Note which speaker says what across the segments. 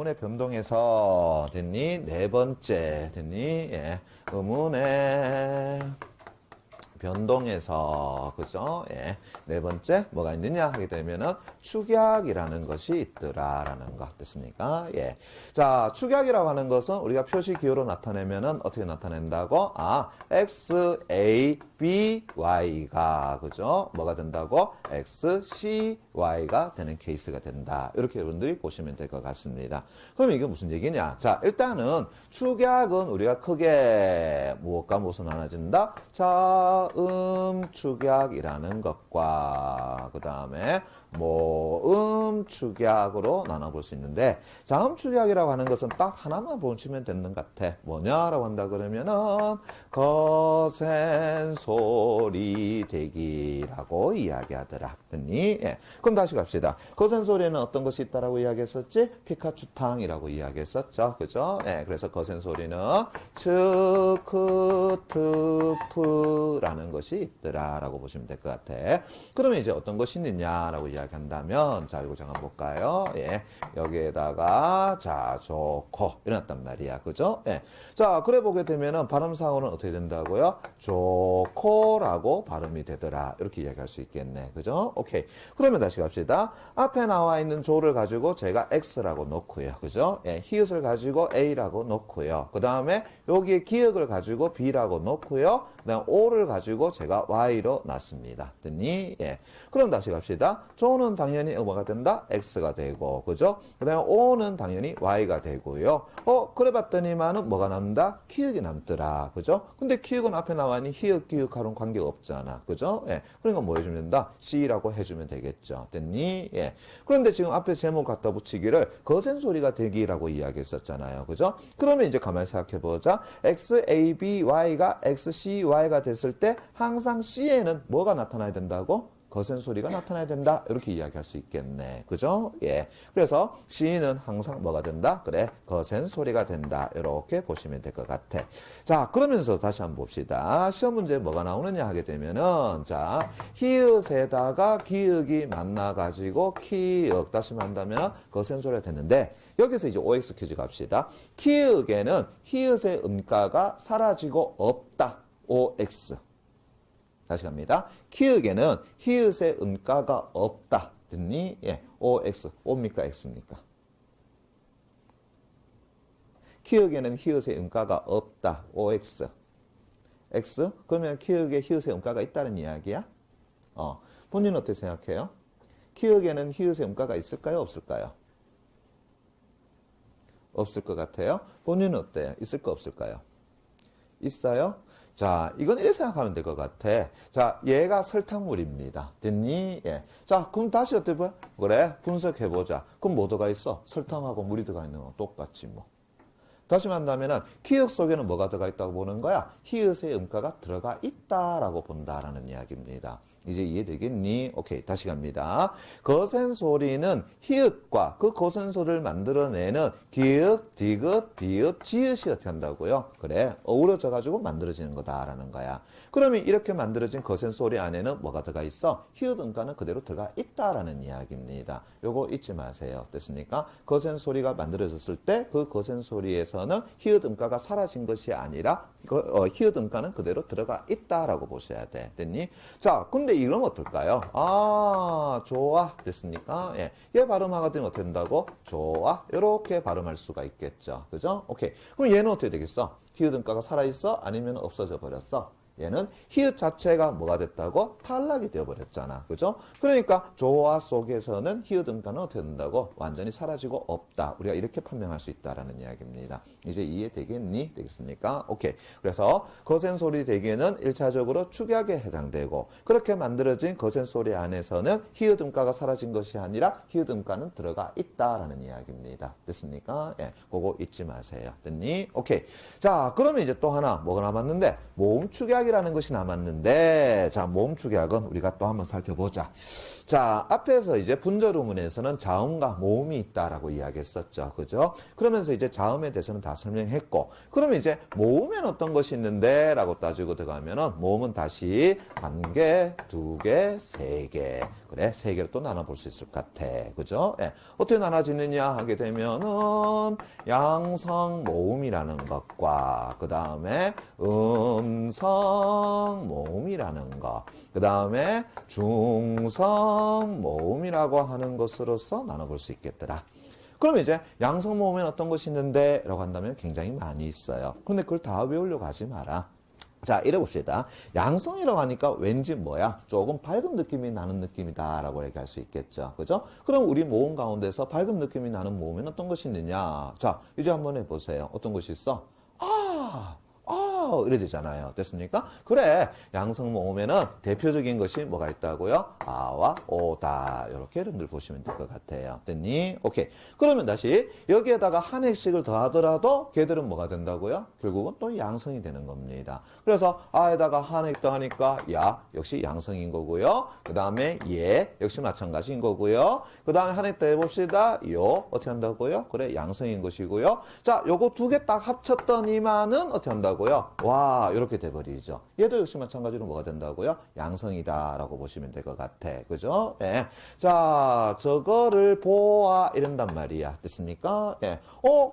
Speaker 1: 의문의 변동에서 됐니? 네 번째 됐니? 예. 의문의 변동에서 그죠? 예. 네 번째 뭐가 있느냐 하게 되면은 축약이라는 것이 있더라라는 것 됐습니까? 예. 자, 축약이라고 하는 것은 우리가 표시 기호로 나타내면은 어떻게 나타낸다고? 아, x, a, b, y가 그죠? 뭐가 된다고? x, c, y가 되는 케이스가 된다. 이렇게 여러분들이 보시면 될 것 같습니다. 그럼 이게 무슨 얘기냐? 자, 일단은 축약은 우리가 크게 무엇과 무엇을 나눠진다? 축약이라는 것과 그 다음에 모음 축약으로 나눠볼 수 있는데 자음 축약이라고 하는 것은 딱 하나만 보시면 되는 것 같아. 뭐냐라고 한다 그러면은 거센 소리 대기라고 이야기하더라. 됐니? 예. 그럼 다시 갑시다. 거센 소리는 어떤 것이 있다라고 이야기했었지? 피카츄탕이라고 이야기했었죠. 그죠? 예. 그래서 거센 소리는 츠크트프라는 것이 있더라라고 보시면 될 것 같아. 그러면 이제 어떤 것이 있느냐라고 이야기한다면 자, 이거 잠깐 볼까요? 예. 여기에다가 자, 좋고 이랬단 말이야. 그죠? 예. 자, 그래 보게 되면은 발음상으로는 어떻게 된다고요? 좋고라고 발음이 되더라. 이렇게 이야기할 수 있겠네. 그죠? 오케이. 그러면 다시 갑시다. 앞에 나와 있는 조를 가지고 제가 X라고 놓고요. 그죠? 예. 히읗을 가지고 A라고 놓고요. 그 다음에 여기에 기역을 가지고 B라고 놓고요. 그 다음 O를 가지고 제가 Y로 놨습니다. 됐니? 예. 그럼 다시 갑시다. 조는 당연히 뭐가 된다? X가 되고, 그죠? 그 다음에 O는 당연히 Y가 되고요. 그래 봤더니만은 뭐가 남는다? 키읔이 남더라. 그죠? 근데 키읔은 앞에 나와니 히읗, 기역하고는 관계가 없잖아. 그죠? 예. 그러니까 뭐 해주면 된다? C라고 해주면 되겠죠. 됐니? 예. 그런데 지금 앞에 제목 갖다 붙이기를 거센 소리가 되기라고 이야기했었잖아요. 그죠? 그러면 이제 가만히 생각해보자. X, A, B, Y가 X, C, Y가 됐을 때 항상 C에는 뭐가 나타나야 된다고? 거센 소리가 나타나야 된다. 이렇게 이야기할 수 있겠네. 그죠? 예. 그래서 C는 항상 뭐가 된다? 그래. 거센 소리가 된다. 이렇게 보시면 될 것 같아. 자, 그러면서 다시 한번 봅시다. 시험 문제 뭐가 나오느냐 하게 되면은, 자, 히읗에다가 기역이 만나가지고 키역, 다시 말한다면 거센 소리가 됐는데, 여기서 이제 OX 퀴즈 갑시다. 키역에는 히읗의 음가가 사라지고 없다. OX. 다시 갑니다. 키읔에는 히읗의 음가가 없다. 됐니? 예. OX. O입니까? X입니까? 키읔에는 히읗의 음가가 없다. OX. X? 그러면 키읔에 히읗의 음가가 있다는 이야기야? 본인은 어떻게 생각해요? 키읔에는 히읗의 음가가 있을까요? 없을까요? 없을 것 같아요. 본인은 어때요? 있을까? 없을까요? 있어요? 자, 이건 이렇게 생각하면 될 것 같아. 자, 얘가 설탕물입니다. 됐니? 예. 자, 그럼 다시 어떻게 봐? 그래, 분석해보자. 그럼 뭐 들어가 있어? 설탕하고 물이 들어가 있는 거 똑같지 뭐. 다시 말한다면은 기역 속에는 뭐가 들어가 있다고 보는 거야? 히읗의 음가가 들어가 있다라고 본다라는 이야기입니다. 이제 이해되겠니? 오케이, 다시 갑니다. 거센 소리는 히읗과 그 거센 소리를 만들어내는 기역, 디귿, 비읍, 지읒이 어떻게 한다고요? 그래, 어우러져가지고 만들어지는 거다라는 거야. 그러면 이렇게 만들어진 거센 소리 안에는 뭐가 들어가 있어? 히읗 음가는 그대로 들어가 있다라는 이야기입니다. 요거 잊지 마세요. 됐습니까? 거센 소리가 만들어졌을 때 그 거센 소리에서는 히읗 음가가 사라진 것이 아니라 히읗 음가는 그대로 들어가 있다라고 보셔야 돼. 됐니? 자, 근데 이러면 어떨까요? 아, 좋아. 됐습니까? 예. 얘 발음하게 되면 어떻게 된다고? 좋아. 이렇게 발음할 수가 있겠죠. 그죠? 오케이. 그럼 얘는 어떻게 되겠어? 히읗 음가가 살아있어? 아니면 없어져 버렸어? 얘는 히읗 자체가 뭐가 됐다고? 탈락이 되어버렸잖아. 그죠? 그러니까 조화 속에서는 히읗 음가는 어떻게 된다고? 완전히 사라지고 없다. 우리가 이렇게 판명할 수 있다라는 이야기입니다. 이제 이해되겠니? 되겠습니까? 오케이. 그래서 거센 소리 대기는 1차적으로 축약에 해당되고 그렇게 만들어진 거센 소리 안에서는 히읗 음가가 사라진 것이 아니라 히읗 음가는 들어가 있다라는 이야기입니다. 됐습니까? 예. 그거 잊지 마세요. 됐니? 오케이. 자, 그러면 이제 또 하나 뭐가 남았는데 모음 축약 축약이라는 것이 남았는데, 자, 모음 축약은 우리가 또 한번 살펴보자. 자, 앞에서 이제 분절의문에서는 자음과 모음이 있다라고 이야기했었죠. 그죠? 그러면서 이제 자음에 대해서는 다 설명했고, 그러면 이제 모음엔 어떤 것이 있는데? 라고 따지고 들어가면은, 모음은 다시 한 개, 두 개, 세 개. 그래, 세 개로 또 나눠볼 수 있을 것 같아. 그죠? 예. 어떻게 나눠지느냐 하게 되면은, 양성 모음이라는 것과, 그 다음에 음성 모음이라는 것, 그 다음에 중성 모음이라고 하는 것으로서 나눠볼 수 있겠더라. 그러면 이제 양성 모음엔 어떤 것이 있는데? 라고 한다면 굉장히 많이 있어요. 그런데 그걸 다 외우려고 하지 마라. 자, 이래 봅시다. 양성이라고 하니까 왠지 뭐야? 조금 밝은 느낌이 나는 느낌이다 라고 얘기할 수 있겠죠. 그죠? 그럼 우리 모음 가운데서 밝은 느낌이 나는 모음은 어떤 것이 있느냐? 자, 이제 한번 해보세요. 어떤 것이 있어? 이래 되잖아요. 됐습니까? 그래. 양성 모음에는 대표적인 것이 뭐가 있다고요? 아와 오다. 이렇게 여러분들 보시면 될 것 같아요. 됐니? 오케이. 그러면 다시 여기에다가 한 핵씩을 더하더라도 걔들은 뭐가 된다고요? 결국은 또 양성이 되는 겁니다. 그래서 아에다가 한 핵 더하니까 야 역시 양성인 거고요. 그 다음에 예 역시 마찬가지인 거고요. 그 다음에 한 핵 더 해봅시다. 요 어떻게 한다고요? 그래 양성인 것이고요. 자, 요거 두 개 딱 합쳤더니만은 어떻게 한다고요? 와, 이렇게 돼버리죠. 얘도 역시 마찬가지로 뭐가 된다고요? 양성이다라고 보시면 될 것 같아. 그죠? 예. 자, 저거를 보아 이런단 말이야. 됐습니까? 예.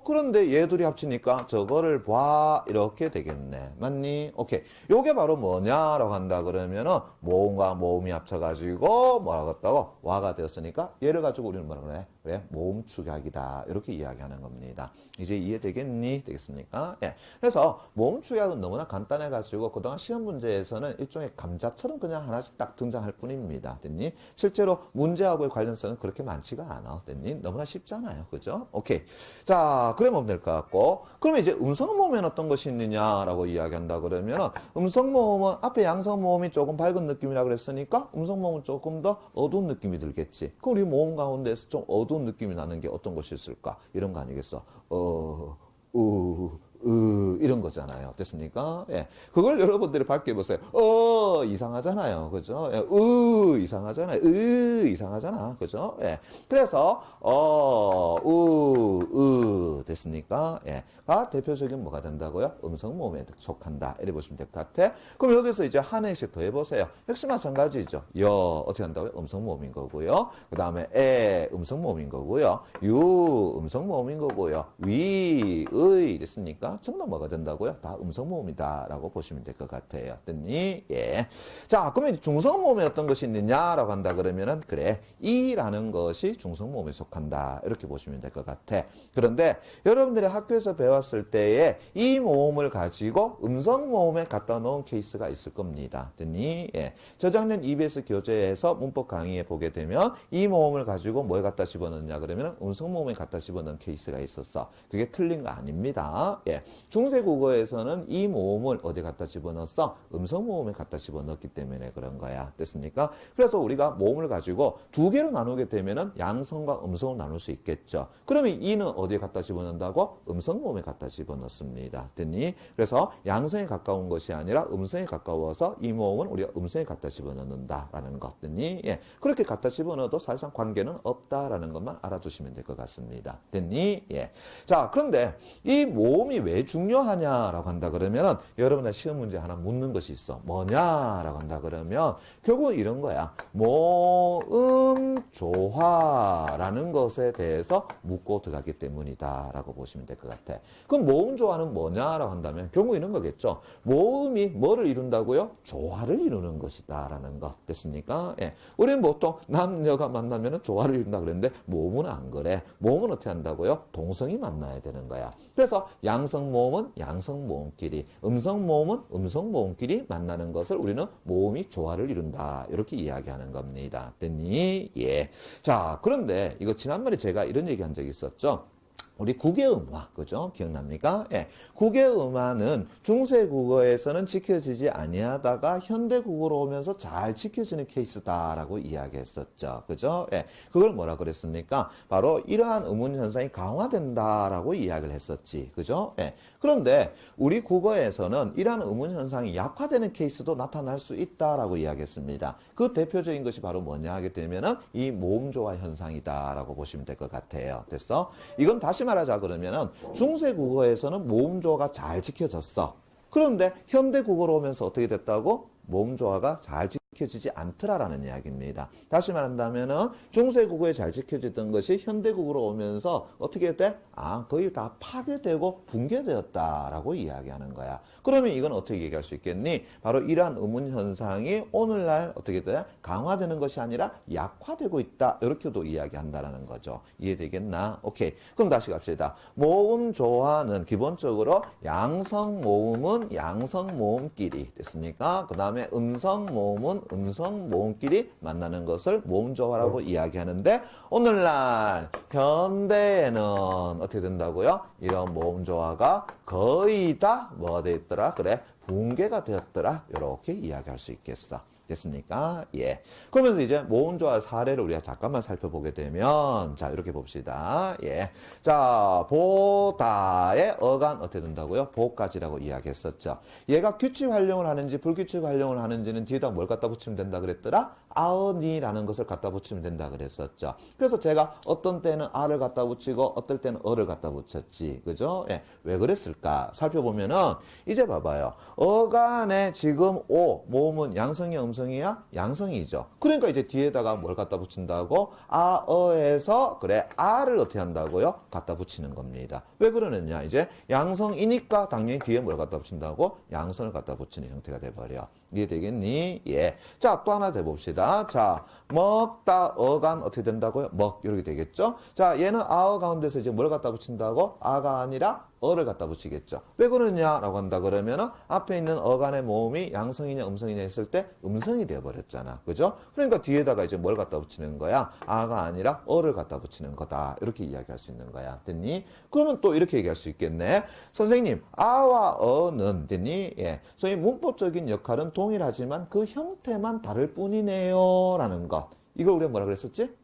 Speaker 1: 그런데 얘 둘이 합치니까 저거를 봐 이렇게 되겠네. 맞니? 오케이. 요게 바로 뭐냐라고 한다 그러면은 모음과 모음이 합쳐가지고 뭐라고 했다고? 와가 되었으니까 얘를 가지고 우리는 뭐라 그래? 그래? 모음 축약이다. 이렇게 이야기하는 겁니다. 이제 이해되겠니? 되겠습니까? 예. 그래서 모음 축약은 너무나 간단해가지고 그동안 시험 문제에서는 일종의 감자처럼 그냥 하나씩 딱 등장할 뿐입니다. 됐니? 실제로 문제하고의 관련성은 그렇게 많지가 않아. 됐니? 너무나 쉽잖아요. 그죠? 오케이. 자, 그러면 될 것 같고. 그러면 이제 음성 모음엔 어떤 것이 있느냐라고 이야기한다 그러면은 음성 모음은 앞에 양성 모음이 조금 밝은 느낌이라 그랬으니까 음성 모음은 조금 더 어두운 느낌이 들겠지. 그럼 우리 모음 가운데서 좀 어두운 느낌이 나는 게 어떤 것이 있을까? 이런 거 아니겠어? 이런 거잖아요. 됐습니까? 예. 그걸 여러분들이 밝게 해보세요. 이상하잖아요. 그죠? 예. 이상하잖아요. 이상하잖아. 그죠? 예. 그래서, 됐습니까? 예. 가 대표적인 뭐가 된다고요? 음성 모음에 속한다. 이래 보시면 될 것 같아. 그럼 여기서 이제 한 해씩 더 해보세요. 역시 마찬가지죠. 어떻게 한다고요? 음성 모음인 거고요. 그 다음에 음성 모음인 거고요. 음성 모음인 거고요. 됐습니까? 전부 다 뭐가 된다고요? 다 음성 모음이다라고 보시면 될 것 같아요. 됐니? 예. 자, 그러면 중성 모음에 어떤 것이 있느냐라고 한다 그러면은 그래 이라는 것이 중성 모음에 속한다 이렇게 보시면 될 것 같아. 그런데 여러분들이 학교에서 배웠을 때에 이 모음을 가지고 음성 모음에 갖다 놓은 케이스가 있을 겁니다. 됐니? 예. 저작년 EBS 교재에서 문법 강의에 보게 되면 이 모음을 가지고 뭐에 갖다 집어넣냐 그러면 음성 모음에 갖다 집어넣은 케이스가 있었어. 그게 틀린 거 아닙니다. 예. 중세국어에서는 이 모음을 어디 갖다 집어넣었어? 음성 모음에 갖다 집어넣었기 때문에 그런 거야. 됐습니까? 그래서 우리가 모음을 가지고 두 개로 나누게 되면은 양성과 음성을 나눌 수 있겠죠. 그러면 이는 어디에 갖다 집어넣는다고? 음성 모음에 갖다 집어넣습니다. 됐니? 그래서 양성에 가까운 것이 아니라 음성에 가까워서 이 모음은 우리가 음성에 갖다 집어넣는다라는 것. 됐니? 예. 그렇게 갖다 집어넣어도 사실상 관계는 없다라는 것만 알아두시면 될 것 같습니다. 됐니? 예. 자, 그런데 이 모음이 왜 중요하냐라고 한다 그러면 여러분들 시험 문제 하나 묻는 것이 있어. 뭐냐라고 한다 그러면 결국은 이런 거야. 모음 조화라는 것에 대해서 묻고 들어가기 때문이다라고 보시면 될 것 같아. 그럼 모음 조화는 뭐냐라고 한다면 결국 이런 거겠죠. 모음이 뭐를 이룬다고요? 조화를 이루는 것이다라는 것. 됐습니까? 예. 우리는 보통 남녀가 만나면 조화를 이룬다 그랬는데 모음은 안 그래. 모음은 어떻게 한다고요? 동성이 만나야 되는 거야. 그래서 양성 모음은 양성 모음끼리, 음성 모음은 음성 모음끼리 만나는 것을 우리는 모음이 조화를 이룬다. 이렇게 이야기하는 겁니다. 됐니? 예. 자, 그런데 이거 지난번에 제가 이런 얘기 한 적이 있었죠. 우리 국외음화, 그죠? 기억납니까? 예. 국외음화는 중세국어에서는 지켜지지 아니하다가 현대국어로 오면서 잘 지켜지는 케이스다라고 이야기했었죠. 그죠? 예. 그걸 뭐라 그랬습니까? 바로 이러한 음운 현상이 강화된다라고 이야기를 했었지. 그죠? 예. 그런데 우리 국어에서는 이러한 음운 현상이 약화되는 케이스도 나타날 수 있다라고 이야기했습니다. 그 대표적인 것이 바로 뭐냐 하게 되면은 이 모음조화 현상이다라고 보시면 될 것 같아요. 됐어? 이건 다시 말하자 그러면은 중세 국어에서는 모음조화가 잘 지켜졌어. 그런데 현대 국어로 오면서 어떻게 됐다고? 모음조화가 잘 지켜지지 않더라라는 이야기입니다. 다시 말한다면은 중세 국어에 잘 지켜지던 것이 현대 국어로 오면서 어떻게 돼? 거의 다 파괴되고 붕괴되었다라고 이야기하는 거야. 그러면 이건 어떻게 얘기할 수 있겠니? 바로 이러한 음운 현상이 오늘날 어떻게 돼? 강화되는 것이 아니라 약화되고 있다. 이렇게도 이야기한다라는 거죠. 이해되겠나? 오케이. 그럼 다시 갑시다. 모음 조화는 기본적으로 양성 모음은 양성 모음끼리 됐습니까? 그 다음에 음성 모음은 음성 모음끼리 만나는 것을 모음 조화라고 이야기하는데 오늘날 현대에는 어떻게 된다고요? 이런 모음 조화가 거의 다 뭐가 돼 있더라? 그래, 붕괴가 되었더라. 이렇게 이야기할 수 있겠어. 됐습니까? 예. 그러면서 이제 모음조화 사례를 우리가 잠깐만 살펴보게 되면, 자, 이렇게 봅시다. 예. 자, 보다의 어간 어떻게 된다고요? 보까지라고 이야기했었죠. 얘가 규칙 활용을 하는지 불규칙 활용을 하는지는 뒤에다 뭘 갖다 붙이면 된다 그랬더라? 아언이라는 것을 갖다 붙이면 된다 그랬었죠. 그래서 제가 어떤 때는 아를 갖다 붙이고 어떨 때는 어를 갖다 붙였지. 그죠? 예. 왜 그랬을까? 살펴보면은 이제 봐봐요. 어간에 지금 오, 모음은 양성이야, 음성이야? 양성이죠. 그러니까 이제 뒤에다가 뭘 갖다 붙인다고? 아어에서 그래, 아를 어떻게 한다고요? 갖다 붙이는 겁니다. 왜 그러느냐? 이제 양성이니까 당연히 뒤에 뭘 갖다 붙인다고? 양성을 갖다 붙이는 형태가 돼버려. 이해되겠니? 예. 자, 또 하나 더 봅시다. 자, 먹다, 어간 어떻게 된다고요? 먹, 이렇게 되겠죠? 자, 얘는 아어 가운데서 이제 뭘 갖다 붙인다고? 아가 아니라 어를 갖다 붙이겠죠. 왜 그러느냐라고 한다 그러면은 앞에 있는 어간의 모음이 양성이냐 음성이냐 했을 때 음성이 되어버렸잖아. 그죠? 그러니까 뒤에다가 이제 뭘 갖다 붙이는 거야? 아가 아니라 어를 갖다 붙이는 거다. 이렇게 이야기할 수 있는 거야. 됐니? 그러면 또 이렇게 얘기할 수 있겠네. 선생님, 아와 어는 됐니? 예. 소위 문법적인 역할은 동일하지만 그 형태만 다를 뿐이네요. 라는 것. 이걸 우리가 뭐라 그랬었지?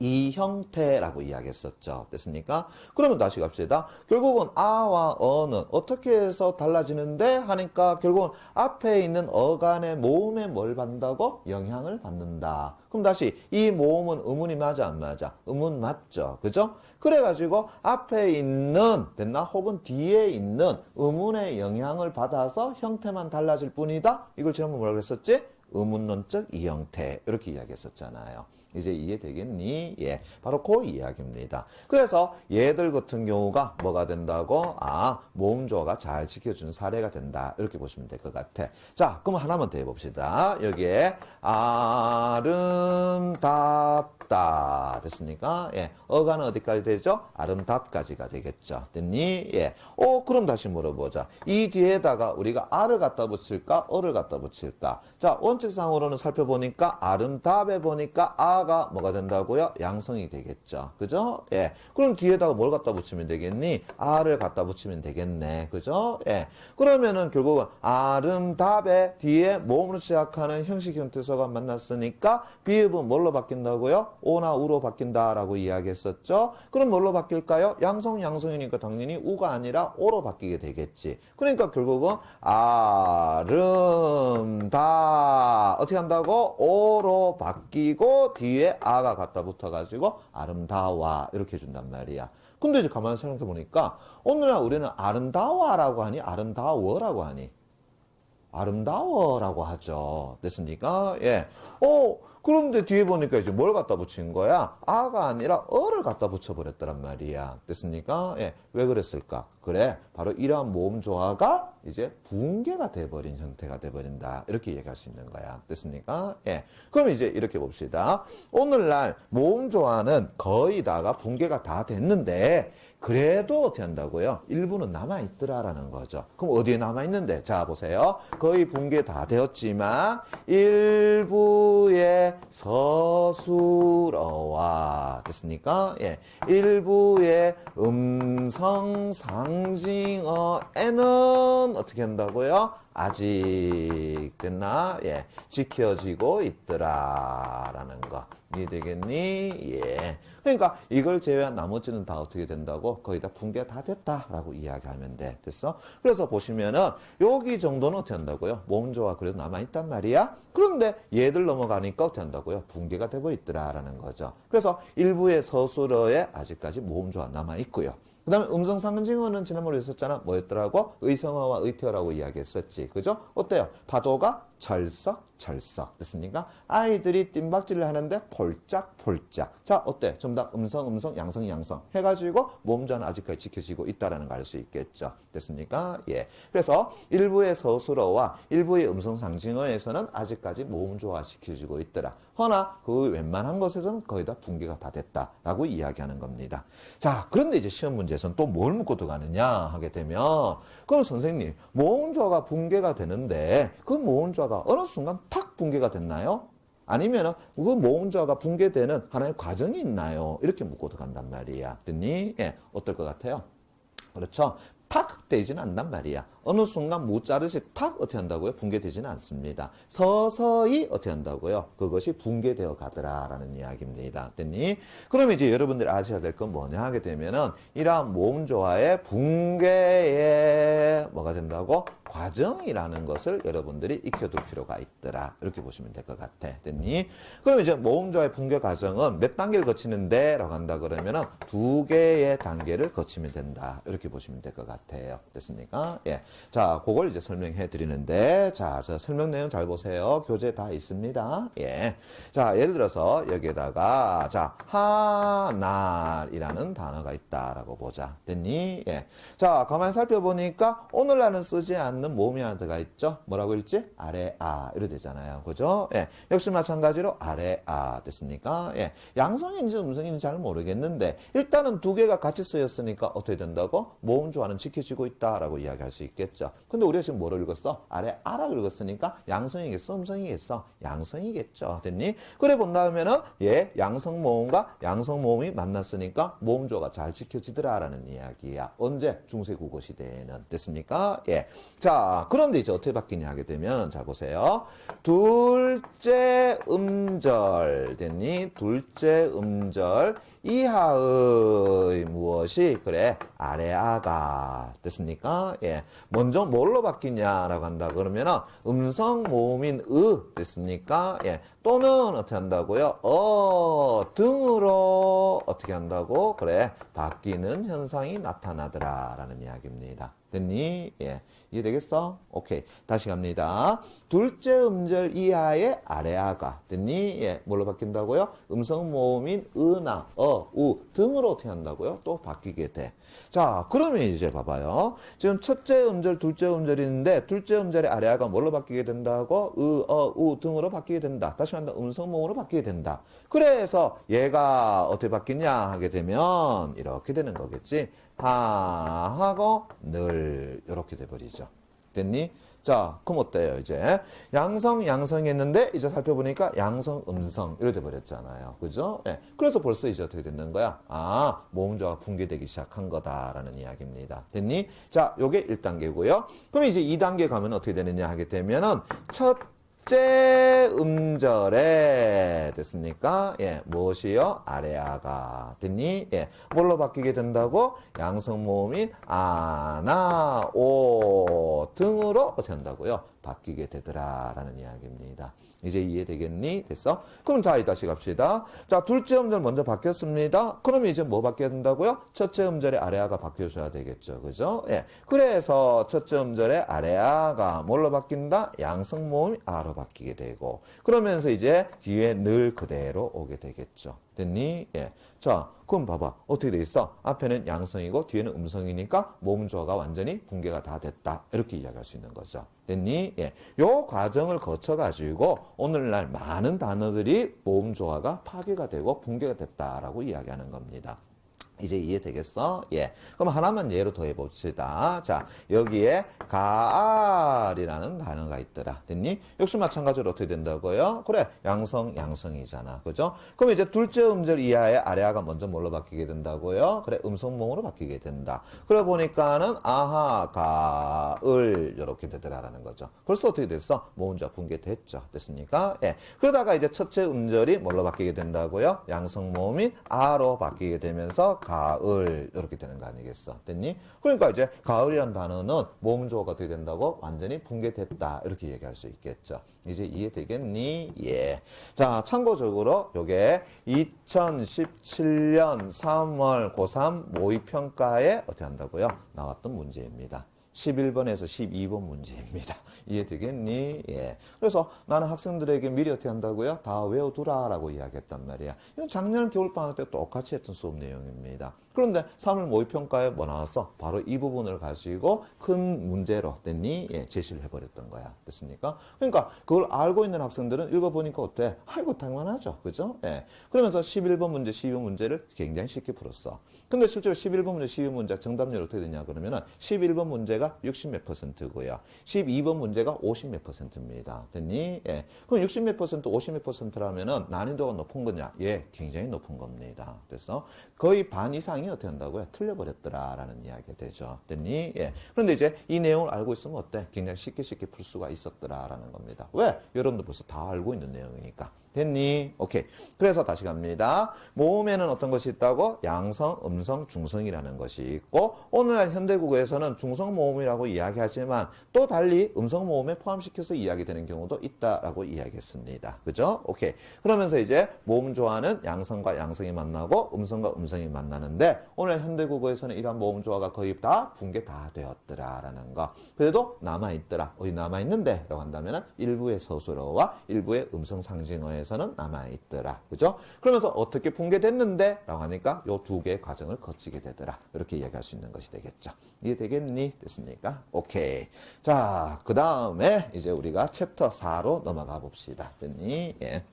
Speaker 1: 이 형태라고 이야기했었죠. 됐습니까? 그러면 다시 갑시다. 결국은 아와 어는 어떻게 해서 달라지는데 하니까 결국은 앞에 있는 어간의 모음에 뭘 받는다고? 영향을 받는다. 그럼 다시 이 모음은 음운이 맞아 안 맞아? 음운 맞죠. 그죠? 그래가지고 앞에 있는 됐나? 혹은 뒤에 있는 음운의 영향을 받아서 형태만 달라질 뿐이다. 이걸 지난번 뭐라 그랬었지? 음운론적 이 형태 이렇게 이야기했었잖아요. 이제 이해되겠니? 예. 바로 그 이야기입니다. 그래서 얘들 같은 경우가 뭐가 된다고? 모음조화가 잘 지켜준 사례가 된다. 이렇게 보시면 될 것 같아. 자, 그럼 하나만 더 해봅시다. 여기에 아름답다. 됐습니까? 예. 어간은 어디까지 되죠? 아름답까지가 되겠죠. 됐니? 예. 그럼 다시 물어보자. 이 뒤에다가 우리가 아를 갖다 붙일까? 어를 갖다 붙일까? 자, 원칙상으로는 살펴보니까 아름답에 보니까 가 뭐가 된다고요? 양성이 되겠죠. 그죠? 예. 그럼 뒤에다가 뭘 갖다 붙이면 되겠니? 아를 갖다 붙이면 되겠네. 그죠? 예. 그러면은 결국은 아름답의 뒤에 모음으로 시작하는 형식 형태소가 만났으니까 비읍은 뭘로 바뀐다고요? 오나 우로 바뀐다라고 이야기했었죠. 그럼 뭘로 바뀔까요? 양성이니까 당연히 우가 아니라 오로 바뀌게 되겠지. 그러니까 결국은 아름다 어떻게 한다고? 오로 바뀌고 뒤에 아가 갖다 붙어가지고 아름다워 이렇게 해준단 말이야. 근데 이제 가만히 생각해 보니까 오늘날 우리는 아름다워라고 하니 아름다워라고 하니 아름다워라고 하죠. 됐습니까? 예. 그런데 뒤에 보니까 이제 뭘 갖다 붙인 거야? 아가 아니라 어를 갖다 붙여버렸단 말이야. 됐습니까? 예. 왜 그랬을까? 그래. 바로 이러한 모음 조화가 이제 붕괴가 돼버린 형태가 돼버린다. 이렇게 얘기할 수 있는 거야. 됐습니까? 예. 그럼 이제 이렇게 봅시다. 오늘날 모음 조화는 거의 다가 붕괴가 다 됐는데 그래도 어떻게 한다고요? 일부는 남아있더라라는 거죠. 그럼 어디에 남아있는데? 자, 보세요. 거의 붕괴 다 되었지만 일부의 일부의 서술어와 됐습니까? 예. 일부의 음성 상징어에는 어떻게 한다고요? 아직 됐나? 예. 지켜지고 있더라라는 거. 이해되겠니? 예. 그러니까 이걸 제외한 나머지는 다 어떻게 된다고? 거의 다 붕괴가 다 됐다라고 이야기하면 돼. 됐어? 그래서 보시면은 여기 정도는 어떻게 한다고요? 모음조가 그래도 남아있단 말이야. 그런데 얘들 넘어가니까 어떻게 한다고요? 붕괴가 되어있더라라는 거죠. 그래서 일부의 서술어에 아직까지 모음조가 남아있고요. 그 다음에 음성상징어는 지난번에 했었잖아. 뭐였더라고? 의성어와 의태어라고 이야기했었지. 그죠? 어때요? 파도가 철썩철썩 됐습니까? 아이들이 뜀박질을 하는데 폴짝폴짝. 자, 어때? 전부 다 음성, 양성 해가지고 모음조는 아직까지 지켜지고 있다는 걸 알 수 있겠죠. 됐습니까? 예. 그래서 일부의 서술어와 일부의 음성상징어에서는 아직까지 모음조화 시켜지고 있더라. 허나 그 웬만한 것에서는 거의 다 붕괴가 다 됐다라고 이야기하는 겁니다. 자, 그런데 이제 시험 문제에서는 또 뭘 묻고 들어가느냐 하게 되면 그럼 선생님 모음조화가 붕괴가 되는데 그 모음조화가 어느 순간 탁 붕괴가 됐나요? 아니면 그 모음조화가 붕괴되는 하나의 과정이 있나요? 이렇게 묻고 들어간단 말이야. 됐니? 예, 어떨 것 같아요? 그렇죠? 탁 되지는 않단 말이야. 어느 순간 무 자르시 탁 어떻게 한다고요? 붕괴되지는 않습니다. 서서히 어떻게 한다고요? 그것이 붕괴되어 가더라라는 이야기입니다. 됐니? 그러면 이제 여러분들이 아셔야 될 건 뭐냐 하게 되면은 이러한 모음조화의 붕괴에 뭐가 된다고? 과정이라는 것을 여러분들이 익혀둘 필요가 있더라. 이렇게 보시면 될 것 같아. 됐니? 그럼 이제 모음조화의 붕괴 과정은 몇 단계를 거치는데? 라고 한다 그러면은 2개의 단계를 거치면 된다. 이렇게 보시면 될 것 같아요. 됐습니까? 예. 자, 그걸 이제 설명해 드리는데, 자, 저 설명 내용 잘 보세요. 교재 다 있습니다. 예. 자, 예를 들어서 여기에다가, 자, 하날이라는 단어가 있다라고 보자. 됐니? 예. 자, 가만히 살펴보니까 오늘날은 쓰지 않는 모음이 하나 들어가 있죠? 뭐라고 읽지? 아래, 아. 이렇게 되잖아요. 그죠? 예. 역시 마찬가지로 아래, 아. 됐습니까? 예. 양성인지 음성인지 잘 모르겠는데, 일단은 2개가 같이 쓰였으니까 어떻게 된다고? 모음조화는 지켜지고 있다라고 이야기할 수 있겠죠. 근데 우리가 지금 뭐를 읽었어? 아래 아라고 읽었으니까 양성이겠어? 음성이겠어? 양성이겠죠. 됐니? 그래 본다면은 예, 양성 모음과 양성 모음이 만났으니까 모음조가 잘 지켜지더라라는 이야기야. 언제? 중세 국어 시대에는. 됐습니까? 예. 자, 그런데 이제 어떻게 바뀌냐 하게 되면 잘 보세요. 둘째 음절 됐니? 둘째 음절 이하의 무엇이 그래 아래아가 됐습니까? 예. 먼저 뭘로 바뀌냐라고 한다 그러면은 음성 모음인 됐습니까? 예. 또는 어떻게 한다고요? 등으로 어떻게 한다고? 그래 바뀌는 현상이 나타나더라라는 이야기입니다. 됐니? 예. 이해되겠어? 오케이. 다시 갑니다. 둘째 음절 이하의 아래아가. 됐니? 예. 뭘로 바뀐다고요? 음성 모음인 으나, 우 등으로 어떻게 한다고요? 또 바뀌게 돼. 자, 그러면 이제 봐봐요. 지금 첫째 음절, 둘째 음절이 있는데, 둘째 음절의 아래아가 뭘로 바뀌게 된다고? 우 등으로 바뀌게 된다. 다시 한다. 음성 모음으로 바뀌게 된다. 그래서 얘가 어떻게 바뀌냐 하게 되면, 이렇게 되는 거겠지. 하고 늘 이렇게 돼버리죠. 됐니? 자, 그럼 어때요 이제? 양성이 했는데 이제 살펴보니까 양성, 음성 이렇게 돼버렸잖아요. 그죠? 예. 그래서 벌써 이제 어떻게 됐는 거야? 아, 모음조가 붕괴되기 시작한 거다라는 이야기입니다. 됐니? 자, 요게 1단계고요. 그럼 이제 2단계 가면 어떻게 되느냐 하게 되면은 첫째 음절에 됐습니까? 예, 무엇이요? 아래아가 됐니? 예, 뭘로 바뀌게 된다고? 양성 모음인 아나 오 등으로 어떻게 한다고요? 바뀌게 되더라라는 이야기입니다. 이제 이해되겠니? 됐어? 그럼 자, 다시 갑시다. 자, 둘째 음절 먼저 바뀌었습니다. 그러면 이제 뭐 바뀌어야 된다고요? 첫째 음절의 아래아가 바뀌어줘야 되겠죠. 그죠? 예. 그래서 첫째 음절의 아래아가 뭘로 바뀐다? 양성 모음이 아로 바뀌게 되고, 그러면서 이제 뒤에 늘 그대로 오게 되겠죠. 됐니? 예. 자, 그럼 봐봐. 어떻게 돼 있어? 앞에는 양성이고 뒤에는 음성이니까 모음조화가 완전히 붕괴가 다 됐다. 이렇게 이야기할 수 있는 거죠. 됐니? 예. 요 과정을 거쳐가지고 오늘날 많은 단어들이 모음조화가 파괴가 되고 붕괴가 됐다라고 이야기하는 겁니다. 이제 이해되겠어? 예. 그럼 하나만 예로 더 해봅시다. 자, 여기에 가알이라는 단어가 있더라. 됐니? 역시 마찬가지로 어떻게 된다고요? 그래, 양성이잖아. 그죠? 그럼 이제 둘째 음절 이하의 아래아가 먼저 뭘로 바뀌게 된다고요? 그래, 음성모음으로 바뀌게 된다. 그래 보니까는 아하, 가을 이렇게 되더라라는 거죠. 벌써 어떻게 됐어? 모음자 붕괴됐죠. 됐습니까? 예. 그러다가 이제 첫째 음절이 뭘로 바뀌게 된다고요? 양성모음인 아로 바뀌게 되면서 가을 이렇게 되는 거 아니겠어? 됐니? 그러니까 이제 가을이란 단어는 모음조어가 어떻게 된다고? 완전히 붕괴됐다 이렇게 얘기할 수 있겠죠. 이제 이해되겠니? 예. 자, 참고적으로 요게 2017년 3월 고3 모의평가에 어떻게 한다고요? 나왔던 문제입니다. 11번에서 12번 문제입니다. 이해되겠니? 예. 그래서 나는 학생들에게 미리 어떻게 한다고요? 다 외워두라라고 이야기했단 말이야. 이건 작년 겨울방학 때 똑같이 했던 수업 내용입니다. 그런데 3월 모의평가에 뭐 나왔어? 바로 이 부분을 가지고 큰 문제로 됐니? 예, 제시를 해버렸던 거야. 됐습니까? 그러니까 그걸 알고 있는 학생들은 읽어보니까 어때? 아이고, 당연하죠. 그죠? 예. 그러면서 11번 문제, 12번 문제를 굉장히 쉽게 풀었어. 근데 실제로 11번 문제, 12번 문제 정답률이 어떻게 되냐 그러면은 11번 문제가 60몇 %고요. 12번 문제가 50몇 %입니다. 됐니? 예. 그럼 60몇 %, 50몇 %라면은 난이도가 높은 거냐? 예, 굉장히 높은 겁니다. 됐어? 거의 반 이상이 어떻게 한다고요? 틀려버렸더라라는 이야기가 되죠. 됐니? 예. 그런데 이제 이 내용을 알고 있으면 어때? 굉장히 쉽게 풀 수가 있었더라라는 겁니다. 왜? 여러분들 벌써 다 알고 있는 내용이니까. 됐니? 오케이. 그래서 다시 갑니다. 모음에는 어떤 것이 있다고? 양성, 음성, 중성이라는 것이 있고 오늘날 현대국어에서는 중성 모음이라고 이야기하지만 또 달리 음성 모음에 포함시켜서 이야기되는 경우도 있다라고 이야기했습니다. 그죠? 오케이. 그러면서 이제 모음 조화는 양성과 양성이 만나고 음성과 음성이 만나는데 오늘 현대국어에서는 이러한 모음 조화가 거의 다 붕괴 다 되었더라라는 거. 그래도 남아있더라. 어디 남아있는데? 라고 한다면 일부의 서술어와 일부의 음성 상징어에 에서는 남아있더라. 그죠? 그러면서 어떻게 붕괴됐는데? 라고 하니까 요 두 개의 과정을 거치게 되더라. 이렇게 이야기할 수 있는 것이 되겠죠. 이해되겠니? 됐습니까? 오케이. 자, 그 다음에 이제 우리가 챕터 4로 넘어가 봅시다. 됐니? 예.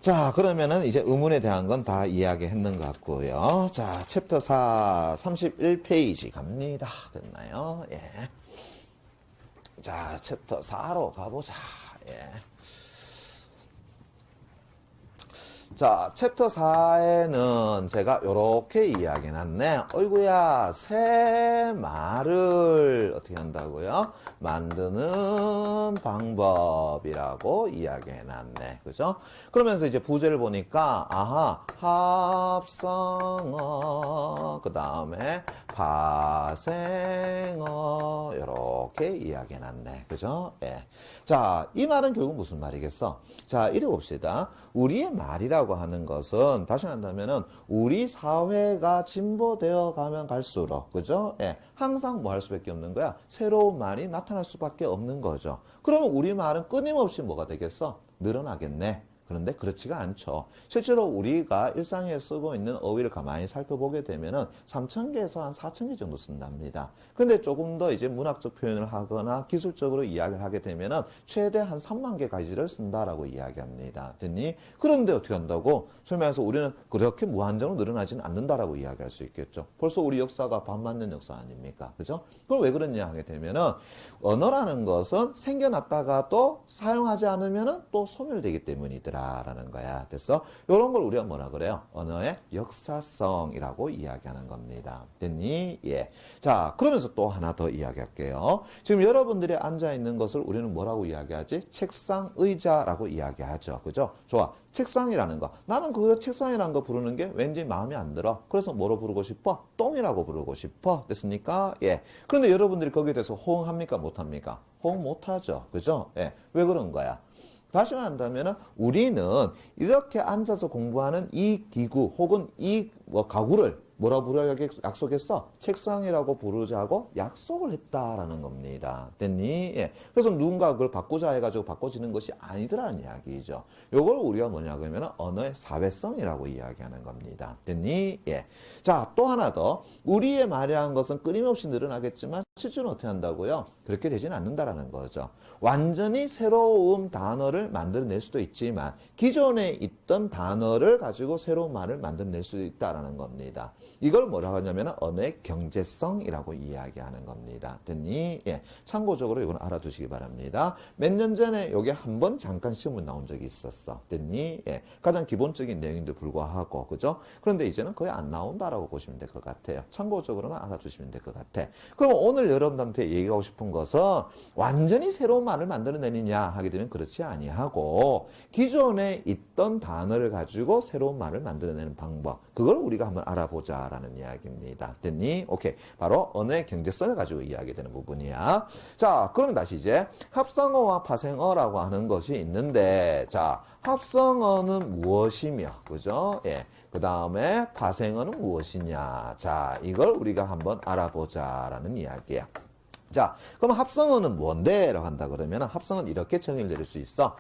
Speaker 1: 자, 그러면은 이제 의문에 대한 건 다 이야기했는 것 같고요. 자, 챕터 4, 31페이지 갑니다. 됐나요? 예. 자, 챕터 4로 가보자. 예. 자, 챕터 4에는 제가 요렇게 이야기해놨네. 어이구야, 새 말을 어떻게 한다고요? 만드는 방법이라고 이야기해놨네. 그죠? 그러면서 이제 부제를 보니까, 아하, 합성어, 그 다음에 파생어, 요렇게 이야기해놨네. 그죠? 예. 자, 이 말은 결국 무슨 말이겠어? 자, 이래 봅시다. 우리의 말이라고 하는 것은 다시 한다면은 우리 사회가 진보되어 가면 갈수록 그죠? 예, 항상 뭐 할 수밖에 없는 거야? 새로운 말이 나타날 수밖에 없는 거죠. 그러면 우리 말은 끊임없이 뭐가 되겠어? 늘어나겠네. 그런데 그렇지가 않죠. 실제로 우리가 일상에 쓰고 있는 어휘를 가만히 살펴보게 되면은 3,000개에서 한 4,000개 정도 쓴답니다. 근데 조금 더 이제 문학적 표현을 하거나 기술적으로 이야기를 하게 되면은 최대 한 3만 개까지를 쓴다라고 이야기합니다. 됐니? 그런데 어떻게 한다고? 소위 말해서 우리는 그렇게 무한정으로 늘어나지는 않는다라고 이야기할 수 있겠죠. 벌써 우리 역사가 반만년 역사 아닙니까? 그죠? 그럼 왜 그러냐 하게 되면은 언어라는 것은 생겨났다가 또 사용하지 않으면은 또 소멸되기 때문이더라. 라는 거야. 됐어? 이런 걸 우리가 뭐라 그래요? 언어의 역사성이라고 이야기하는 겁니다. 됐니? 예. 자, 그러면서 또 하나 더 이야기할게요. 지금 여러분들이 앉아 있는 것을 우리는 뭐라고 이야기하지? 책상, 의자라고 이야기하죠. 그죠? 좋아. 책상이라는 거. 나는 그 책상이라는 거 부르는 게 왠지 마음에 안 들어. 그래서 뭐로 부르고 싶어? 똥이라고 부르고 싶어. 됐습니까? 예. 그런데 여러분들이 거기에 대해서 호응합니까? 못합니까? 호응 못하죠. 그죠? 예. 왜 그런 거야? 다시 말한다면 우리는 이렇게 앉아서 공부하는 이 기구 혹은 이 가구를 뭐라 부르자 약속했어? 책상이라고 부르자고 약속을 했다라는 겁니다. 됐니? 예. 그래서 누군가 그걸 바꾸자 해가지고 바꿔지는 것이 아니더라는 이야기죠. 요걸 우리가 뭐냐 그러면 언어의 사회성이라고 이야기하는 겁니다. 됐니? 예. 자, 또 하나 더. 우리의 말이라는 것은 끊임없이 늘어나겠지만 실제는 어떻게 한다고요? 그렇게 되진 않는다라는 거죠. 완전히 새로운 단어를 만들어낼 수도 있지만 기존에 있던 단어를 가지고 새로운 말을 만들어낼 수 있다라는 겁니다. 이걸 뭐라고 하냐면 언어의 경제성이라고 이야기하는 겁니다. 됐니? 예. 참고적으로 이건 알아두시기 바랍니다. 몇 년 전에 여기 한번 잠깐 시험을 나온 적이 있었어. 됐니? 예. 가장 기본적인 내용인데 불구하고, 그죠? 그런데 이제는 거의 안 나온다라고 보시면 될 것 같아요. 참고적으로만 알아두시면 될 것 같아. 그럼 오늘 여러분들한테 얘기하고 싶은 것은 완전히 새로운 말을 만들어내느냐 하게 되면 그렇지 아니하고 기존에 있던 단어를 가지고 새로운 말을 만들어내는 방법, 그걸 우리가 한번 알아보자라는 이야기입니다. 됐니? 오케이. 바로 언어의 경제성을 가지고 이야기되는 부분이야. 자, 그럼 다시 이제 합성어와 파생어라고 하는 것이 있는데, 자, 합성어는 무엇이며, 그죠? 예. 그 다음에 파생어는 무엇이냐. 자, 이걸 우리가 한번 알아보자라는 이야기야. 자, 그럼 합성어는 뭔데? 라고 한다 그러면 합성어는 이렇게 정의를 내릴 수 있어.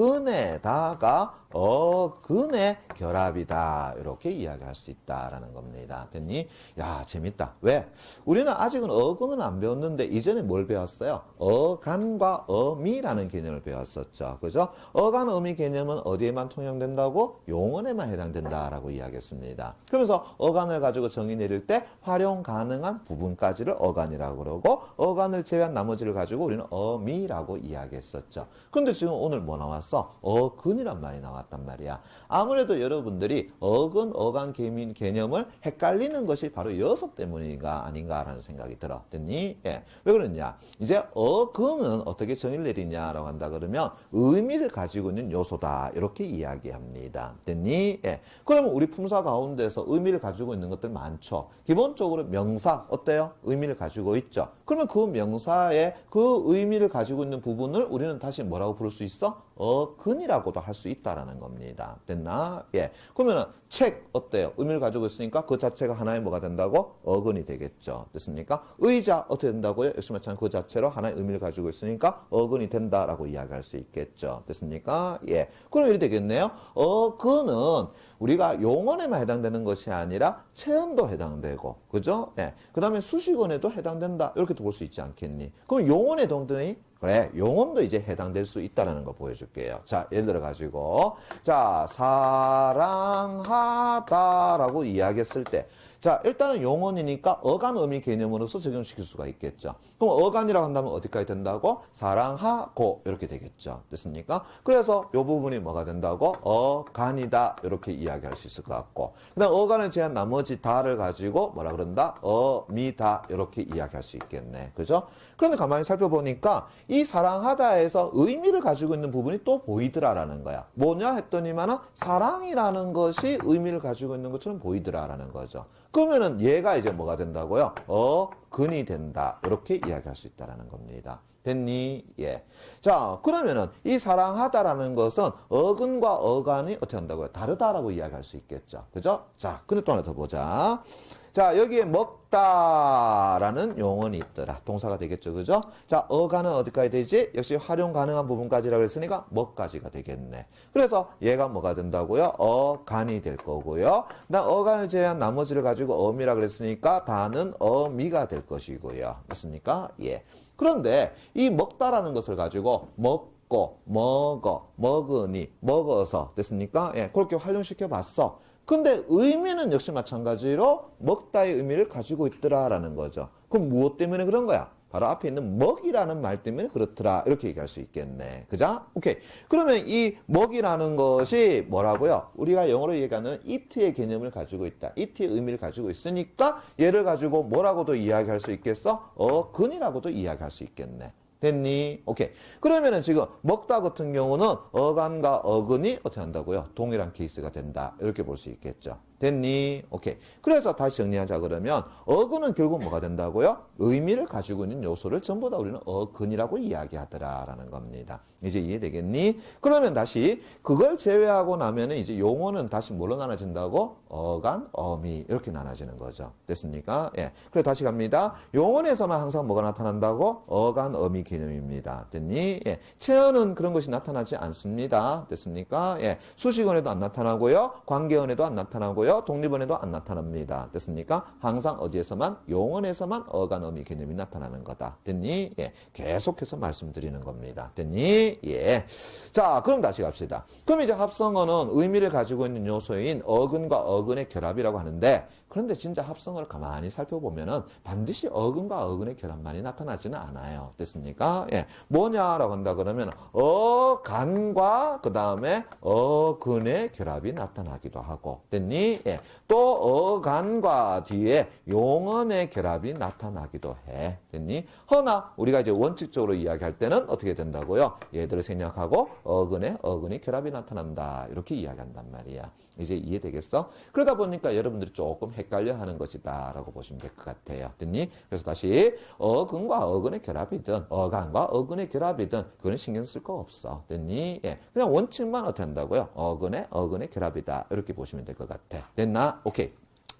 Speaker 1: 어근에다가 어근의 결합이다. 이렇게 이야기할 수 있다라는 겁니다. 됐니? 야, 재밌다. 왜? 우리는 아직은 어근은 안 배웠는데 이전에 뭘 배웠어요? 어간과 어미라는 개념을 배웠었죠. 그죠? 어간, 어미 개념은 어디에만 통용된다고? 용언에만 해당된다라고 이야기했습니다. 그러면서 어간을 가지고 정의 내릴 때 활용 가능한 부분까지를 어간이라고 그러고 어간을 제외한 나머지를 가지고 우리는 어미라고 이야기했었죠. 근데 지금 오늘 뭐 나왔어? 어근이란 말이 나왔단 말이야. 아무래도 여러분들이 어근, 어간 개념을 헷갈리는 것이 바로 이것 때문인가 아닌가라는 생각이 들어. 됐니? 예. 왜 그러냐? 이제 어근은 어떻게 정의를 내리냐라고 한다 그러면 의미를 가지고 있는 요소다. 이렇게 이야기합니다. 됐니? 예. 그러면 우리 품사 가운데서 의미를 가지고 있는 것들 많죠. 기본적으로 명사 어때요? 의미를 가지고 있죠. 그러면 그 명사의 그 의미를 가지고 있는 부분을 우리는 다시 뭐라고 부를 수 있어? 어근이라고도 할 수 있다라는 겁니다. 됐나? 예. 그러면은 책 어때요? 의미를 가지고 있으니까 그 자체가 하나의 뭐가 된다고? 어근이 되겠죠. 됐습니까? 의자 어떻게 된다고요? 역시 마찬가지로 그 자체로 하나의 의미를 가지고 있으니까 어근이 된다라고 이야기할 수 있겠죠. 됐습니까? 예. 그럼 이렇게 되겠네요. 어근은 우리가 용언에만 해당되는 것이 아니라 체언도 해당되고, 그죠? 예. 그 다음에 수식어에도 해당된다. 이렇게 볼 수 있지 않겠니? 그럼 용언에 해당되니? 그래, 용언도 이제 해당될 수 있다는 거 보여줄게요. 자, 예를 들어 가지고, 자, 사랑하다라고 이야기했을 때, 자, 일단은 용언이니까 어간 의미 개념으로서 적용시킬 수가 있겠죠. 그럼 어간이라고 한다면 어디까지 된다고? 사랑하고 이렇게 되겠죠. 됐습니까? 그래서 이 부분이 뭐가 된다고? 어간이다 이렇게 이야기할 수 있을 것 같고, 그 다음 어간을 제한 나머지 다를 가지고 뭐라 그런다? 어미다 이렇게 이야기할 수 있겠네. 그죠? 그런데 가만히 살펴보니까 이 사랑하다에서 의미를 가지고 있는 부분이 또 보이더라라는 거야. 뭐냐 했더니만은 사랑이라는 것이 의미를 가지고 있는 것처럼 보이더라라는 거죠. 그러면은 얘가 이제 뭐가 된다고요? 어근이 된다. 이렇게 이야기할 수 있다라는 겁니다. 됐니? 예. 자, 그러면은 이 사랑하다라는 것은 어근과 어간이 어떻게 한다고요? 다르다라고 이야기할 수 있겠죠. 그죠? 자, 근데 또 하나 더 보자. 자, 여기에 먹다라는 용언이 있더라. 동사가 되겠죠. 그죠? 자, 어간은 어디까지 되지? 역시 활용 가능한 부분까지라고 했으니까 뭐까지가 되겠네. 그래서 얘가 뭐가 된다고요? 어간이 될 거고요. 그다음 어간을 제외한 나머지를 가지고 어미라 그랬으니까 다는 어미가 될 것이고요. 맞습니까? 예. 그런데 이 먹다라는 것을 가지고 먹고, 먹어, 먹으니, 먹어서 됐습니까? 예. 그렇게 활용시켜 봤어. 근데 의미는 역시 마찬가지로 먹다의 의미를 가지고 있더라라는 거죠. 그럼 무엇 때문에 그런 거야? 바로 앞에 있는 먹이라는 말 때문에 그렇더라. 이렇게 얘기할 수 있겠네. 그죠? 오케이. 그러면 이 먹이라는 것이 뭐라고요? 우리가 영어로 얘기하는 eat의 개념을 가지고 있다. eat의 의미를 가지고 있으니까 얘를 가지고 뭐라고도 이야기할 수 있겠어? 어근이라고도 이야기할 수 있겠네. 됐니? 오케이. 그러면은 지금 먹다 같은 경우는 어간과 어근이 어떻게 한다고요? 동일한 케이스가 된다. 이렇게 볼 수 있겠죠. 됐니? 오케이. 그래서 다시 정리하자 그러면 어근은 결국 뭐가 된다고요? 의미를 가지고 있는 요소를 전부 다 우리는 어근이라고 이야기하더라라는 겁니다. 이제 이해되겠니? 그러면 다시 그걸 제외하고 나면은 이제 용어는 다시 뭘로 나눠진다고? 어간, 어미 이렇게 나눠지는 거죠. 됐습니까? 예. 그래서 다시 갑니다. 용언에서만 항상 뭐가 나타난다고? 어간, 어미 개념입니다. 됐니? 예. 체언은 그런 것이 나타나지 않습니다. 됐습니까? 예. 수식언에도 안 나타나고요. 관계언에도 안 나타나고요. 독립언에도 안 나타납니다. 됐습니까? 항상 어디에서만? 용언에서만 어간, 어미 개념이 나타나는 거다. 됐니? 예. 계속해서 말씀드리는 겁니다. 됐니? 예. 자, 그럼 다시 갑시다. 그럼 이제 합성어는 의미를 가지고 있는 요소인 어근과 어근의 결합이라고 하는데, 그런데 진짜 합성어를 가만히 살펴보면은 반드시 어근과 어근의 결합만이 나타나지는 않아요. 됐습니까? 예. 뭐냐라고 한다 그러면 어간과 그 다음에 어근의 결합이 나타나기도 하고, 됐니? 예. 또 어간과 뒤에 용언의 결합이 나타나기도 해. 됐니? 허나 우리가 이제 원칙적으로 이야기할 때는 어떻게 된다고요? 얘들을 생략하고 어근의 결합이 나타난다. 이렇게 이야기한단 말이야. 이제 이해되겠어? 그러다 보니까 여러분들이 조금 헷갈려 하는 것이다 라고 보시면 될 것 같아요. 됐니? 그래서 다시 어근과 어근의 결합이든 어간과 어근의 결합이든 그거는 신경 쓸 거 없어. 됐니? 예. 그냥 원칙만 어떻게 한다고요? 어근의 결합이다. 이렇게 보시면 될 것 같아. 됐나? 오케이.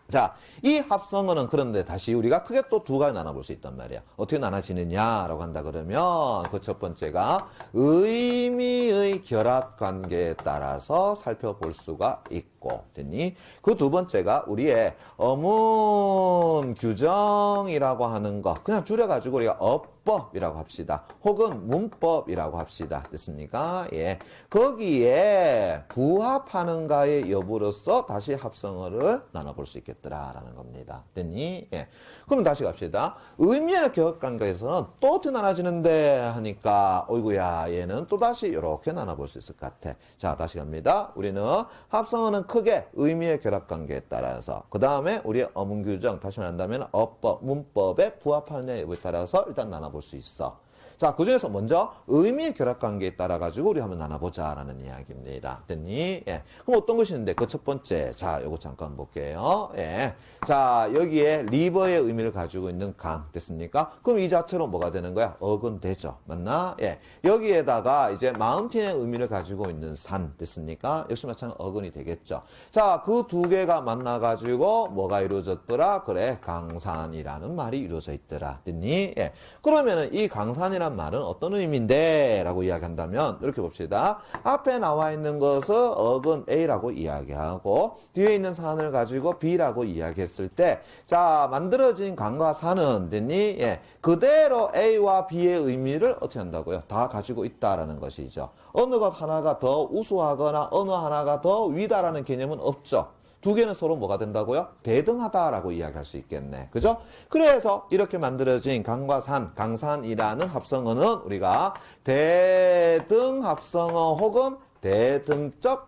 Speaker 1: 자, 이 합성어는 그런데 다시 우리가 크게 또 두 가지 나눠볼 수 있단 말이야. 어떻게 나눠지느냐라고 한다 그러면 그 첫 번째가 의미의 결합 관계에 따라서 살펴볼 수가 있고, 됐니? 그 두 번째가 우리의 어문 규정이라고 하는 거, 그냥 줄여가지고 우리가 어법이라고 합시다. 혹은 문법이라고 합시다. 됐습니까? 예. 거기에 부합하는가의 여부로서 다시 합성어를 나눠볼 수 있겠더라라는 겁니다. 됐니? 예. 그럼 다시 갑시다. 의미의 결합 관계에서는 또 어떻게 나눠지는데 하니까, 어이구야, 얘는 또 다시 이렇게 나눠볼 수 있을 것 같아. 자, 다시 갑니다. 우리는 합성어는 크게 의미의 결합 관계에 따라서, 그 다음에 우리의 어문 규정, 다시 말한다면 어법, 문법에 부합하느냐 여부에 따라서 일단 나눠볼 수 있어. 자, 그 중에서 먼저 의미의 결합 관계에 따라 가지고 우리 한번 나눠보자라는 이야기입니다. 됐니? 예. 그럼 어떤 것이 있는데 그 첫 번째, 자, 요거 잠깐 볼게요. 예. 자, 여기에 리버의 의미를 가지고 있는 강, 됐습니까? 그럼 이 자체로 뭐가 되는 거야? 어근 되죠. 맞나? 예. 여기에다가 이제 마운틴의 의미를 가지고 있는 산, 됐습니까? 역시 마찬가지로 어근이 되겠죠. 자, 그 두 개가 만나가지고 뭐가 이루어졌더라? 그래, 강산이라는 말이 이루어져 있더라. 됐니? 예. 그러면은 이 강산이란 말은 어떤 의미인데? 라고 이야기한다면 이렇게 봅시다. 앞에 나와 있는 것을 어근 A라고 이야기하고 뒤에 있는 산을 가지고 B라고 이야기했을 때, 자, 만들어진 강과 산은, 됐니? 예. 그대로 A와 B의 의미를 어떻게 한다고요? 다 가지고 있다라는 것이죠. 어느 것 하나가 더 우수하거나 어느 하나가 더 위다라는 개념은 없죠. 두 개는 서로 뭐가 된다고요? 대등하다라고 이야기할 수 있겠네. 그죠? 그래서 이렇게 만들어진 강과 산, 강산이라는 합성어는 우리가 대등합성어 혹은 대등적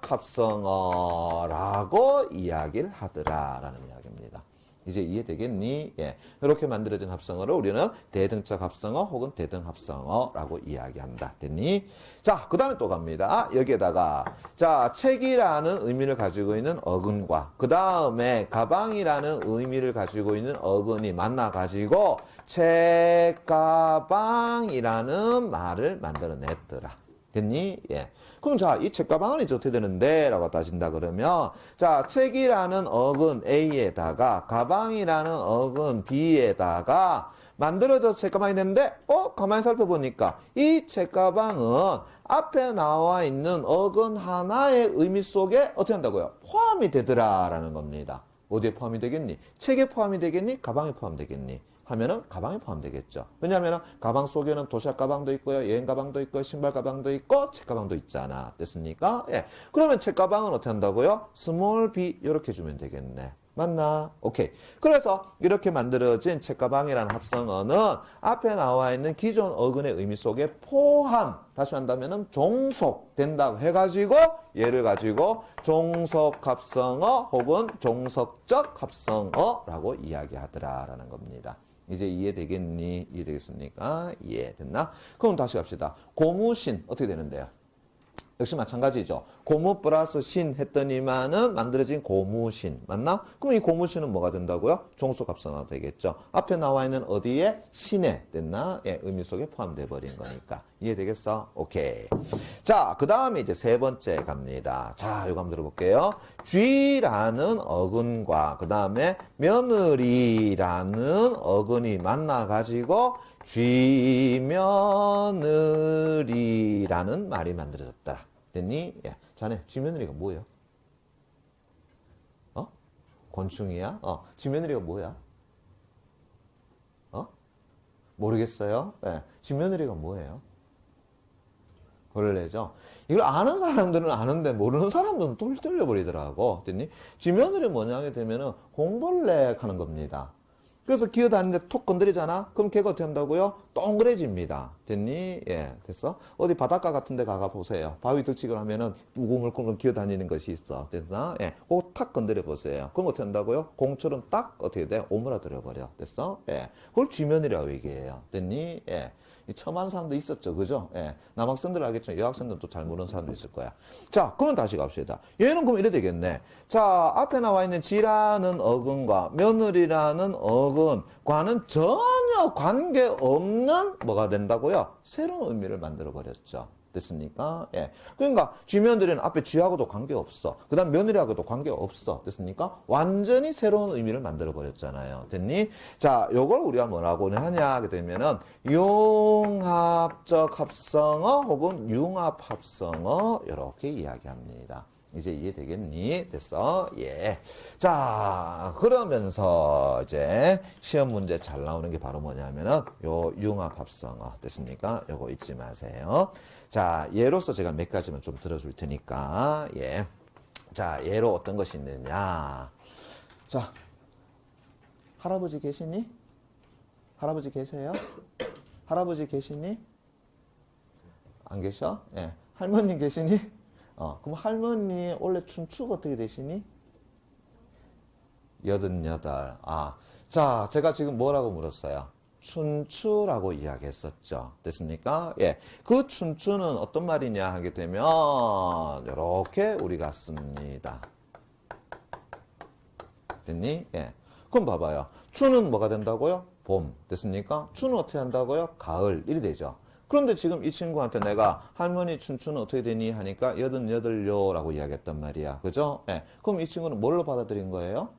Speaker 1: 합성어라고 이야기를 하더라라는 이야기입니다. 이제 이해되겠니? 예. 이렇게 만들어진 합성어를 우리는 대등적 합성어 혹은 대등합성어라고 이야기한다. 됐니? 자, 그 다음에 또 갑니다. 여기에다가, 자, 책이라는 의미를 가지고 있는 어근과, 그 다음에 가방이라는 의미를 가지고 있는 어근이 만나가지고, 책가방이라는 말을 만들어냈더라. 됐니? 예. 그럼 자, 이 책가방은 이제 어떻게 되는데? 라고 따진다 그러면, 자, 책이라는 어근 A에다가, 가방이라는 어근 B에다가 만들어져서 책가방이 됐는데, 가만히 살펴보니까 이 책가방은 앞에 나와 있는 어근 하나의 의미 속에 어떻게 한다고요? 포함이 되더라라는 겁니다. 어디에 포함이 되겠니? 책에 포함이 되겠니? 가방에 포함되겠니? 하면은 가방에 포함되겠죠. 왜냐하면 가방 속에는 도시락 가방도 있고요, 여행 가방도 있고요, 신발 가방도 있고, 책 가방도 있잖아. 됐습니까? 예. 그러면 책 가방은 어떻게 한다고요? 스몰 b 이렇게 주면 되겠네. 맞나? 오케이. 그래서 이렇게 만들어진 책가방이라는 합성어는 앞에 나와 있는 기존 어근의 의미 속에 포함, 다시 한다면은 종속된다고 해가지고 얘를 가지고 종속 합성어 혹은 종속적 합성어라고 이야기하더라라는 겁니다. 이제 이해되겠니? 이해되겠습니까? 이해됐나? 그럼 다시 갑시다. 고무신 어떻게 되는데요? 역시 마찬가지죠. 고무 플러스 신 했더니만은 만들어진 고무신. 맞나? 그럼 이 고무신은 뭐가 된다고요? 종속합성어가 되겠죠. 앞에 나와 있는 어디에? 신에 됐나? 예, 의미 속에 포함돼 버린 거니까. 이해되겠어? 오케이. 자, 그 다음에 이제 세 번째 갑니다. 자, 이거 한번 들어볼게요. 쥐라는 어근과 그 다음에 며느리라는 어근이 만나가지고 쥐며느리라는 말이 만들어졌더라. 됐니? 예. 자네, 쥐며느리가 뭐예요? 어? 곤충이야? 쥐며느리가 뭐야? 모르겠어요? 예. 쥐며느리가 뭐예요? 벌레죠. 이걸 아는 사람들은 아는데 모르는 사람들은 똘 떨려버리더라고. 됐니? 쥐며느리 뭐냐 하게 되면은 공벌레 하는 겁니다. 그래서 기어다니는데 톡 건드리잖아? 그럼 걔가 어떻게 한다고요? 동그래집니다. 됐니? 예, 됐어? 어디 바닷가 같은 데 가가 보세요. 바위 들치고 하면은 우글우글 기어다니는 것이 있어. 됐어? 예, 그거 탁 건드려 보세요. 그럼 어떻게 한다고요? 공처럼 딱 어떻게 돼? 오므라들어 버려. 됐어? 예, 그걸 쥐면이라고 얘기해요. 됐니? 예. 첨한 사람도 있었죠. 그죠? 예. 남학생들 알겠지만 여학생들도 잘 모르는 사람도 있을 거야. 자, 그럼 다시 갑시다. 얘는 그럼 이래 되겠네. 자, 앞에 나와 있는 지라는 어근과 며느리라는 어근과는 전혀 관계없는 뭐가 된다고요? 새로운 의미를 만들어 버렸죠. 됐습니까? 예. 그러니까 쥐며느리는 앞에 쥐하고도 관계없어. 그 다음 며느리하고도 관계없어. 됐습니까? 완전히 새로운 의미를 만들어 버렸잖아요. 됐니? 자, 요걸 우리가 뭐라고 하냐 하게 되면은 융합적 합성어 혹은 융합합성어 이렇게 이야기합니다. 이제 이해되겠니? 됐어? 예. 자, 그러면서 이제 시험 문제 잘 나오는 게 바로 뭐냐면은 요 융합합성어. 됐습니까? 요거 잊지 마세요. 자, 예로서 제가 몇 가지만 좀 들어줄 테니까, 예. 자, 예로 어떤 것이 있느냐. 자, 할아버지 계시니? 할아버지 계세요? 할아버지 계시니? 안 계셔? 예. 할머니 계시니? 그럼 할머니 원래 춘추가 어떻게 되시니? 88. 자, 제가 지금 뭐라고 물었어요? 춘추라고 이야기했었죠. 됐습니까? 예. 그 춘추는 어떤 말이냐 하게 되면, 이렇게 우리가 씁니다. 됐니? 예. 그럼 봐봐요. 추는 뭐가 된다고요? 봄. 됐습니까? 추는 어떻게 한다고요? 가을. 이리 되죠. 그런데 지금 이 친구한테 내가 할머니 춘추는 어떻게 되니? 하니까 88요라고 이야기했단 말이야. 그죠? 예. 그럼 이 친구는 뭘로 받아들인 거예요?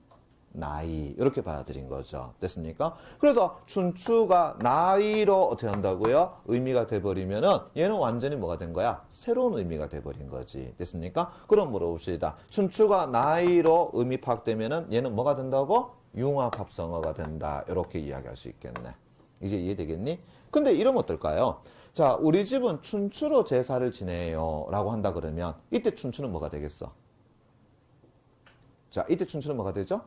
Speaker 1: 나이. 이렇게 받아들인 거죠. 됐습니까? 그래서 춘추가 나이로 어떻게 한다고요? 의미가 돼버리면은 얘는 완전히 뭐가 된 거야? 새로운 의미가 돼버린 거지. 됐습니까? 그럼 물어봅시다. 춘추가 나이로 의미 파악되면은 얘는 뭐가 된다고? 융합합성어가 된다. 이렇게 이야기할 수 있겠네. 이제 이해되겠니? 근데 이러면 어떨까요? 자, 우리 집은 춘추로 제사를 지내요. 라고 한다 그러면 이때 춘추는 뭐가 되겠어? 자, 이때 춘추는 뭐가 되죠?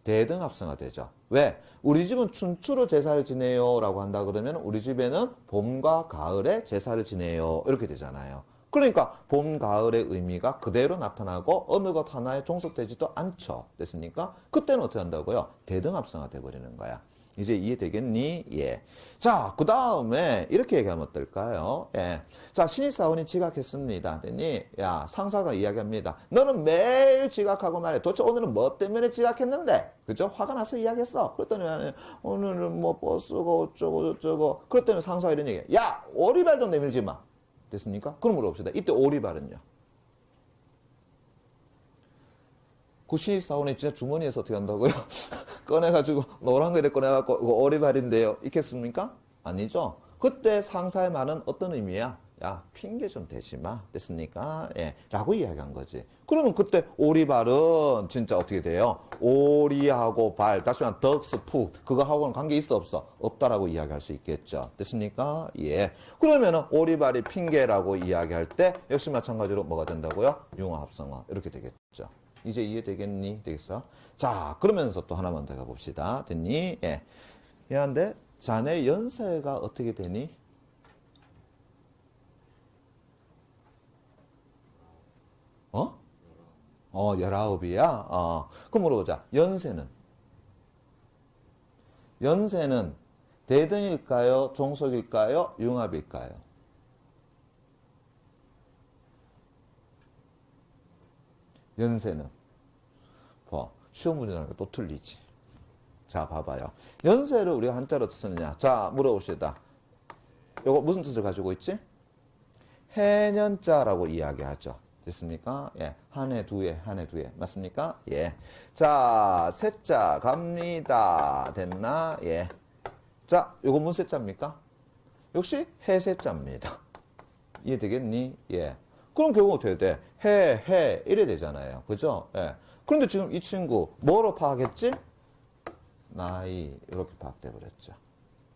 Speaker 1: 대등합성어가 되죠. 왜? 우리 집은 춘추로 제사를 지내요. 라고 한다 그러면 우리 집에는 봄과 가을에 제사를 지내요. 이렇게 되잖아요. 그러니까 봄, 가을의 의미가 그대로 나타나고 어느 것 하나에 종속되지도 않죠. 됐습니까? 그때는 어떻게 한다고요? 대등합성어가 돼버리는 거야. 이제 이해되겠니? 예. 자, 그 다음에 이렇게 얘기하면 어떨까요? 예. 자, 신입사원이 지각했습니다. 됐니? 야, 상사가 이야기합니다. 너는 매일 지각하고 말해. 도대체 오늘은 뭐 때문에 지각했는데? 그죠? 화가 나서 이야기했어. 그랬더니 오늘은 뭐 버스가 어쩌고 저쩌고. 그랬더니 상사가 이런 얘기해. 야, 오리발 좀 내밀지 마. 됐습니까? 그럼 물어봅시다. 이때 오리발은요? 그 신입사원이 진짜 주머니에서 어떻게 한다고요? 꺼내가지고 노란 거를 꺼내갖고 이거 오리발인데요. 있겠습니까? 아니죠. 그때 상사의 말은 어떤 의미야? 야, 핑계 좀 대지 마. 됐습니까? 예. 라고 이야기한 거지. 그러면 그때 오리발은 진짜 어떻게 돼요? 오리하고 발, 다시 말하면 덕스, 푸, 그거하고는 관계 있어, 없어? 없다라고 이야기할 수 있겠죠. 됐습니까? 예. 그러면은 오리발이 핑계라고 이야기할 때 역시 마찬가지로 뭐가 된다고요? 융합성어. 이렇게 되겠죠. 이제 이해되겠니? 되겠어? 자, 그러면서 또 하나만 더 가봅시다. 됐니? 예. 미안한데, 자네 연세가 어떻게 되니? 어? 19이야? 그럼 물어보자. 연세는? 연세는 대등일까요? 종속일까요? 융합일까요? 연세는 시험 문제 나니까 또 틀리지. 자, 봐봐요. 연세를 우리가 한자로 어떻게 쓰느냐. 자, 물어봅시다. 요거 무슨 뜻을 가지고 있지? 해년자라고 이야기하죠. 됐습니까? 예. 한 해, 두 해, 한 해, 두 해. 맞습니까? 예. 자, 세자 갑니다. 됐나? 예. 자, 요거 무슨 세자입니까? 역시 해세자입니다. 이해되겠니? 예. 그럼 결국 어떻게 돼? 해, 이래 되잖아요. 그죠? 예. 그런데 지금 이 친구, 뭐로 파악했지? 나이, 이렇게 파악돼 버렸죠.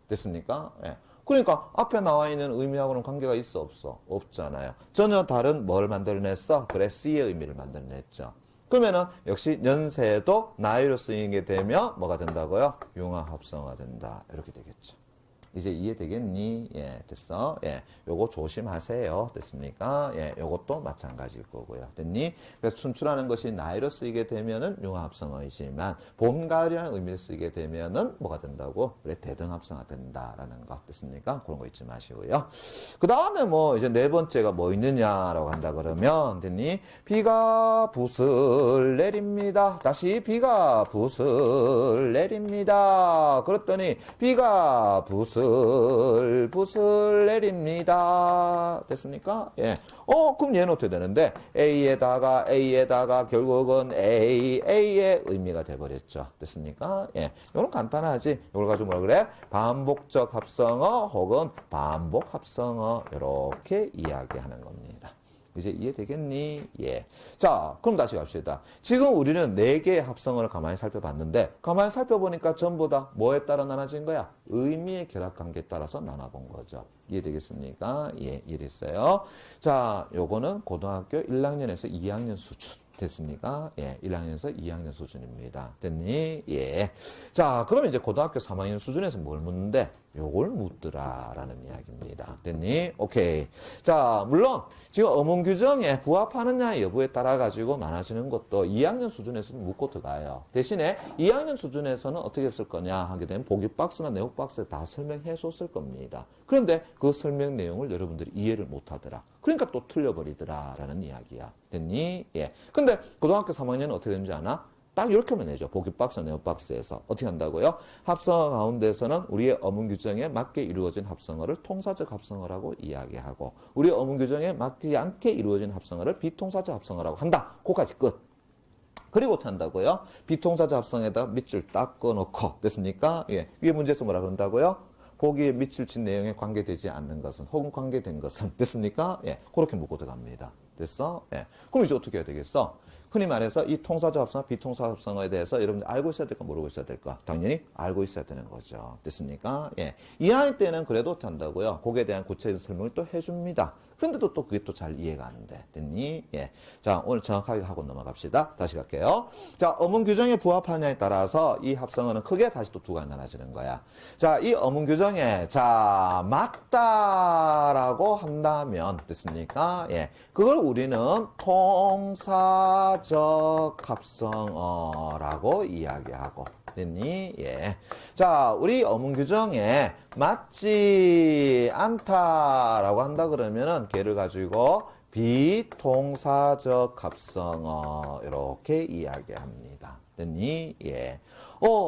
Speaker 1: 됐습니까? 예. 그러니까 앞에 나와 있는 의미하고는 관계가 있어, 없어? 없잖아요. 전혀 다른 뭘 만들어냈어? 그래, C의 의미를 만들어냈죠. 그러면은 역시 연세도 나이로 쓰이게 되면 뭐가 된다고요? 융합합성어가 된다. 이렇게 되겠죠. 이제 이해되겠니? 예, 됐어. 예, 요거 조심하세요. 됐습니까? 예, 요것도 마찬가지일 거고요. 됐니? 그래서 춘추라는 것이 나이로 쓰이게 되면은 융합합성어이지만 봄, 가을이라는 의미를 쓰이게 되면은 뭐가 된다고? 그래, 대등합성어가 된다라는 거. 됐습니까? 그런 거 잊지 마시고요. 그 다음에 뭐 이제 네 번째가 뭐 있느냐라고 한다 그러면 됐니? 비가 붓을 내립니다. 다시 비가 붓을 내립니다. 그랬더니 비가 붓을 내립니다. 됐습니까? 예. 그럼 얘는 어떻게 되는데? A에다가 결국은 A의 의미가 돼버렸죠. 됐습니까? 예. 이건 간단하지. 이걸 가지고 뭐라 그래? 반복적 합성어 혹은 반복 합성어. 이렇게 이야기하는 겁니다. 이제 이해되겠니? 예. 자, 그럼 다시 갑시다. 지금 우리는 4개의 합성어를 가만히 살펴봤는데, 가만히 살펴보니까 전부 다 뭐에 따라 나눠진 거야? 의미의 결합관계에 따라서 나눠본 거죠. 이해되겠습니까? 예, 이해됐어요. 자, 요거는 고등학교 1학년에서 2학년 수준. 됐습니까? 예, 1학년에서 2학년 수준입니다. 됐니? 예. 자, 그러면 이제 고등학교 3학년 수준에서 뭘 묻는데? 요걸 묻더라라는 이야기입니다. 됐니? 오케이. 자, 물론 지금 어문 규정에 부합하느냐 여부에 따라 가지고 나눠지는 것도 2학년 수준에서는 묻고 들어가요. 대신에 2학년 수준에서는 어떻게 쓸 거냐 하게 되면 보기 박스나 내용 박스에 다 설명해 줬을 겁니다. 그런데 그 설명 내용을 여러분들이 이해를 못 하더라. 그러니까 또 틀려버리더라라는 이야기야. 됐니? 예. 근데 고등학교 3학년은 어떻게 되는지 아나? 딱 이렇게 하면 되죠. 보기 박스, 네오 박스에서. 어떻게 한다고요? 합성어 가운데서는 우리의 어문 규정에 맞게 이루어진 합성어를 통사적 합성어라고 이야기하고, 우리의 어문 규정에 맞지 않게 이루어진 합성어를 비통사적 합성어라고 한다. 그거까지 끝. 그리고 어떻게 한다고요? 비통사적 합성에다 밑줄 딱 꺼놓고, 됐습니까? 예. 위에 문제에서 뭐라 그런다고요? 보기에 밑줄 친 내용에 관계되지 않는 것은, 혹은 관계된 것은, 됐습니까? 예. 그렇게 묻고 들어갑니다. 됐어? 예. 그럼 이제 어떻게 해야 되겠어? 흔히 말해서 이 통사적 합성어, 비통사적 합성어에 대해서 여러분들 알고 있어야 될까, 모르고 있어야 될까? 당연히 알고 있어야 되는 거죠. 됐습니까? 예. 2학년 때는 그래도 어떻게 한다고요? 거기에 대한 구체적인 설명을 또 해줍니다. 그런데도 또 그게 또 잘 이해가 안 돼. 됐니? 예. 자, 오늘 정확하게 하고 넘어갑시다. 다시 갈게요. 자, 어문 규정에 부합하냐에 따라서 이 합성어는 크게 다시 또 두 가지 나눠지는 거야. 자, 이 어문 규정에, 자, 맞다라고 한다면, 됐습니까? 예. 그걸 우리는 통사적 합성어라고 이야기하고, 됐니? 예. 자, 우리 어문 규정에 맞지 않다라고 한다 그러면은 걔를 가지고 비통사적 합성어 이렇게 이야기합니다. 됐니? 예.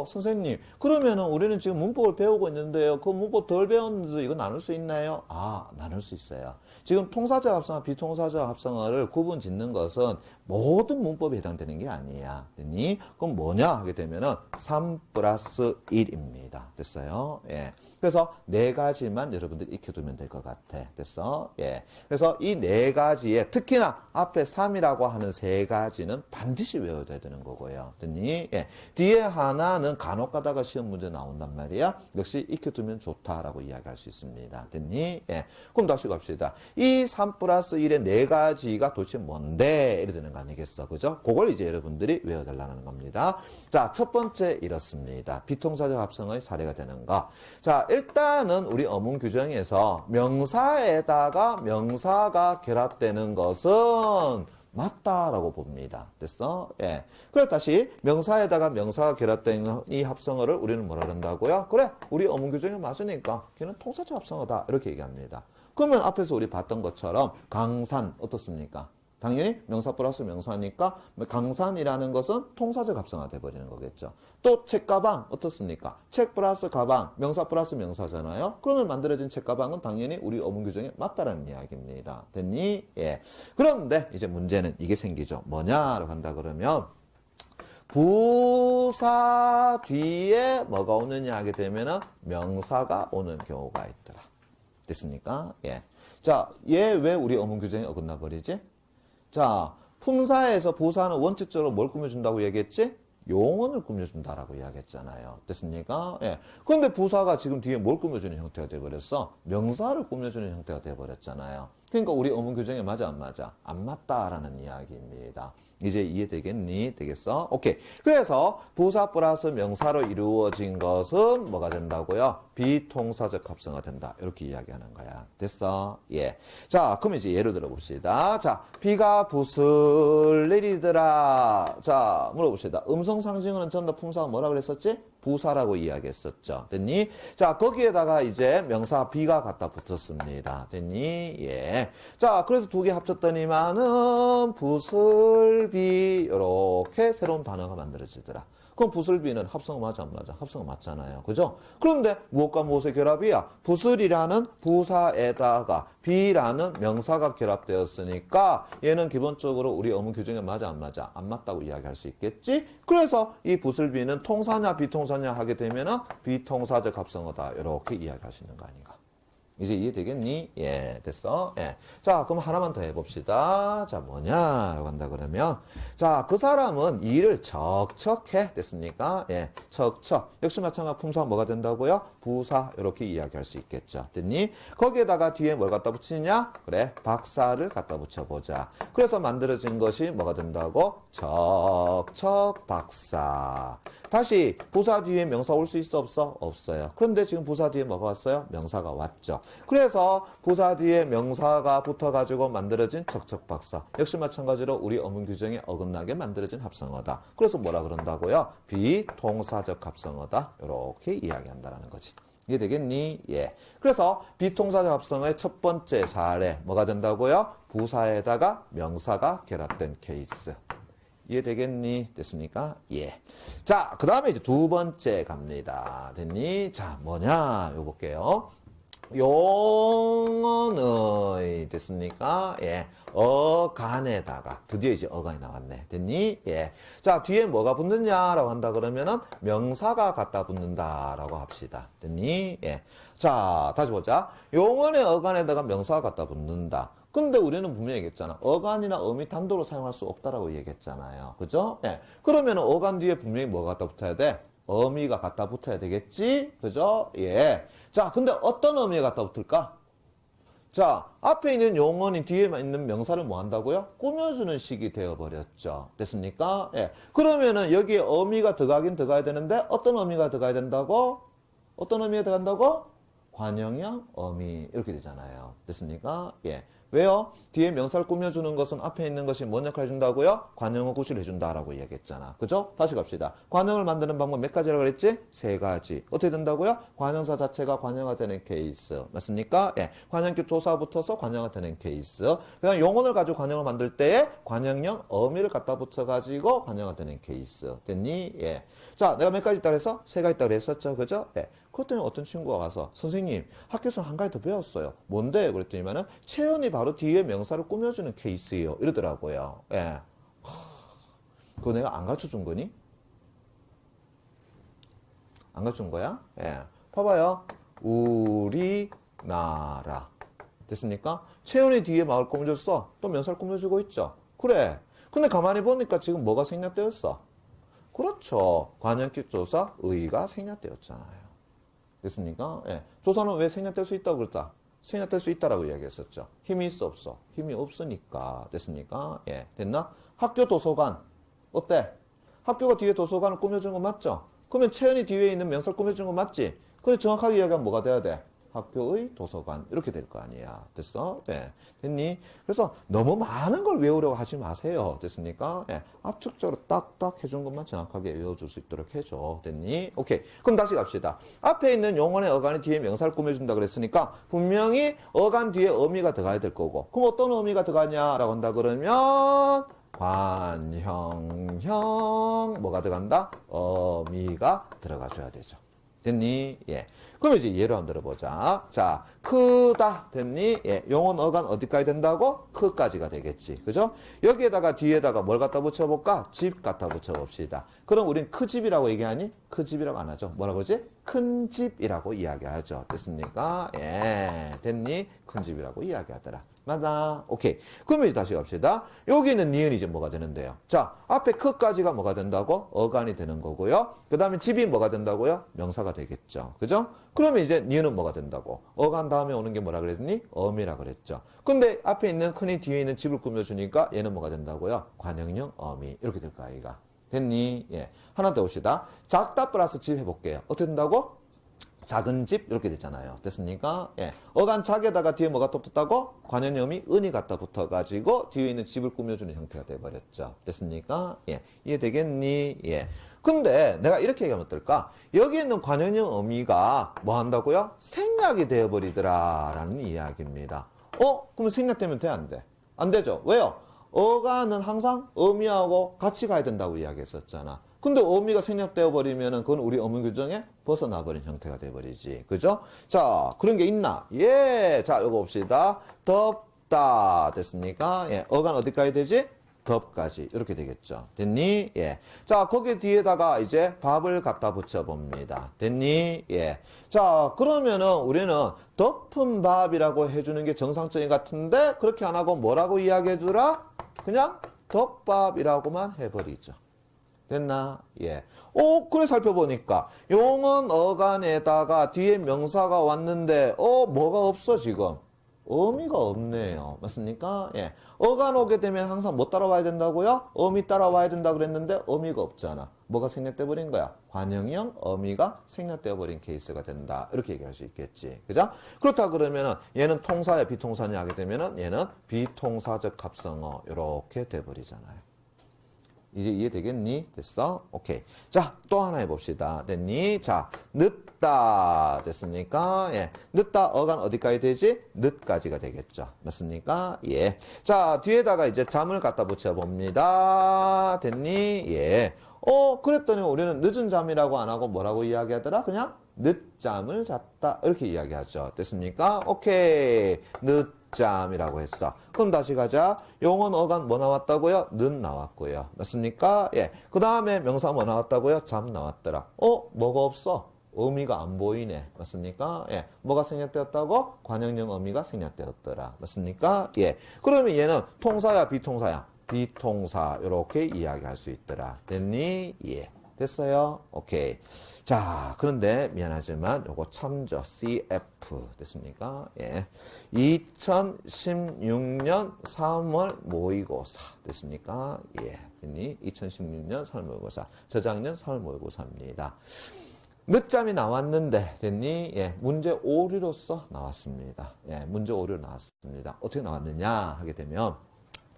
Speaker 1: 선생님, 그러면은 우리는 지금 문법을 배우고 있는데요. 그 문법 덜 배웠는데 이거 나눌 수 있나요? 아, 나눌 수 있어요. 지금 통사적 합성어, 비통사적 합성어를 구분 짓는 것은 모든 문법에 해당되는 게 아니야. 됐니? 그럼 뭐냐 하게 되면은 3 플러스 1입니다. 됐어요? 예. 그래서 4가지만 여러분들이 익혀두면 될 것 같아. 됐어? 예. 그래서 이 4가지에 특히나 앞에 3이라고 하는 3가지는 반드시 외워둬야 되는 거고요. 됐니? 예. 뒤에 하나는 간혹 가다가 시험 문제 나온단 말이야. 역시 익혀두면 좋다라고 이야기할 수 있습니다. 됐니? 예. 그럼 다시 갑시다. 이 3 플러스 1의 4가지가 도대체 뭔데? 이래 되는 거 아니겠어? 그죠? 그걸 이제 여러분들이 외워달라는 겁니다. 자, 첫 번째 이렇습니다. 비통사적 합성어의 사례가 되는 거. 자, 일단은 우리 어문 규정에서 명사에다가 명사가 결합되는 것은 맞다라고 봅니다. 됐어? 예. 그래서 다시 명사에다가 명사가 결합된 이 합성어를 우리는 뭐라 그런다고요? 그래, 우리 어문 규정에 맞으니까 걔는 통사적 합성어다. 이렇게 얘기합니다. 그러면 앞에서 우리 봤던 것처럼 강산 어떻습니까? 당연히 명사 플러스 명사니까 강산이라는 것은 통사적 합성화 돼버리는 거겠죠. 또 책가방 어떻습니까? 책 플러스 가방, 명사 플러스 명사잖아요. 그러면 만들어진 책가방은 당연히 우리 어문 규정에 맞다라는 이야기입니다. 됐니? 예. 그런데 이제 문제는 이게 생기죠. 뭐냐라고 한다 그러면 부사 뒤에 뭐가 오느냐 하게 되면은 명사가 오는 경우가 있더라. 됐습니까? 예. 자, 얘 왜 우리 어문 규정에 어긋나 버리지? 자, 품사에서 부사는 원칙적으로 뭘 꾸며준다고 얘기했지? 용언을 꾸며준다라고 이야기했잖아요. 됐습니까? 예. 근데 부사가 지금 뒤에 뭘 꾸며주는 형태가 돼버렸어? 명사를 꾸며주는 형태가 돼버렸잖아요. 그러니까 우리 어문 규정에 맞아, 안 맞아? 안 맞다라는 이야기입니다. 이제 이해되겠니? 되겠어? 오케이. 그래서 부사 플러스 명사로 이루어진 것은 뭐가 된다고요? 비통사적 합성어가 된다. 이렇게 이야기하는 거야. 됐어? 예. 자, 그럼 이제 예를 들어 봅시다. 자, 비가 붓을 내리더라. 자, 물어봅시다. 음성 상징어는 전부 다 품사가 뭐라 그랬었지? 부사라고 이야기했었죠. 됐니? 자, 거기에다가 이제 명사 비가 갖다 붙었습니다. 됐니? 예. 자, 그래서 두 개 합쳤더니만은 부슬비 이렇게 새로운 단어가 만들어지더라. 그럼 부슬비는 합성어 맞아 안 맞아? 합성어 맞잖아요. 그죠? 그런데 무엇과 무엇의 결합이야? 부슬이라는 부사에다가 비라는 명사가 결합되었으니까 얘는 기본적으로 우리 어문 규정에 맞아 안 맞아? 안 맞다고 이야기할 수 있겠지? 그래서 이 부슬비는 통사냐 비통사냐 하게 되면은 비통사적 합성어다. 이렇게 이야기할 수 있는 거 아닌가? 이제 이해되겠니? 예, 됐어? 예. 자, 그럼 하나만 더 해봅시다. 자, 뭐냐라고 한다 그러면, 자, 그 사람은 일을 척척해. 됐습니까? 예, 척척. 역시 마찬가지 품사 뭐가 된다고요? 부사. 이렇게 이야기할 수 있겠죠. 됐니? 거기에다가 뒤에 뭘 갖다 붙이냐? 그래, 박사를 갖다 붙여보자. 그래서 만들어진 것이 뭐가 된다고? 척척 박사. 다시 부사 뒤에 명사 올 수 있어 없어? 없어요. 그런데 지금 부사 뒤에 뭐가 왔어요? 명사가 왔죠. 그래서 부사 뒤에 명사가 붙어가지고 만들어진 척척박사. 역시 마찬가지로 우리 어문 규정에 어긋나게 만들어진 합성어다. 그래서 뭐라 그런다고요? 비통사적 합성어다. 이렇게 이야기한다는 거지. 이해되겠니? 예. 그래서 비통사적 합성어의 첫 번째 사례 뭐가 된다고요? 부사에다가 명사가 결합된 케이스. 이해되겠니? 됐습니까? 예. 자, 그 다음에 이제 두 번째 갑니다. 됐니? 자, 뭐냐? 요 볼게요. 용언의 됐습니까? 예. 어간에다가 드디어 이제 어간이 나왔네. 됐니? 예. 자, 뒤에 뭐가 붙느냐라고 한다 그러면은 명사가 갖다 붙는다라고 합시다. 됐니? 예. 자, 다시 보자. 용언의 어간에다가 명사가 갖다 붙는다. 근데 우리는 분명히 얘기했잖아. 어간이나 어미 단독으로 사용할 수 없다라고 얘기했잖아요. 그죠? 예. 그러면 어간 뒤에 분명히 뭐가 갖다 붙어야 돼? 어미가 갖다 붙어야 되겠지? 그죠? 예. 자, 근데 어떤 어미가 갖다 붙을까? 자, 앞에 있는 용언이 뒤에 있는 명사를 뭐 한다고요? 꾸며주는 식이 되어버렸죠. 됐습니까? 예. 그러면은 여기에 어미가 들어가긴 들어가야 되는데 어떤 어미가 들어가야 된다고? 어떤 어미가 들어간다고? 관형형 어미. 이렇게 되잖아요. 됐습니까? 예. 왜요? 뒤에 명사를 꾸며주는 것은 앞에 있는 것이 뭔 역할을 해준다고요? 관형어 구실을 해준다라고 이야기했잖아. 그죠? 다시 갑시다. 관형을 만드는 방법 몇 가지라고 그랬지? 세 가지. 어떻게 된다고요? 관형사 자체가 관형화되는 케이스. 맞습니까? 예. 관형격 조사 붙어서 관형화되는 케이스. 그다음 용언을 가지고 관형을 만들 때에 관형형 어미를 갖다 붙여가지고 관형화되는 케이스. 됐니? 예. 자, 내가 몇 가지 있다고 해서? 세 가지 있다고 했었죠. 그죠? 예. 그랬더니 어떤 친구가 가서 선생님 학교에서 한 가지 더 배웠어요. 뭔데? 그랬더니만은 채연이 바로 뒤에 명사를 꾸며주는 케이스예요. 이러더라고요. 예. 그거 내가 안 가르쳐 준 거니? 안 가르쳐 준 거야? 예. 봐봐요. 우리나라. 됐습니까? 채연이 뒤에 마을 꾸며줬어. 또 명사를 꾸며주고 있죠. 그래. 근데 가만히 보니까 지금 뭐가 생략되었어? 그렇죠. 관형격 조사 의가 생략되었잖아요. 됐습니까? 예. 조사는 왜 생략될 수 있다고 그랬다? 생략될 수 있다라고 이야기했었죠. 힘이 있어 없어? 힘이 없으니까. 됐습니까? 예. 됐나? 학교 도서관. 어때? 학교가 뒤에 도서관을 꾸며준 거 맞죠? 그러면 채연이 뒤에 있는 명사를 꾸며준 거 맞지? 근데 정확하게 이야기하면 뭐가 돼야 돼? 학교의 도서관 이렇게 될 거 아니야. 됐어? 예. 됐니? 그래서 너무 많은 걸 외우려고 하지 마세요. 됐습니까? 예. 압축적으로 딱딱 해준 것만 정확하게 외워줄 수 있도록 해줘. 됐니? 오케이. 그럼 다시 갑시다. 앞에 있는 용언의 어간이 뒤에 명사를 꾸며준다 그랬으니까 분명히 어간 뒤에 어미가 들어가야 될 거고. 그럼 어떤 어미가 들어가냐라고 한다 그러면 관형형 뭐가 들어간다? 어미가 들어가줘야 되죠. 됐니? 예. 그럼 이제 예로 한번 들어보자. 자, 크다. 됐니? 예. 용언 어간 어디까지 된다고? 크까지가 되겠지. 그죠? 여기에다가 뒤에다가 뭘 갖다 붙여볼까? 집 갖다 붙여봅시다. 그럼 우린 크집이라고 얘기하니? 크집이라고 안 하죠. 뭐라고 그러지? 큰 집이라고 이야기하죠. 됐습니까? 예. 됐니? 큰 집이라고 이야기하더라. 맞아. 오케이. 그러면 다시 갑시다. 여기는 니은이 이제 뭐가 되는데요? 자, 앞에 크까지가 뭐가 된다고? 어간이 되는 거고요. 그 다음에 집이 뭐가 된다고요? 명사가 되겠죠. 그죠? 그러면 이제 니은은 뭐가 된다고? 어간 다음에 오는 게 뭐라 그랬니? 어미라 그랬죠. 근데 앞에 있는 큰이 뒤에 있는 집을 꾸며주니까 얘는 뭐가 된다고요? 관형형 어미. 이렇게 될 거 아이가. 됐니? 예. 하나 더 봅시다. 작다 플러스 집 해볼게요. 어떻게 된다고? 작은 집 이렇게 됐잖아요. 됐습니까? 예. 어간 작에다가 뒤에 뭐가 또 붙었다고? 관현염이 은이 갖다 붙어가지고 뒤에 있는 집을 꾸며주는 형태가 돼버렸죠. 됐습니까? 예. 이해되겠니? 예. 근데 내가 이렇게 얘기하면 어떨까? 여기 있는 관현염 어미가 뭐 한다고요? 생략이 되어버리더라 라는 이야기입니다. 그럼 생략되면 돼? 안 돼? 안 되죠. 왜요? 어간은 항상 어미하고 같이 가야 된다고 이야기했었잖아. 근데 어미가 생략되어 버리면은 그건 우리 어문 규정에 벗어나 버린 형태가 돼 버리지. 그죠? 자, 그런 게 있나? 예. 자, 요거 봅시다. 덥다. 됐습니까? 예. 어간 어디까지 되지? 덥까지. 이렇게 되겠죠. 됐니? 예. 자, 거기 뒤에다가 이제 밥을 갖다 붙여 봅니다. 됐니? 예. 자, 그러면은 우리는 덮은 밥이라고 해주는 게 정상적인 것 같은데 그렇게 안 하고 뭐라고 이야기해 주라? 그냥 덮밥이라고만 해버리죠. 됐나? 예. 그래 살펴보니까 용언 어간에다가 뒤에 명사가 왔는데 뭐가 없어 지금? 어미가 없네요. 맞습니까? 예. 어간 오게 되면 항상 뭐 따라와야 된다고요? 어미 따라와야 된다 그랬는데 어미가 없잖아. 뭐가 생략돼 버린 거야? 관형형 어미가 생략되어 버린 케이스가 된다. 이렇게 얘기할 수 있겠지. 그죠? 그렇다 그러면은 얘는 통사야 비통사냐 하게 되면은 얘는 비통사적 합성어 이렇게 돼 버리잖아요. 이제 이해되겠니? 됐어? 오케이. 자, 또 하나 해봅시다. 됐니? 자, 늦다. 됐습니까? 예. 늦다. 어간 어디까지 되지? 늦까지가 되겠죠. 맞습니까? 예. 자, 뒤에다가 이제 잠을 갖다 붙여봅니다. 됐니? 예. 그랬더니 우리는 늦은 잠이라고 안 하고 뭐라고 이야기하더라? 그냥 늦잠을 잤다. 이렇게 이야기하죠. 됐습니까? 오케이. 늦잠이라고 했어. 그럼 다시 가자. 용언 어간 뭐 나왔다고요? 는 나왔고요. 맞습니까? 예. 그 다음에 명사 뭐 나왔다고요? 잠 나왔더라. 뭐가 없어? 의미가 안 보이네. 맞습니까? 예. 뭐가 생략되었다고? 관형형 의미가 생략되었더라. 맞습니까? 예. 그러면 얘는 통사야, 비통사야? 비통사. 이렇게 이야기할 수 있더라. 됐니? 예. 됐어요? 오케이. 자, 그런데 미안하지만 요거 참조 CF 됐습니까? 예. 2016년 3월 모의고사 됐습니까? 예. 됐니? 2016년 3월 모의고사. 저작년 3월 모의고사입니다. 늦잠이 나왔는데 됐니? 예. 문제 오류로서 나왔습니다. 예. 문제 오류 나왔습니다. 어떻게 나왔느냐 하게 되면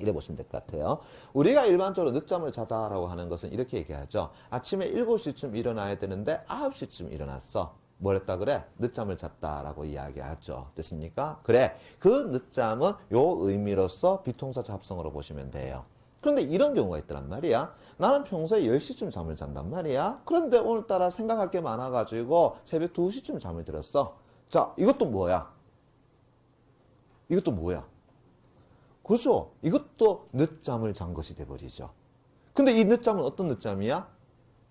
Speaker 1: 이래 보시면 될 것 같아요. 우리가 일반적으로 늦잠을 자다라고 하는 것은 이렇게 얘기하죠. 아침에 7시쯤 일어나야 되는데 9시쯤 일어났어. 뭘 했다 그래? 늦잠을 잤다라고 이야기하죠. 됐습니까? 그래. 그 늦잠은 요 의미로서 비통사 합성어로 보시면 돼요. 그런데 이런 경우가 있더란 말이야. 나는 평소에 10시쯤 잠을 잔단 말이야. 그런데 오늘따라 생각할 게 많아가지고 새벽 2시쯤 잠을 들었어. 자, 이것도 뭐야? 이것도 뭐야? 그렇죠. 이것도 늦잠을 잔 것이 돼버리죠. 근데 이 늦잠은 어떤 늦잠이야?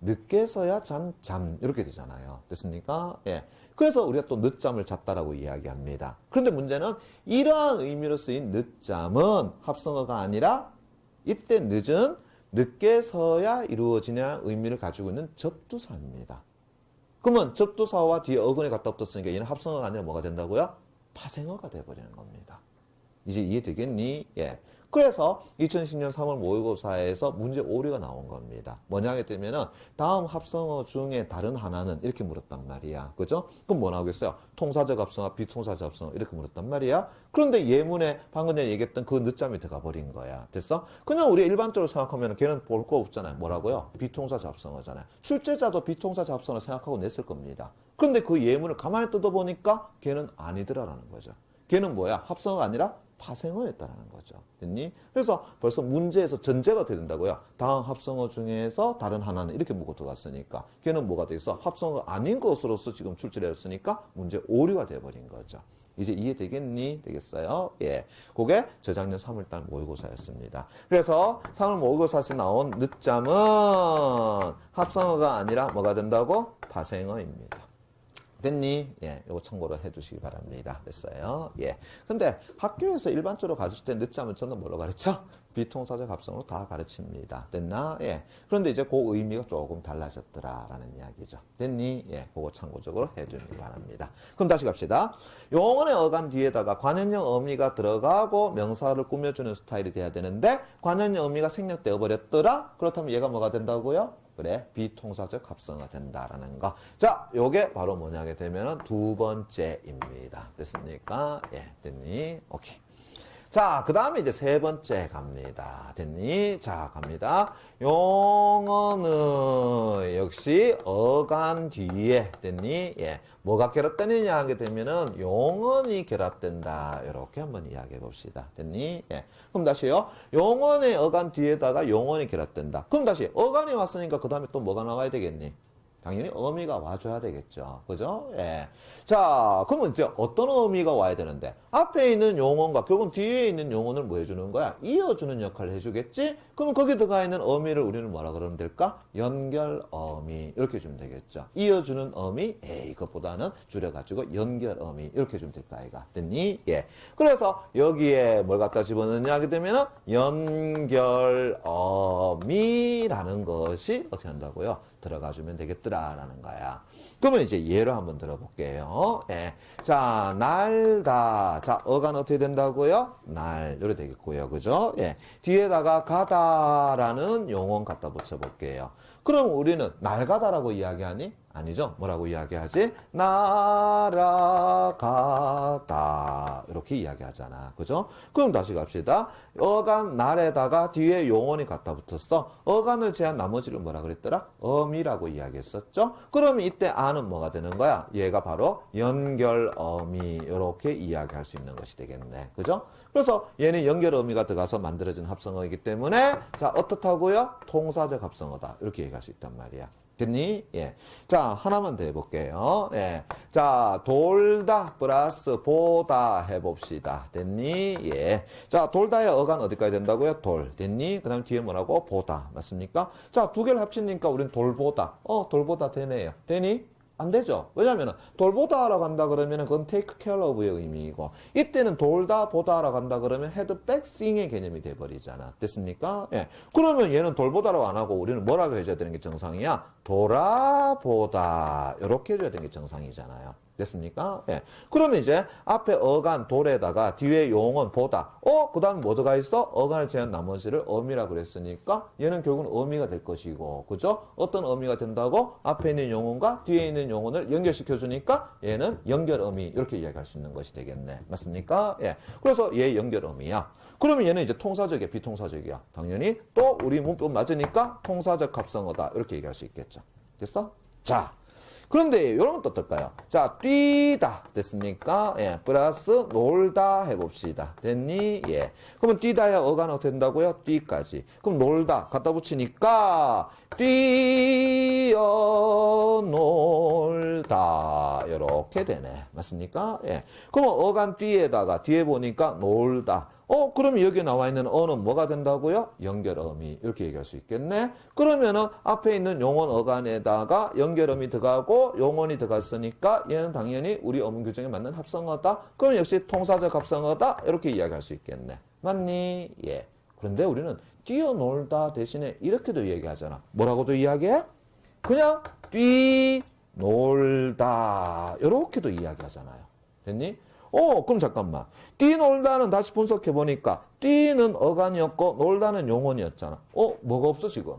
Speaker 1: 늦게서야 잔 잠 이렇게 되잖아요. 됐습니까? 예. 그래서 우리가 또 늦잠을 잤다라고 이야기합니다. 그런데 문제는 이러한 의미로 쓰인 늦잠은 합성어가 아니라 이때 늦은 늦게서야 이루어지는 의미를 가지고 있는 접두사입니다. 그러면 접두사와 뒤에 어근이 갖다 붙었으니까 얘는 합성어가 아니라 뭐가 된다고요? 파생어가 돼버리는 겁니다. 이제 이해되겠니? 예. 그래서 2010년 3월 모의고사에서 문제 오류가 나온 겁니다. 뭐냐 하게 되면은 다음 합성어 중에 다른 하나는 이렇게 물었단 말이야. 그죠? 그럼 뭐 나오겠어요? 통사적 합성어, 비통사적 합성어 이렇게 물었단 말이야. 그런데 예문에 방금 전에 얘기했던 그 늦잠이 들어가 버린 거야. 됐어? 그냥 우리 일반적으로 생각하면 걔는 볼 거 없잖아요. 뭐라고요? 비통사적 합성어잖아요. 출제자도 비통사적 합성어를 생각하고 냈을 겁니다. 그런데 그 예문을 가만히 뜯어보니까 걔는 아니더라라는 거죠. 걔는 뭐야? 합성어가 아니라 파생어였다라는 거죠. 됐니? 그래서 벌써 문제에서 전제가 어떻게 된다고요? 다음 합성어 중에서 다른 하나는 이렇게 묻고 들어갔으니까 걔는 뭐가 돼 있어? 합성어가 아닌 것으로서 지금 출제를 했으니까 문제 오류가 돼버린 거죠. 이제 이해되겠니? 되겠어요? 예. 그게 저작년 3월달 모의고사였습니다. 그래서 3월 모의고사에서 나온 늦잠은 합성어가 아니라 뭐가 된다고? 파생어입니다. 됐니? 예, 요거 참고로 해주시기 바랍니다. 됐어요? 예. 근데 학교에서 일반적으로 가르칠 때 늦잠은 저는 뭐로 가르쳐? 비통사적 합성으로 다 가르칩니다. 됐나? 예. 그런데 이제 그 의미가 조금 달라졌더라라는 이야기죠. 됐니? 예, 그거 참고적으로 해주시기 바랍니다. 그럼 다시 갑시다. 용언의 어간 뒤에다가 관현형 어미가 들어가고 명사를 꾸며주는 스타일이 돼야 되는데 관현형 어미가 생략되어 버렸더라? 그렇다면 얘가 뭐가 된다고요? 그래, 비통사적 합성어가 된다라는 거. 자, 요게 바로 뭐냐게 되면은 두 번째입니다. 됐습니까? 예, 됐니? 오케이. 자, 그 다음에 이제 세 번째 갑니다. 됐니? 자, 갑니다. 용어는 역시 어간 뒤에, 됐니? 예. 뭐가 결합되느냐 하게 되면은 용언이 결합된다. 이렇게 한번 이야기해 봅시다. 됐니? 예. 그럼 다시요. 용언의 어간 뒤에다가 용언이 결합된다. 그럼 다시 어간이 왔으니까 그 다음에 또 뭐가 나와야 되겠니? 당연히 어미가 와줘야 되겠죠. 그죠? 예. 자, 그러면 이제 어떤 어미가 와야 되는데, 앞에 있는 용언과 결국은 뒤에 있는 용언을 뭐 해주는 거야? 이어주는 역할을 해주겠지? 그러면 거기 들어가 있는 어미를 우리는 뭐라 그러면 될까? 연결 어미. 이렇게 해주면 되겠죠. 이어주는 어미, 이것보다는 줄여가지고 연결 어미. 이렇게 해주면 될까, 아이가? 됐니? 예. 그래서 여기에 뭘 갖다 집어넣느냐 하게 되면은 연결 어미라는 것이 어떻게 한다고요? 들어가주면 되겠더라라는 거야. 그러면 이제 예로 한번 들어볼게요. 예. 자, 날다. 자, 어간 어떻게 된다고요? 날. 이렇게 되겠고요. 그죠? 예. 뒤에다가 가다라는 용언 갖다 붙여볼게요. 그럼 우리는 날가다라고 이야기하니? 아니죠. 뭐라고 이야기하지? 날아가다. 이렇게 이야기하잖아. 그죠? 그럼 다시 갑시다. 어간 날에다가 뒤에 용언이 갖다 붙었어. 어간을 제한 나머지를 뭐라 그랬더라? 어미라고 이야기했었죠? 그러면 이때 아는 뭐가 되는 거야? 얘가 바로 연결 어미. 이렇게 이야기할 수 있는 것이 되겠네. 그죠? 그래서 얘는 연결 어미가 들어가서 만들어진 합성어이기 때문에 자, 어떻다고요? 통사적 합성어다. 이렇게 얘기할 수 있단 말이야. 됐니? 예. 자, 하나만 더 해볼게요. 예. 자, 돌다 플러스 보다 해봅시다. 됐니? 예. 자, 돌다의 어간 어디까지 된다고요? 돌. 됐니? 그 다음 뒤에 뭐라고? 보다. 맞습니까? 자, 두 개를 합치니까 우린 돌보다. 돌보다 되네요. 되니? 안 되죠. 왜냐면은 돌보다라고 한다 그러면은 그건 take care of의 의미이고 이때는 돌다 보다라고 한다 그러면 head back seeing의 개념이 돼버리잖아. 됐습니까? 예. 그러면 얘는 돌보다라고 안 하고 우리는 뭐라고 해줘야 되는 게 정상이야? 돌아보다. 이렇게 해줘야 되는 게 정상이잖아요. 됐습니까? 예. 그러면 이제 앞에 어간 돌에다가 뒤에 용언 보다. 그 다음에 뭐 들어가 있어? 어간을 제한 나머지를 어미라고 그랬으니까 얘는 결국은 어미가 될 것이고, 그죠? 어떤 어미가 된다고? 앞에 있는 용언과 뒤에 있는 용언을 연결시켜주니까 얘는 연결 어미. 이렇게 이야기할 수 있는 것이 되겠네. 맞습니까? 예. 그래서 얘 연결 어미야. 그러면 얘는 이제 통사적이야, 비통사적이야. 당연히 또 우리 문법 맞으니까 통사적 합성어다. 이렇게 얘기할 수 있겠죠. 됐어? 자. 그런데 이런 것도 어떨까요? 자, 뛰다 됐습니까? 예, 플러스 놀다 해봅시다. 됐니? 예. 그러면 뛰다야 어간 어떻게 된다고요? 뛰까지. 그럼 놀다 갖다 붙이니까 뛰어놀다 이렇게 되네. 맞습니까? 예. 그러면 어간 뒤에다가 뒤에 보니까 놀다. 그러면 여기 나와 있는 어는 뭐가 된다고요? 연결어미. 이렇게 얘기할 수 있겠네. 그러면은 앞에 있는 용언 어간에다가 연결어미 들어가고 용언이 들어갔으니까 얘는 당연히 우리 어문 규정에 맞는 합성어다. 그럼 역시 통사적 합성어다. 이렇게 이야기할 수 있겠네. 맞니? 예. 그런데 우리는 뛰어놀다 대신에 이렇게도 얘기하잖아. 뭐라고도 이야기해? 그냥 뛰놀다. 이렇게도 이야기하잖아요. 됐니? 그럼 잠깐만. 뛰놀다는 다시 분석해 보니까 뛰는 어간이었고 놀다는 용언이었잖아. 뭐가 없어 지금?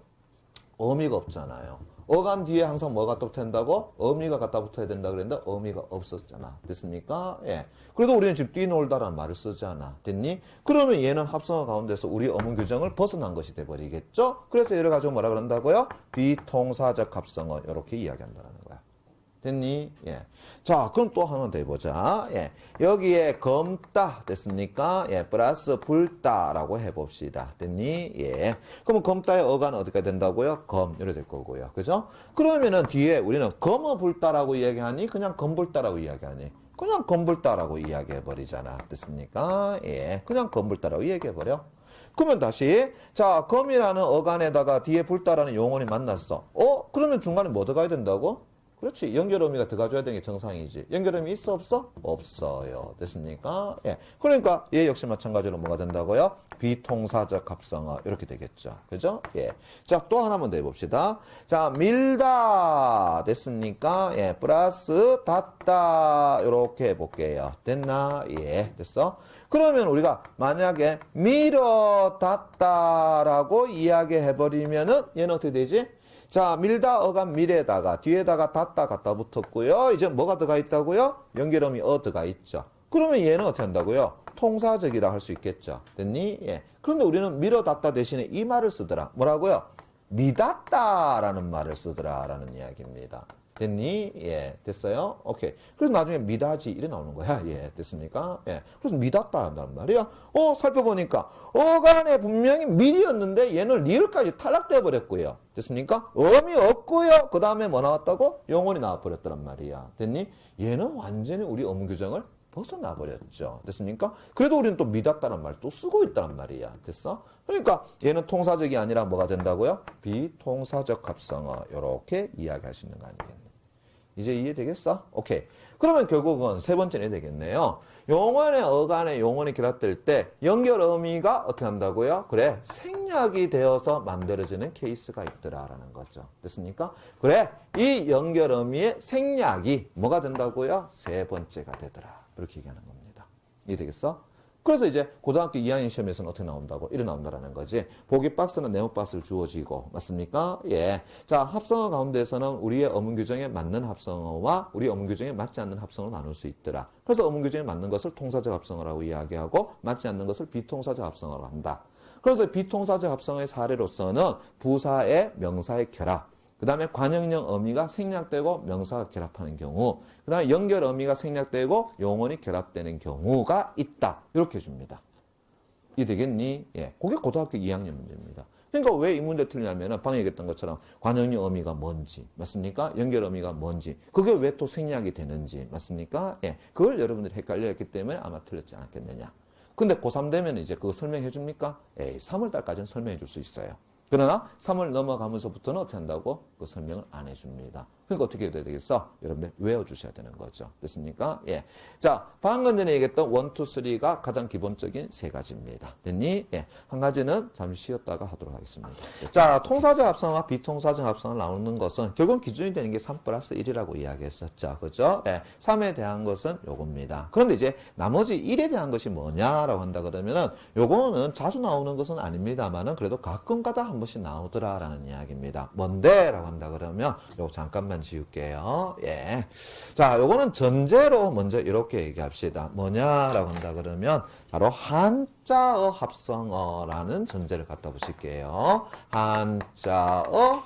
Speaker 1: 어미가 없잖아요. 어간 뒤에 항상 뭐가 또 붙는다고? 어미가 갖다 붙어야 된다 그랬는데 어미가 없었잖아. 됐습니까? 예. 그래도 우리는 지금 뛰놀다라는 말을 쓰잖아. 됐니? 그러면 얘는 합성어 가운데서 우리 어문 규정을 벗어난 것이 돼버리겠죠? 그래서 얘를 가지고 뭐라 그런다고요? 비통사적 합성어. 이렇게 이야기한다는 거야. 됐니? 예. 자, 그럼 또 하나 더 해보자. 예. 여기에 검다 됐습니까? 예. 플러스 불다라고 해봅시다. 됐니? 예. 그러면 검다의 어간은 어떻게 된다고요? 검. 이래 될 거고요. 그죠? 그러면은 뒤에 우리는 검어 불다라고 이야기하니? 그냥 검불다라고 이야기하니? 그냥 검불다라고 이야기해버리잖아. 됐습니까? 예. 그냥 검불다라고 이야기해버려. 그러면 다시 자 검이라는 어간에다가 뒤에 불다라는 용언이 만났어. 그러면 중간에 뭐 들어가야 된다고? 그렇지. 연결어미가 들어가줘야 되는 게 정상이지. 연결어미 있어 없어? 없어요. 됐습니까? 예. 그러니까 얘 역시 마찬가지로 뭐가 된다고요? 비통사적 합성어 이렇게 되겠죠. 그죠? 예. 자, 또 하나만 더 해봅시다. 자, 밀다 됐습니까? 예. 플러스 닫다 이렇게 해볼게요. 됐나? 예. 됐어? 그러면 우리가 만약에 밀어 닫다라고 이야기해버리면은 얘는 어떻게 되지? 자, 밀다 어간 밀에다가 뒤에다가 닫다 갖다 붙었고요. 이제 뭐가 들어가 있다고요? 연결음이 들어가 있죠. 그러면 얘는 어떻게 한다고요? 통사적이라 할 수 있겠죠. 됐니? 예. 그런데 우리는 밀어 닫다 대신에 이 말을 쓰더라. 뭐라고요? 미닫다라는 말을 쓰더라라는 이야기입니다. 됐니? 예. 됐어요? 오케이. 그래서 나중에 미다지 이래 나오는 거야. 예. 됐습니까? 예. 그래서 미닫다 한다는 말이야. 살펴보니까 어간에 분명히 밀이었는데 얘는 리을까지 탈락돼 버렸고요. 됐습니까? 어미 없고요. 그 다음에 뭐 나왔다고? 영혼이 나와버렸단 말이야. 됐니? 얘는 완전히 우리 어문 규정을 벗어나 버렸죠. 됐습니까? 그래도 우리는 또 미닫다는 말 또 쓰고 있단 말이야. 됐어? 그러니까 얘는 통사적이 아니라 뭐가 된다고요? 비통사적 합성어. 이렇게 이야기할 수 있는 거 아니겠니? 이제 이해되겠어? 오케이. 그러면 결국은 세 번째는 되겠네요. 용언의 어간에 용언이 결합될 때 연결 어미가 어떻게 한다고요? 그래, 생략이 되어서 만들어지는 케이스가 있더라라는 거죠. 됐습니까? 그래, 이 연결 어미의 생략이 뭐가 된다고요? 세 번째가 되더라. 이렇게 얘기하는 겁니다. 이해되겠어? 그래서 이제 고등학교 2학년 시험에서는 어떻게 나온다고? 이래 나온다라는 거지. 보기 박스는 네모 박스를 주어지고, 맞습니까? 예. 자, 합성어 가운데서는 우리의 어문 규정에 맞는 합성어와 우리 어문 규정에 맞지 않는 합성어를 나눌 수 있더라. 그래서 어문 규정에 맞는 것을 통사적 합성어라고 이야기하고, 맞지 않는 것을 비통사적 합성어로 한다. 그래서 비통사적 합성어의 사례로서는 부사의 명사의 결합, 그 다음에 관형형 어미가 생략되고 명사가 결합하는 경우, 그 다음에 연결 어미가 생략되고 용언이 결합되는 경우가 있다. 이렇게 해줍니다. 이해되겠니? 예. 그게 고등학교 2학년 문제입니다. 그러니까 왜 이 문제 틀리냐면 방금 얘기했던 것처럼 관형형 어미가 뭔지, 맞습니까? 연결 어미가 뭔지, 그게 왜 또 생략이 되는지, 맞습니까? 예. 그걸 여러분들이 헷갈려 했기 때문에 아마 틀렸지 않았겠느냐. 근데 고3 되면 이제 그거 설명해 줍니까? 3월달까지는 설명해 줄 수 있어요. 그러나 3월 넘어가면서부터는 어떻게 한다고? 그 설명을 안 해줍니다. 그러니까 어떻게 해야 되겠어? 여러분들 외워주셔야 되는 거죠. 됐습니까? 예. 자, 방금 전에 얘기했던 1, 2, 3가 가장 기본적인 세 가지입니다. 됐니? 예. 한 가지는 잠시 쉬었다가 하도록 하겠습니다. 됐죠? 자, 통사적 합성과 비통사적 합성을 나누는 것은 결국 기준이 되는 게 3 플러스 1이라고 이야기했었죠. 그죠? 예. 3에 대한 것은 요겁니다. 그런데 이제 나머지 1에 대한 것이 뭐냐라고 한다 그러면은 요거는 자주 나오는 것은 아닙니다만은 그래도 가끔 가다 한 번씩 나오더라라는 이야기입니다. 뭔데? 라고 한다 그러면 요거 잠깐만 지울게요. 예. 자, 요거는 전제로 먼저 이렇게 얘기합시다. 뭐냐라고 한다 그러면 바로 한자어 합성어라는 전제를 갖다 보실게요. 한자어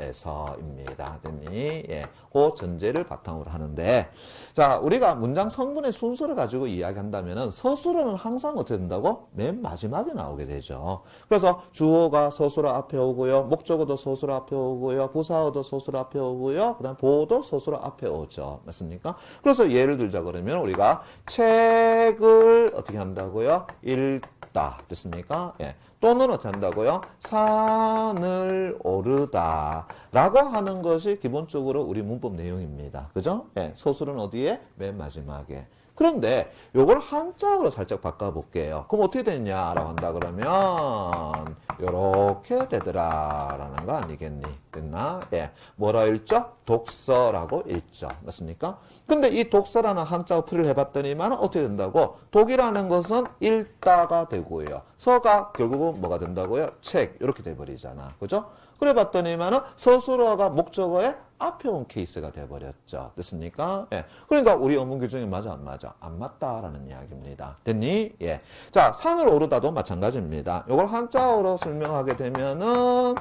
Speaker 1: 합성어에서입니다. 됐니? 예. 그 전제를 바탕으로 하는데, 자, 우리가 문장 성분의 순서를 가지고 이야기한다면은 서술어는 항상 어떻게 된다고? 맨 마지막에 나오게 되죠. 그래서 주어가 서술어 앞에 오고요. 목적어도 서술어 앞에 오고요. 부사어도 서술어 앞에 오고요. 그 다음 보어도 서술어 앞에 오죠. 맞습니까? 그래서 예를 들자 그러면 우리가 책을 어떻게 한다고요? 읽다. 됐습니까? 예. 또는 어떻게 한다고요? 산을 오르다 라고 하는 것이 기본적으로 우리 문법 내용입니다. 그죠? 예. 서술은 어디에? 맨 마지막에. 그런데 요걸 한자어로 살짝 바꿔볼게요. 그럼 어떻게 되냐라고 한다 그러면 요렇게 되더라 라는 거 아니겠니? 됐나? 예. 뭐라 읽죠? 독서라고 읽죠. 맞습니까? 근데 이 독서라는 한자 어플을 해봤더니만 어떻게 된다고? 독이라는 것은 읽다가 되고요. 서가 결국은 뭐가 된다고요? 책. 이렇게 돼버리잖아. 그죠? 그래 봤더니만은 서술어가 목적어의 앞에 온 케이스가 돼버렸죠. 됐습니까? 예. 그러니까 우리 어문 규정이 맞아, 안 맞아? 안 맞다라는 이야기입니다. 됐니? 예. 자, 산을 오르다도 마찬가지입니다. 이걸 한자어로 설명하게 되면은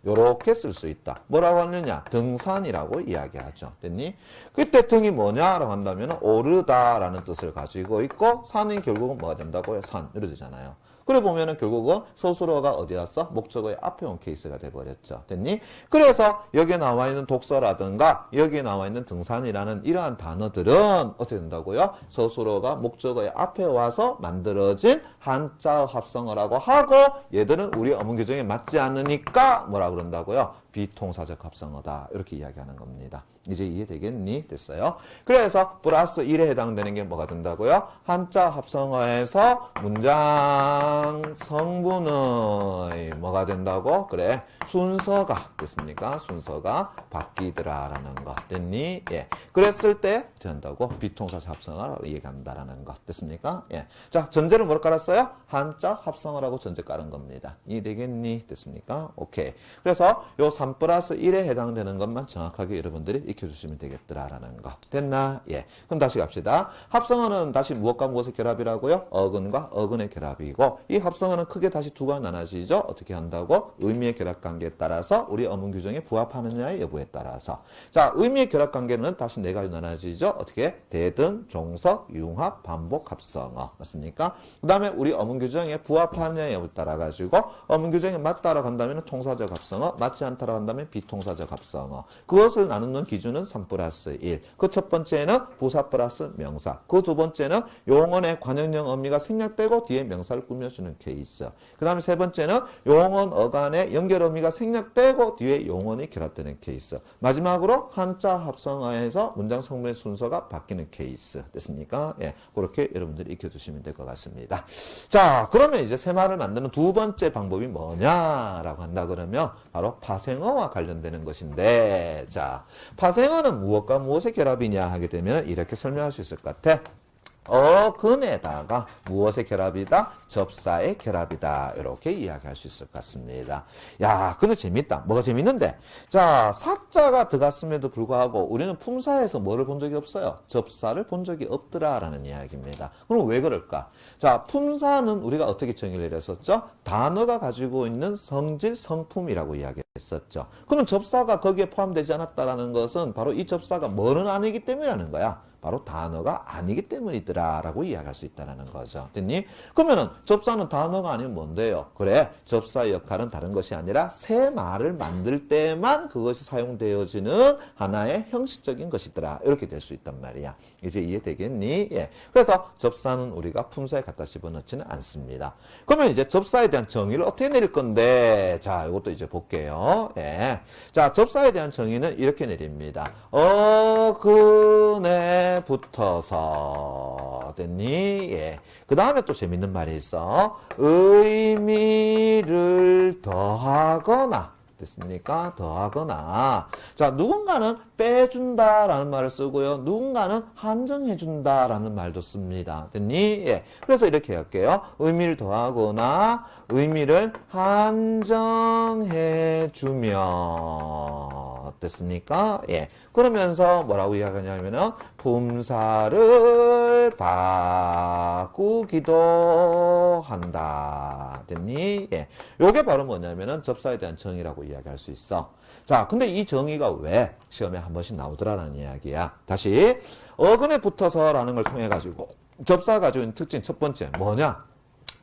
Speaker 1: 요렇게 쓸 수 있다. 뭐라고 하느냐? 등산이라고 이야기하죠. 됐니? 그때 등이 뭐냐라고 한다면 오르다라는 뜻을 가지고 있고 산이 결국은 뭐가 된다고요? 산. 이렇게 되잖아요. 그래 보면은 결국은 서술어가 어디 왔어? 목적어의 앞에 온 케이스가 돼버렸죠. 됐니? 그래서 여기에 나와 있는 독서라든가 여기에 나와 있는 등산이라는 이러한 단어들은 어떻게 된다고요? 서술어가 목적어의 앞에 와서 만들어진 한자 합성어라고 하고 얘들은 우리 어문 규정에 맞지 않으니까 뭐라 그런다고요? 비통사적 합성어다. 이렇게 이야기하는 겁니다. 이제 이해되겠니? 됐어요. 그래서 플러스 1에 해당되는 게 뭐가 된다고요? 한자 합성어에서 문장 성분의 뭐가 된다고? 그래. 순서가 됐습니까? 순서가 바뀌더라라는 거. 됐니? 예. 그랬을 때 된다고 비통사적 합성어라고 얘기한다라는 거. 됐습니까? 예. 자, 전제를 뭐로 깔았어요? 한자 합성어라고 전제 깔은 겁니다. 이해되겠니? 됐습니까? 오케이. 그래서 요 3 플러스 1에 해당되는 것만 정확하게 여러분들이 익혀주시면 되겠더라라는 거. 됐나? 예. 그럼 다시 갑시다. 합성어는 다시 무엇과 무엇의 결합이라고요? 어근과 어근의 결합이고 이 합성어는 크게 다시 두 가지 나눠지죠. 어떻게 한다고? 의미의 결합관계에 따라서 우리 어문 규정에 부합하느냐의 여부에 따라서. 자, 의미의 결합관계는 다시 네 가지 나눠지죠. 어떻게? 대등, 종석, 융합, 반복, 합성어. 맞습니까? 그 다음에 우리 어문 규정에 부합하느냐의 여부에 따라 가지고 어문 규정에 맞다라고 한다면 통사적 합성어, 맞지 않다라고 한다면 비통사적 합성어. 그것을 나누는 기준은 3 플러스 1. 그 첫 번째는 부사 플러스 명사. 그 두 번째는 용언의 관형형 의미가 생략되고 뒤에 명사를 꾸며주는 케이스. 그 다음에 세 번째는 용언 어간의 연결 의미가 생략되고 뒤에 용언이 결합되는 케이스. 마지막으로 한자 합성어에서 문장 성분의 순서가 바뀌는 케이스. 됐습니까? 예. 그렇게 여러분들이 익혀두시면 될 것 같습니다. 자, 그러면 이제 세말을 만드는 두 번째 방법이 뭐냐라고 한다 그러면 바로 파생어와 관련되는 것인데, 자, 파생어는 무엇과 무엇의 결합이냐 하게 되면 이렇게 설명할 수 있을 것 같아. 어근에다가 무엇의 결합이다? 접사의 결합이다. 이렇게 이야기할 수 있을 것 같습니다. 야, 근데 재밌다. 뭐가 재밌는데? 자, 사자가 들어갔음에도 불구하고 우리는 품사에서 뭐를 본 적이 없어요? 접사를 본 적이 없더라라는 이야기입니다. 그럼 왜 그럴까? 자, 품사는 우리가 어떻게 정의를 내렸었죠? 단어가 가지고 있는 성질, 성품이라고 이야기했었죠. 그러면 접사가 거기에 포함되지 않았다라는 것은 바로 이 접사가 뭐는 아니기 때문이라는 거야. 바로 단어가 아니기 때문이더라 라고 이야기할 수 있다는 거죠. 됐니? 그러면은 접사는 단어가 아니면 뭔데요? 그래, 접사의 역할은 다른 것이 아니라 새 말을 만들 때만 그것이 사용되어지는 하나의 형식적인 것이더라. 이렇게 될 수 있단 말이야. 이제 이해되겠니? 예. 그래서 접사는 우리가 품사에 갖다 집어넣지는 않습니다. 그러면 이제 접사에 대한 정의를 어떻게 내릴 건데, 자, 이것도 이제 볼게요. 예. 자, 접사에 대한 정의는 이렇게 내립니다. 어근에 붙어서. 됐니? 예. 그 다음에 또 재밌는 말이 있어. 의미를 더하거나. 됐습니까? 더하거나. 자, 누군가는 빼준다라는 말을 쓰고요. 누군가는 한정해준다라는 말도 씁니다. 됐니? 예. 그래서 이렇게 할게요. 의미를 더하거나 의미를 한정해주면. 됐습니까? 예. 그러면서 뭐라고 이야기하냐면은 품사를 바꾸기도 한다. 됐니? 예. 요게 바로 뭐냐면은 접사에 대한 정의라고 이야기할 수 있어. 자, 근데 이 정의가 왜 시험에 한 번씩 나오더라라는 이야기야. 다시 어근에 붙어서라는 걸 통해 가지고 접사가 가지고 있는 특징 첫 번째 뭐냐?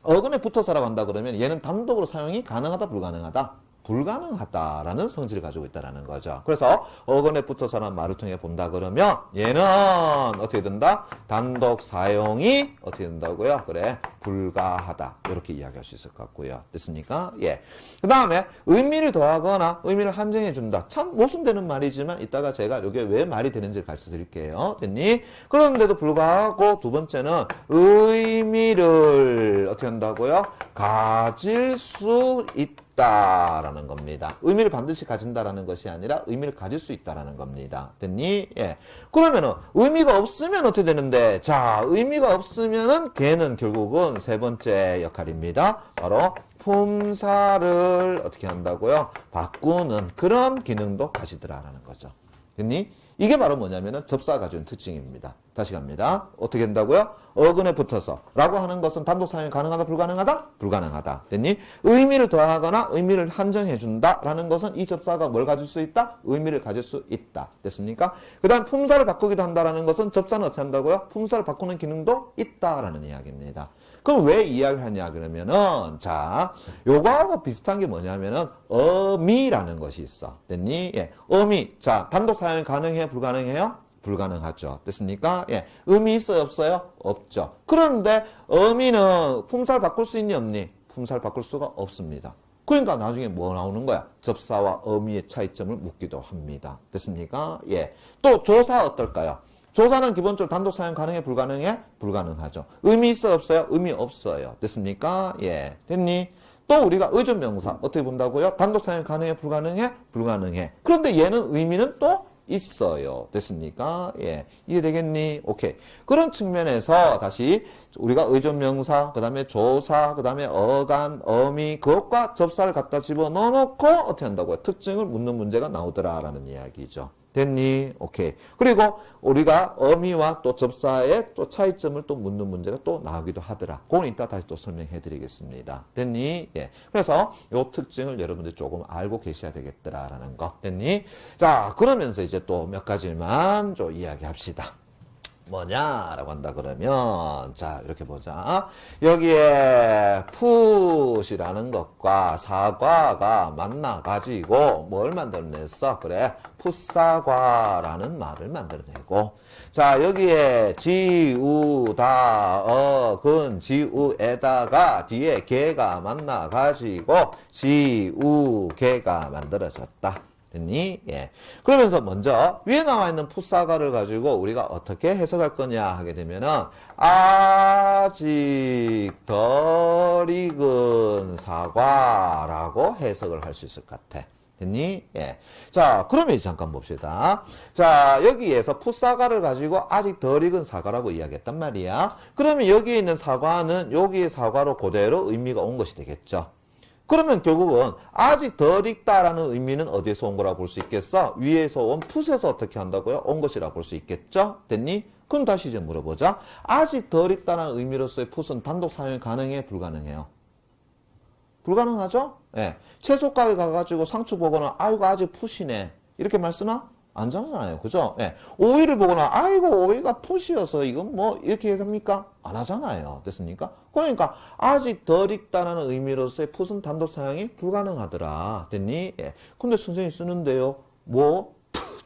Speaker 1: 어근에 붙어서라고 한다 그러면 얘는 단독으로 사용이 가능하다, 불가능하다? 불가능하다라는 성질을 가지고 있다는 거죠. 그래서 어근에 붙어서라는 말을 통해 본다 그러면 얘는 어떻게 된다? 단독 사용이 어떻게 된다고요? 그래, 불가하다. 이렇게 이야기할 수 있을 것 같고요. 됐습니까? 예. 그 다음에 의미를 더하거나 의미를 한정해 준다. 참 모순되는 말이지만 이따가 제가 이게 왜 말이 되는지를 가르쳐 드릴게요. 됐니? 그런데도 불구하고 두 번째는 의미를 어떻게 한다고요? 가질 수 있다. 있다라는 겁니다. 의미를 반드시 가진다라는 것이 아니라 의미를 가질 수 있다라는 겁니다. 됐니? 예. 그러면은 의미가 없으면 어떻게 되는데? 자, 의미가 없으면은 걔는 결국은 세 번째 역할입니다. 바로 품사를 어떻게 한다고요? 바꾸는 그런 기능도 가지더라라는 거죠. 됐니? 이게 바로 뭐냐면은 접사가 가지는 특징입니다. 다시 갑니다. 어떻게 된다고요? 어근에 붙어서 라고 하는 것은 단독 사용이 가능하다, 불가능하다? 불가능하다. 됐니? 의미를 더하거나 의미를 한정해 준다라는 것은 이 접사가 뭘 가질 수 있다? 의미를 가질 수 있다. 됐습니까? 그 다음 품사를 바꾸기도 한다라는 것은 접사는 어떻게 한다고요? 품사를 바꾸는 기능도 있다라는 이야기입니다. 그럼 왜 이야기를 하냐 그러면은 자, 요거하고 비슷한 게 뭐냐면은 어미라는 것이 있어. 됐니? 예. 어미. 자, 단독 사용이 가능해요, 불가능해요? 불가능하죠. 됐습니까? 예. 의미 있어요, 없어요? 없죠. 그런데 어미는 품사를 바꿀 수 있니, 없니? 품사를 바꿀 수가 없습니다. 그러니까 나중에 뭐 나오는 거야? 접사와 어미의 차이점을 묻기도 합니다. 됐습니까? 예. 또 조사 어떨까요? 조사는 기본적으로 단독 사용 가능해, 불가능해? 불가능하죠. 의미 있어요, 없어요? 의미 없어요. 됐습니까? 예. 됐니? 또 우리가 의존명사 어떻게 본다고요? 단독 사용 가능해, 불가능해? 불가능해. 그런데 얘는 의미는 또 있어요. 됐습니까? 예. 이해되겠니? 오케이. 그런 측면에서 다시 우리가 의존명사, 그 다음에 조사, 그 다음에 어간, 어미, 그것과 접사를 갖다 집어넣어 놓고 어떻게 한다고요? 특징을 묻는 문제가 나오더라라는 이야기죠. 됐니? 오케이. 그리고 우리가 어미와 또 접사의 또 차이점을 또 묻는 문제가 또 나오기도 하더라. 그건 이따 다시 또 설명해 드리겠습니다. 됐니? 예. 그래서 요 특징을 여러분들 조금 알고 계셔야 되겠더라라는 거. 됐니? 자, 그러면서 이제 또 몇 가지만 좀 이야기합시다. 뭐냐라고 한다 그러면 자 이렇게 보자. 여기에 풋이라는 것과 사과가 만나 가지고 뭘 만들어냈어? 그래, 풋사과라는 말을 만들어내고, 자 여기에 지우다 어근 지우에다가 뒤에 개가 만나 가지고 지우개가 만들어졌다. 됐니? 예. 그러면서 먼저 위에 나와 있는 풋사과를 가지고 우리가 어떻게 해석할 거냐 하게 되면은 아직 덜 익은 사과라고 해석을 할 수 있을 것 같아. 됐니? 예. 자, 그러면 이제 잠깐 봅시다. 자, 여기에서 풋사과를 가지고 아직 덜 익은 사과라고 이야기했단 말이야. 그러면 여기에 있는 사과는 여기의 사과로 그대로 의미가 온 것이 되겠죠. 그러면 결국은 아직 덜 익다라는 의미는 어디에서 온 거라고 볼 수 있겠어? 위에서 온 풋에서 어떻게 한다고요? 온 것이라고 볼 수 있겠죠? 됐니? 그럼 다시 이제 물어보자. 아직 덜 익다는 의미로서의 풋은 단독 사용이 가능해? 불가능해요? 불가능하죠? 예. 채소 가게 가가지고 상추 보거나 아이고 아직 풋이네 이렇게 말 쓰나? 안 하잖아요. 그죠? 예. 오이를 보거나 아이고 오이가 풋이어서 이건 뭐 이렇게 합니까? 안 하잖아요. 됐습니까? 그러니까 아직 덜 익다는 의미로서의 풋은 단독 사용이 불가능하더라. 됐니? 예. 근데 선생님이 쓰는데요. 뭐?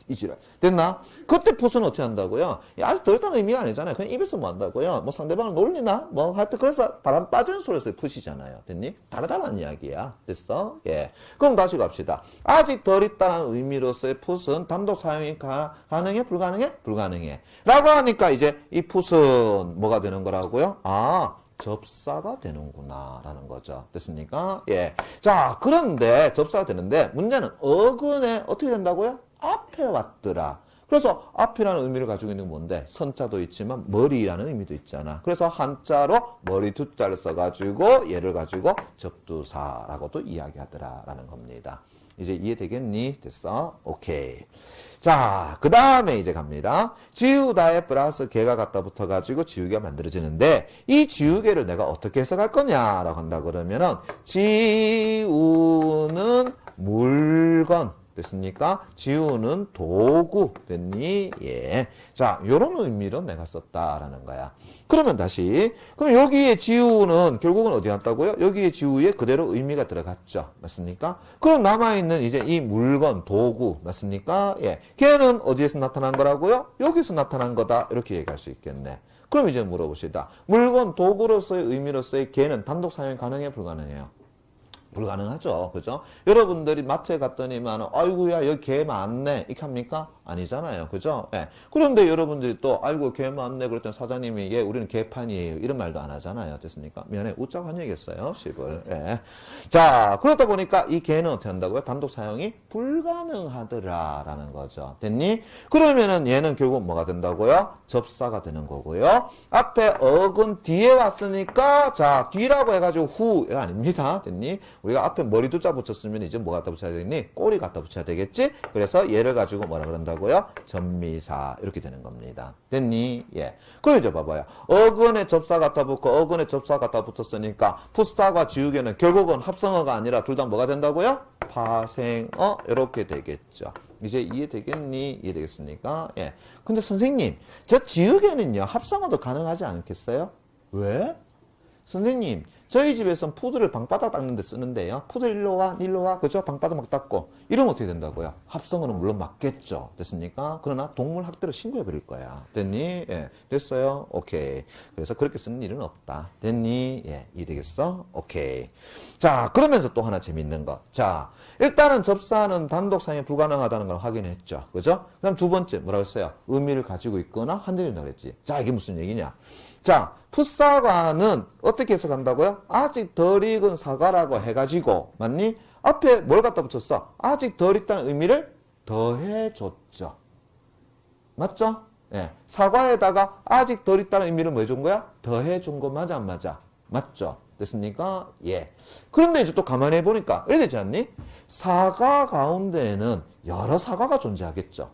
Speaker 1: 이지랄. 됐나? 그때 풋은 어떻게 한다고요? 아직 덜 익다는 의미가 아니잖아요. 그냥 입에서 뭐 한다고요? 뭐 상대방을 놀리나? 뭐 하여튼 그래서 바람 빠지는 소리에서 풋이잖아요. 됐니? 다르다는 이야기야. 됐어? 예. 그럼 다시 갑시다. 아직 덜 익다는 의미로서의 풋은 단독 사용이 가능해? 불가능해? 불가능해. 라고 하니까 이제 이 풋은 뭐가 되는 거라고요? 아, 접사가 되는구나 라는 거죠. 됐습니까? 예. 자, 그런데 접사가 되는데 문제는 어근에 어떻게 된다고요? 앞에 왔더라. 그래서 앞이라는 의미를 가지고 있는 건 뭔데? 선자도 있지만 머리라는 의미도 있잖아. 그래서 한자로 머리 두자를 써가지고 얘를 가지고 접두사라고도 이야기하더라라는 겁니다. 이제 이해되겠니? 됐어? 오케이. 자, 그 다음에 이제 갑니다. 지우다에 플러스 개가 갖다 붙어가지고 지우개가 만들어지는데 이 지우개를 내가 어떻게 해석할 거냐라고 한다 그러면은 지우는 물건 됐습니까? 지우는 도구 됐니? 예. 자, 요런 의미로 내가 썼다라는 거야. 그러면 다시 그럼 여기에 지우는 결국은 어디 갔다고요? 여기에 지우에 그대로 의미가 들어갔죠. 맞습니까? 그럼 남아있는 이제 이 물건, 도구 맞습니까? 예. 걔는 어디에서 나타난 거라고요? 여기서 나타난 거다. 이렇게 얘기할 수 있겠네. 그럼 이제 물어봅시다. 물건, 도구로서의 의미로서의 걔는 단독 사용이 가능해? 불가능해요? 불가능하죠. 그죠? 여러분들이 마트에 갔더니만, 아이고야, 여기 개 많네. 이렇게 합니까? 아니잖아요. 그죠? 예. 그런데 여러분들이 또, 아이고, 개 맞네. 그랬더니 사장님이, 예, 우리는 개판이에요. 이런 말도 안 하잖아요. 됐습니까? 미안해. 웃자고 한 얘기였어요. 10을. 예. 자, 그러다 보니까 이 개는 어떻게 한다고요? 단독 사용이 불가능하더라. 라는 거죠. 됐니? 그러면은 얘는 결국 뭐가 된다고요? 접사가 되는 거고요. 앞에 어근 뒤에 왔으니까, 자, 뒤라고 해가지고 후가 아닙니다. 됐니? 우리가 앞에 머리 두자 붙였으면 이제 뭐 갖다 붙여야 되겠니? 꼬리 갖다 붙여야 되겠지? 그래서 얘를 가지고 뭐라 그런다고요? 전미사. 이렇게 되는 겁니다. 됐니? 예. 그럼 이제 봐봐요. 어근에 접사 갖다 붙고 어근에 접사 갖다 붙었으니까 풋사과 지우개는 결국은 합성어가 아니라 둘 다 뭐가 된다고요? 파생어. 이렇게 되겠죠. 이제 이해되겠니? 이해되겠습니까? 예. 근데 선생님, 저 지우개는요, 합성어도 가능하지 않겠어요? 왜? 선생님, 저희 집에선 푸드를 방바닥 닦는 데 쓰는데요. 푸드 일로 와, 일로 와. 그죠? 방바닥 막 닦고. 이러면 어떻게 된다고요? 합성어는 물론 맞겠죠. 됐습니까? 그러나 동물 학대로 신고해 버릴 거야. 됐니? 예. 됐어요? 오케이. 그래서 그렇게 쓰는 일은 없다. 됐니? 예. 이해되겠어? 오케이. 자, 그러면서 또 하나 재밌는 거. 자, 일단은 접사는 단독 사용이 불가능하다는 걸 확인했죠. 그죠? 그 다음 두 번째, 뭐라고 했어요? 의미를 가지고 있거나 한정된다고 했지. 자, 이게 무슨 얘기냐? 자, 풋사과는 어떻게 해석한다고요? 아직 덜 익은 사과라고 해가지고, 맞니? 앞에 뭘 갖다 붙였어? 아직 덜 익다는 의미를 더해줬죠. 맞죠? 예. 사과에다가 아직 덜 익다는 의미를 뭐 해준 거야? 더해준 거 맞아, 안 맞아? 맞죠? 됐습니까? 예. 그런데 이제 또 가만히 해보니까, 이래 되지 않니? 사과 가운데에는 여러 사과가 존재하겠죠.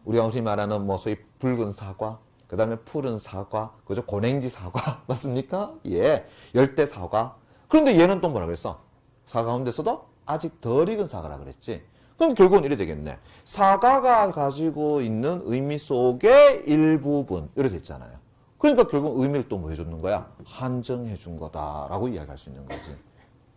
Speaker 1: 우리가 흔히 말하는 뭐 소위 붉은 사과, 그 다음에 푸른 사과, 그죠? 고랭지 사과, 맞습니까? 예. 열대 사과. 그런데 얘는 또 뭐라 그랬어? 사과 가운데서도 아직 덜 익은 사과라 그랬지. 그럼 결국은 이래 되겠네. 사과가 가지고 있는 의미 속의 일부분, 이렇게 됐잖아요. 그러니까 결국 의미를 또 뭐 해줬는 거야? 한정해 준 거다라고 이야기할 수 있는 거지.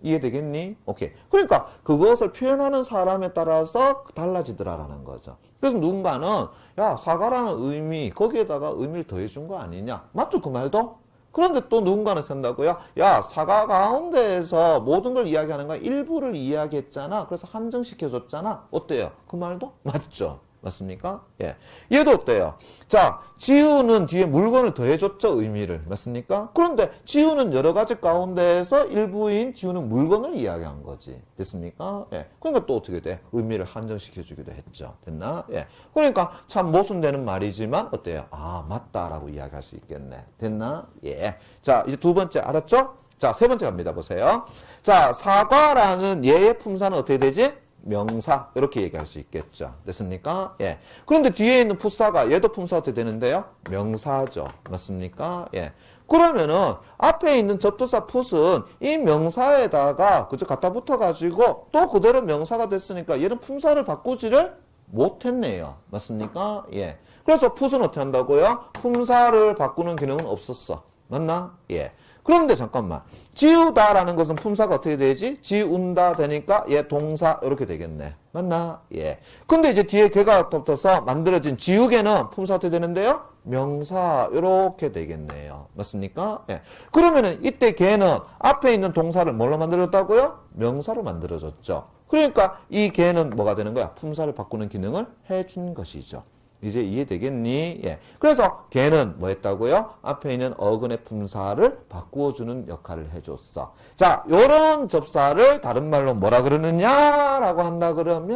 Speaker 1: 이해되겠니? 오케이. 그러니까 그것을 표현하는 사람에 따라서 달라지더라라는 거죠. 그래서 누군가는 야, 사과라는 의미, 거기에다가 의미를 더해준 거 아니냐? 맞죠? 그 말도? 그런데 또 누군가는 생각하고요. 야, 사과 가운데에서 모든 걸 이야기하는 거야. 일부를 이야기했잖아. 그래서 한정시켜줬잖아. 어때요? 그 말도? 맞죠? 맞습니까? 예. 얘도 어때요? 자, 지우는 뒤에 물건을 더해줬죠, 의미를. 맞습니까? 그런데 지우는 여러 가지 가운데에서 일부인 지우는 물건을 이야기한 거지. 됐습니까? 예. 그러니까 또 어떻게 돼? 의미를 한정시켜주기도 했죠. 됐나? 예. 그러니까 참 모순되는 말이지만 어때요? 아, 맞다라고 이야기할 수 있겠네. 됐나? 예. 자, 이제 두 번째 알았죠? 자, 세 번째 갑니다. 보세요. 자, 사과라는 얘의 품사는 어떻게 되지? 명사 이렇게 얘기할 수 있겠죠. 됐습니까? 예. 그런데 뒤에 있는 풋사가 얘도 품사 어떻게 되는데요? 명사죠. 맞습니까? 예. 그러면은 앞에 있는 접두사 풋은 이 명사에다가 그저 갖다 붙어가지고 또 그대로 명사가 됐으니까 얘는 품사를 바꾸지를 못했네요. 맞습니까? 예. 그래서 풋은 어떻게 한다고요? 품사를 바꾸는 기능은 없었어. 맞나? 예. 그런데 잠깐만. 지우다라는 것은 품사가 어떻게 되지? 지운다 되니까 얘 동사 이렇게 되겠네. 맞나? 예. 근데 이제 뒤에 개가 붙어서 만들어진 지우개는 품사 어떻게 되는데요? 명사 이렇게 되겠네요. 맞습니까? 예. 그러면은 이때 개는 앞에 있는 동사를 뭘로 만들어졌다고요? 명사로 만들어졌죠. 그러니까 이 개는 뭐가 되는 거야? 품사를 바꾸는 기능을 해준 것이죠. 이제 이해되겠니? 예. 그래서 걔는 뭐 했다고요? 앞에 있는 어근의 품사를 바꾸어주는 역할을 해줬어. 자, 요런 접사를 다른 말로 뭐라 그러느냐라고 한다 그러면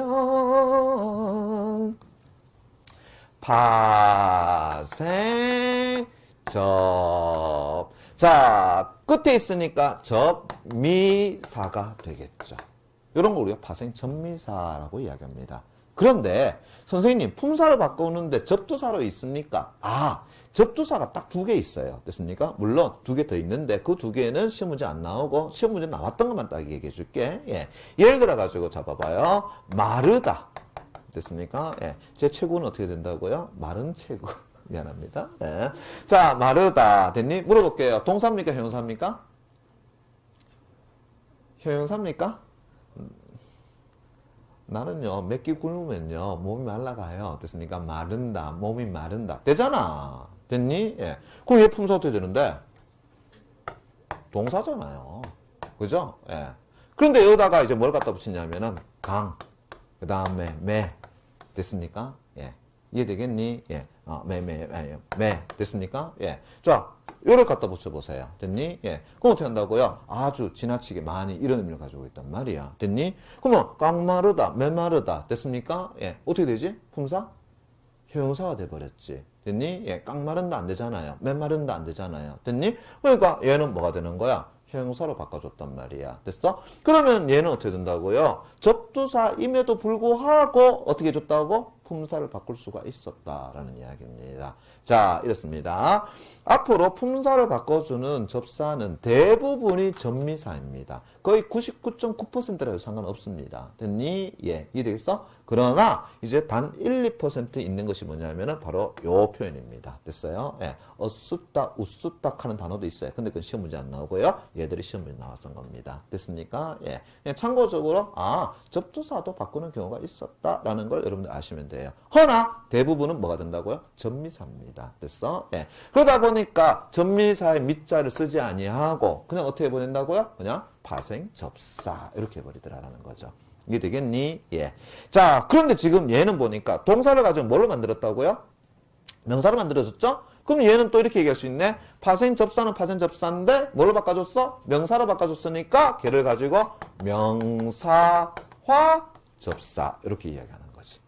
Speaker 1: 파생 접. 자, 끝에 있으니까 접미사가 되겠죠. 요런 걸 우리가 파생 접미사라고 이야기합니다. 그런데 선생님 품사를 바꾸는데 접두사로 있습니까? 아, 접두사가 딱 두 개 있어요. 됐습니까? 물론 두 개 더 있는데 그 두 개는 시험 문제 안 나오고 시험 문제 나왔던 것만 딱 얘기해 줄게. 예. 예를 들어 가지고 잡아봐요. 마르다. 됐습니까? 예. 제 체구는 어떻게 된다고요? 마른 체구. 미안합니다. 예. 자, 마르다. 됐니? 물어볼게요. 동사입니까? 형용사입니까? 형용사입니까? 나는요, 몇 끼 굶으면요, 몸이 말라가요. 됐습니까? 마른다, 몸이 마른다. 되잖아. 됐니? 예. 그럼 얘 품사 어떻게 되는데? 동사잖아요. 그죠? 예. 그런데 여기다가 이제 뭘 갖다 붙이냐면은, 강, 그 다음에 매, 됐습니까? 예. 이해되겠니? 예. 됐습니까? 예. 자, 요를 갖다 붙여보세요. 됐니? 예. 그럼 어떻게 한다고요? 아주 지나치게 많이 이런 의미를 가지고 있단 말이야. 됐니? 그러면 깡마르다, 메마르다. 됐습니까? 예. 어떻게 되지? 품사? 형용사가 돼버렸지. 됐니? 예. 깡마른다 안 되잖아요. 메마른다 안 되잖아요. 됐니? 그러니까 얘는 뭐가 되는 거야? 형용사로 바꿔줬단 말이야. 됐어? 그러면 얘는 어떻게 된다고요? 접두사임에도 불구하고 어떻게 해줬다고? 품사를 바꿀 수가 있었다라는 이야기입니다. 자, 이렇습니다. 앞으로 품사를 바꿔주는 접사는 대부분이 전미사입니다. 거의 99.9%라도 상관없습니다. 됐니? 예, 이해되겠어? 그러나 이제 단 1, 2% 있는 것이 뭐냐면은 바로 요 표현입니다. 됐어요? 예, 어쓰딱, 우쓰딱 하는 단어도 있어요. 근데 그건 시험 문제 안 나오고요. 얘들이 시험 문제 나왔던 겁니다. 됐습니까? 예, 참고적으로 접두사도 바꾸는 경우가 있었다라는 걸 여러분들 아시면 돼요. 허나 대부분은 뭐가 된다고요? 전미사입니다. 됐어? 예. 그러다 보니까 전미사의 밑자를 쓰지 아니하고 그냥 어떻게 보낸다고요? 그냥 파생 접사 이렇게 해버리더라라는 거죠. 이게 되겠니? 예. 자, 그런데 지금 얘는 보니까 동사를 가지고 뭘로 만들었다고요? 명사를 만들어줬죠? 그럼 얘는 또 이렇게 얘기할 수 있네. 파생 접사는 파생 접사인데 뭘로 바꿔줬어? 명사로 바꿔줬으니까 걔를 가지고 명사화 접사 이렇게 이야기하는 거지.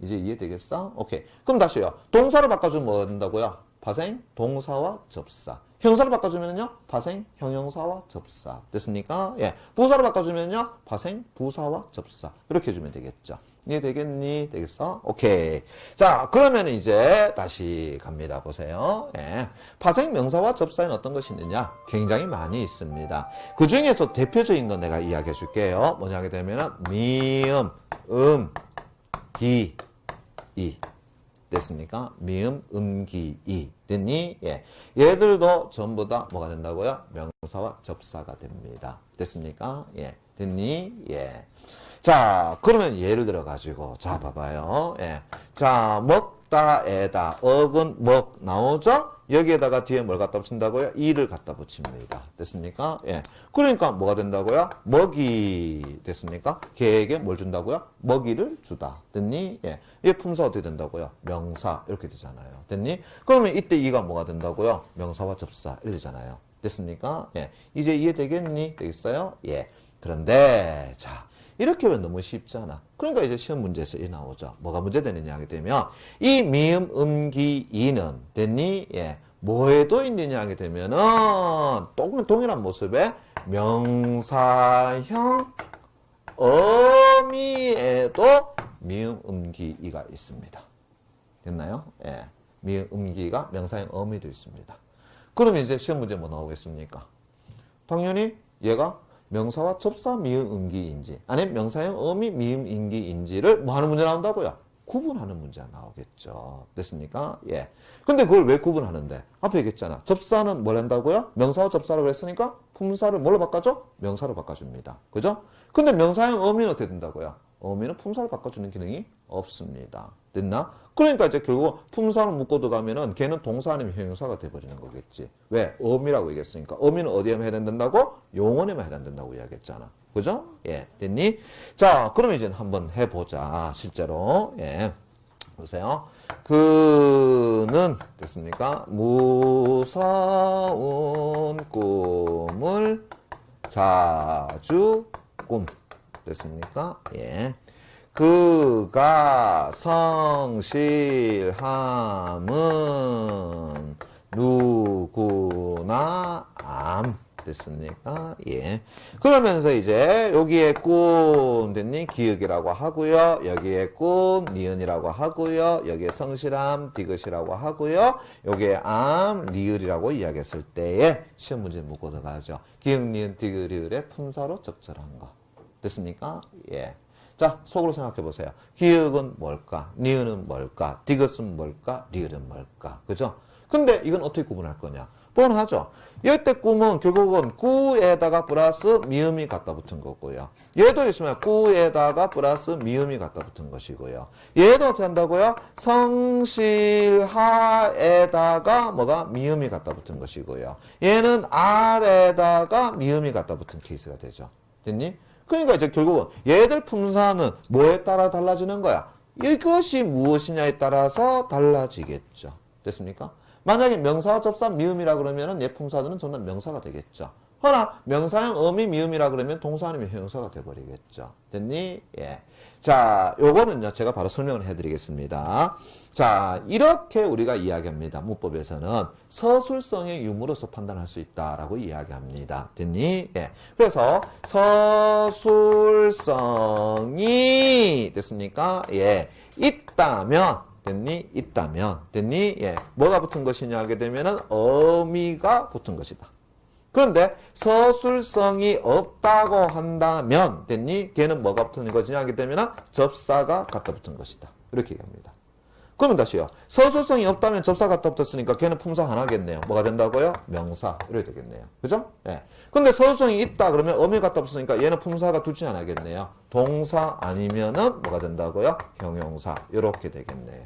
Speaker 1: 이제 이해되겠어? 오케이. 그럼 다시요. 동사로 바꿔주면 뭐가 된다고요? 파생 동사와 접사. 형사로 바꿔주면요? 파생 형용사와 접사. 됐습니까? 예. 부사로 바꿔주면요? 파생 부사와 접사. 이렇게 해주면 되겠죠. 이해되겠니? 되겠어? 오케이. 자, 그러면 이제 다시 갑니다. 보세요. 예. 파생 명사와 접사에는 어떤 것이 있느냐? 굉장히 많이 있습니다. 그 중에서 대표적인 건 내가 이야기해 줄게요. 뭐냐 하게 되면은 미음, 기, 이. 됐습니까? 미음, 기, 이. 됐니? 예. 얘들도 전부 다 뭐가 된다고요? 명사와 접사가 됩니다. 됐습니까? 예. 됐니? 예. 자, 그러면 예를 들어 가지고, 자, 봐봐요. 예. 자, 먹다에다, 억은 먹 나오죠? 여기에다가 뒤에 뭘 갖다 붙인다고요? 이를 갖다 붙입니다. 됐습니까? 예. 그러니까 뭐가 된다고요? 먹이. 됐습니까? 걔에게 뭘 준다고요? 먹이를 주다. 됐니? 예. 얘 품사 어떻게 된다고요? 명사. 이렇게 되잖아요. 됐니? 그러면 이때 이가 뭐가 된다고요? 명사와 접사. 이렇게 되잖아요. 됐습니까? 예. 이제 이해되겠니? 되겠어요? 예. 그런데, 자. 이렇게 하면 너무 쉽잖아. 그러니까 이제 시험 문제에서 이 나오죠. 뭐가 문제되느냐 하게 되면 이 미음, 기, 이는 됐니? 예. 뭐에도 있느냐 하게 되면은 동일한 모습의 명사형 어미에도 미음, 기, 이가 있습니다. 됐나요? 예. 미음, 기가 명사형 어미도 있습니다. 그러면 이제 시험 문제 뭐 나오겠습니까? 당연히 얘가 명사와 접사 미음 음기인지 아니면 명사형 어미 미음 임기인지를 뭐 하는 문제 나온다고요? 구분하는 문제가 나오겠죠. 됐습니까? 예. 근데 그걸 왜 구분하는데? 앞에 얘기했잖아. 접사는 뭘 한다고요? 명사와 접사라고 했으니까 품사를 뭘로 바꿔줘? 명사로 바꿔줍니다. 그죠? 근데 명사형 어미는 어떻게 된다고요? 어미는 품사를 바꿔주는 기능이 없습니다. 됐나? 그러니까 이제 결국 품사를 묶고 들어가면은 걔는 동사 아니면 형용사가 돼버리는 거겠지. 왜? 어미라고 얘기했으니까. 어미는 어디에만 해당된다고? 용언에만 해당된다고 이야기했잖아. 그죠? 예. 됐니? 자, 그러면 이제 한번 해보자. 실제로. 예. 보세요. 그는, 됐습니까? 무서운 꿈을 자주 꿈. 됐습니까? 예. 그가 성실함은 누구나 됐습니까? 예. 그러면서 이제 여기에 꿈 됐니? 기억이라고 하고요. 여기에 꿈 니은이라고 하고요. 여기에 성실함 디귿이라고 하고요. 여기에 리을이라고 이야기했을 때에 시험 문제 묻고 들어가죠. 기억 니은 디귿 리을의 품사로 적절한 거. 됐습니까? 예. 자, 속으로 생각해 보세요. 기억은 뭘까? 니은은 뭘까? 디귿은 뭘까? 리을은 뭘까? 그죠? 근데 이건 어떻게 구분할 거냐? 뻔하죠? 이때 꿈은 결국은 꾸에다가 플러스 미음이 갖다 붙은 거고요. 얘도 있으면 꾸에다가 플러스 미음이 갖다 붙은 것이고요. 얘도 어떻게 한다고요? 성실하에다가 뭐가 미음이 갖다 붙은 것이고요. 얘는 알에다가 미음이 갖다 붙은 케이스가 되죠. 됐니? 그러니까 이제 결국은 얘들 품사는 뭐에 따라 달라지는 거야? 이것이 무엇이냐에 따라서 달라지겠죠. 됐습니까? 만약에 명사와 접사 미음이라 그러면은 예품사들은 전부 다 명사가 되겠죠. 허나 명사형 어미 미음이라 그러면 동사 아니면 형용사가 돼버리겠죠. 됐니? 예. 자, 요거는요 제가 바로 설명을 해드리겠습니다. 자, 이렇게 우리가 이야기합니다. 문법에서는 서술성의 유무로서 판단할 수 있다라고 이야기합니다. 됐니? 예. 그래서 서술성이 됐습니까? 예. 있다면 됐니? 있다면 됐니? 예. 뭐가 붙은 것이냐 하게 되면은 어미가 붙은 것이다. 그런데 서술성이 없다고 한다면 됐니? 걔는 뭐가 붙은 것이냐 하게 되면은 접사가 갖다 붙은 것이다. 이렇게 얘기합니다. 그러면 다시요. 서술성이 없다면 접사 갖다 붙었으니까 걔는 품사 하나겠네요. 뭐가 된다고요? 명사. 이렇게 되겠네요. 그죠? 예. 근데 서술성이 있다 그러면 어미 갖다 붙었으니까 얘는 품사가 둘 중에 하나겠네요. 동사 아니면은 뭐가 된다고요? 형용사. 이렇게 되겠네요.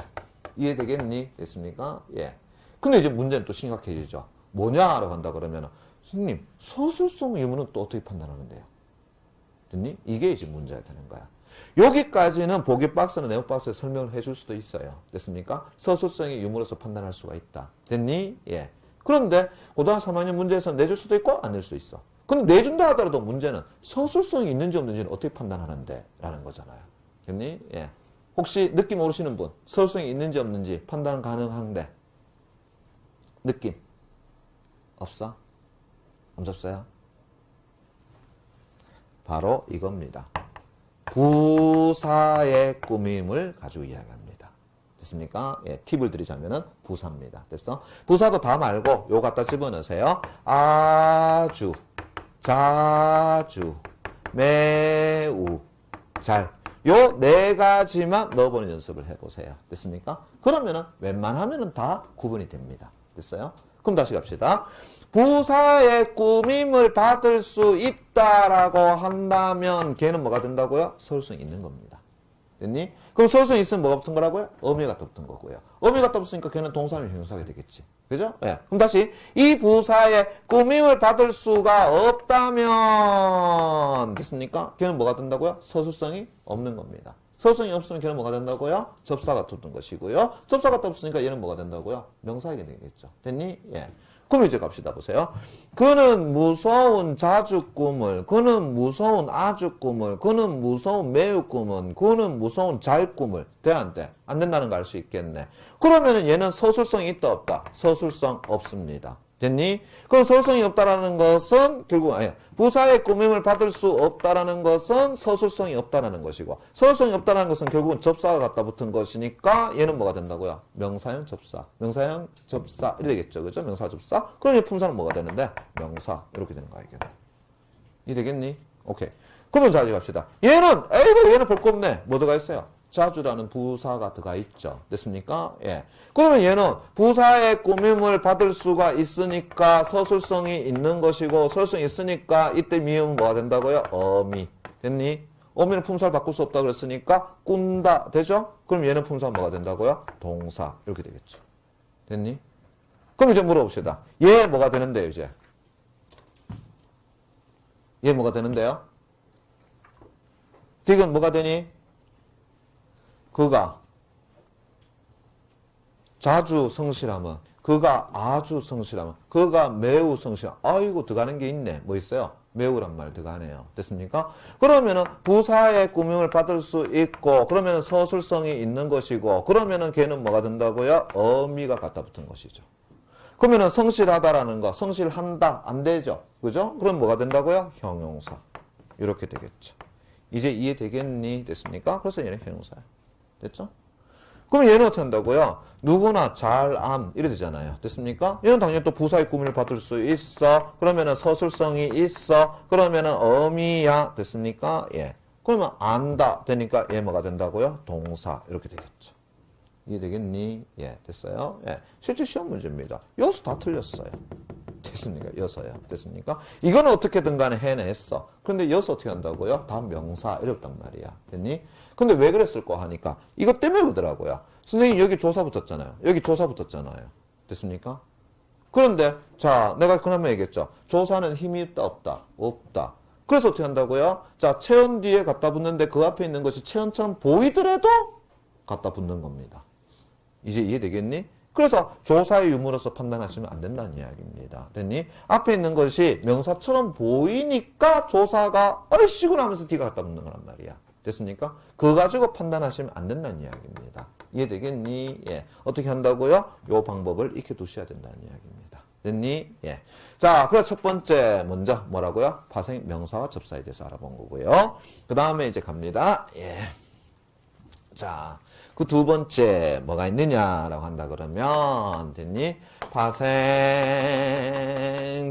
Speaker 1: 이해되겠니? 됐습니까? 예. 근데 이제 문제는 또 심각해지죠. 뭐냐라고 한다 그러면은 선생님, 서술성 유무는 또 어떻게 판단하는데요? 됐니? 이게 이제 문제가 되는 거야. 여기까지는 보기 박스나 네모 박스에 설명을 해줄 수도 있어요. 됐습니까? 서술성의 유무로서 판단할 수가 있다. 됐니? 예. 그런데 고등학교 3학년 문제에서 내줄 수도 있고 안 낼 수 있어. 근데 내준다 하더라도 문제는 서술성이 있는지 없는지는 어떻게 판단하는데? 라는 거잖아요. 됐니? 예. 혹시 느낌 모르시는 분, 서술성이 있는지 없는지 판단 가능한데? 느낌? 없어? 없었어요? 바로 이겁니다. 부사의 꾸밈을 가지고 이야기합니다. 됐습니까? 예, 팁을 드리자면은 부사입니다. 됐어? 부사도 다 말고 요 갖다 집어넣으세요. 아주, 자주, 매우, 잘. 요 네 가지만 넣어보는 연습을 해보세요. 됐습니까? 그러면은 웬만하면은 다 구분이 됩니다. 됐어요? 그럼 다시 갑시다. 부사의 꾸밈을 받을 수 있다라고 한다면 걔는 뭐가 된다고요? 서술성이 있는 겁니다. 됐니? 그럼 서술성이 있으면 뭐가 붙은 거라고요? 어미가 갖다 붙은 거고요. 어미가 갖다 붙으니까 걔는 동사는 형용사가 되겠지. 그죠? 예. 그럼 다시 이 부사의 꾸밈을 받을 수가 없다면 됐습니까? 걔는 뭐가 된다고요? 서술성이 없는 겁니다. 서술성이 없으면 걔는 뭐가 된다고요? 접사가 붙은 것이고요. 접사가 없으니까 얘는 뭐가 된다고요? 명사가 되겠죠. 됐니? 예. 그럼 이제 갑시다. 보세요. 그는 무서운 자주 꿈을, 그는 무서운 아주 꿈을, 그는 무서운 매우 꿈은, 그는 무서운 잘 꿈을. 돼, 안 돼? 안 된다는 거 알 수 있겠네. 그러면은 얘는 서술성이 있다, 없다? 서술성 없습니다. 됐니? 그럼 서술성이 없다라는 것은 결국 아니야. 부사의 꾸밈을 받을 수 없다라는 것은 서술성이 없다라는 것이고, 서술성이 없다라는 것은 결국은 접사가 갖다 붙은 것이니까 얘는 뭐가 된다고요? 명사형 접사. 명사형 접사. 이렇게 되겠죠. 그죠? 명사 접사. 그럼 얘 품사는 뭐가 되는데? 명사. 이렇게 되는 거 알겠네. 이해되겠니? 오케이. 그러면 자, 이제 갑시다. 얘는, 에이구, 얘는 볼 거 없네. 뭐 들어가 있어요? 자주라는 부사가 들어가 있죠. 됐습니까? 예. 그러면 얘는 부사의 꾸밈을 받을 수가 있으니까 서술성이 있는 것이고, 서술성이 있으니까 이때 미음은 뭐가 된다고요? 어미. 됐니? 어미는 품사를 바꿀 수 없다 그랬으니까 꾼다. 되죠? 그럼 얘는 품사 뭐가 된다고요? 동사. 이렇게 되겠죠. 됐니? 그럼 이제 물어봅시다. 얘 뭐가 되는데요, 이제? 얘 뭐가 되는데요? 지금 뭐가 되니? 그가 자주 성실하면, 그가 아주 성실하면, 그가 매우 성실하면, 아이고 들어가는 게 있네. 뭐 있어요? 매우란 말 들어가네요. 됐습니까? 그러면은 부사의 꾸밈을 받을 수 있고, 그러면은 서술성이 있는 것이고, 그러면은 걔는 뭐가 된다고요? 어미가 갖다 붙은 것이죠. 그러면은 성실하다라는 거, 성실한다 안 되죠. 그죠? 그럼 뭐가 된다고요? 형용사. 이렇게 되겠죠. 이제 이해되겠니? 됐습니까? 그래서 얘는 형용사야. 됐죠? 그럼 얘는 어떻게 한다고요? 누구나 잘암 이래 되잖아요. 됐습니까? 얘는 당연히 또 부사의 꾸밈을 받을 수 있어. 그러면은 서술성이 있어. 그러면은 어미야. 됐습니까? 예. 그러면 안다 되니까 얘 뭐가 된다고요? 동사. 이렇게 되겠죠. 이해되겠니? 예, 됐어요? 예. 실제 시험 문제입니다. 여수 다 틀렸어요. 됐습니까? 여서요. 됐습니까? 이거는 어떻게든 간에 해냈어. 그런데 여서 어떻게 한다고요? 다 명사. 이랬단 말이야. 됐니? 근데 왜 그랬을까 하니까 이것 때문에 그러더라고요. 선생님 여기 조사 붙었잖아요. 여기 조사 붙었잖아요. 됐습니까? 그런데 자 내가 그나마 얘기했죠. 조사는 힘이 있다 없다? 없다. 그래서 어떻게 한다고요? 자 체언 뒤에 갖다 붙는데 그 앞에 있는 것이 체언처럼 보이더라도 갖다 붙는 겁니다. 이제 이해되겠니? 그래서 조사의 유무로서 판단하시면 안 된다는 이야기입니다. 됐니? 앞에 있는 것이 명사처럼 보이니까 조사가 얼씨구 하면서 뒤가 갖다 붙는 거란 말이야. 됐습니까? 그거 가지고 판단하시면 안 된다는 이야기입니다. 이해되겠니? 예. 어떻게 한다고요? 요 방법을 익혀두셔야 된다는 이야기입니다. 됐니? 예. 자, 그래서 첫 번째 먼저 뭐라고요? 파생 명사와 접사에 대해서 알아본 거고요. 그 다음에 이제 갑니다. 예. 자, 그 두 번째 뭐가 있느냐라고 한다 그러면 됐니? 파생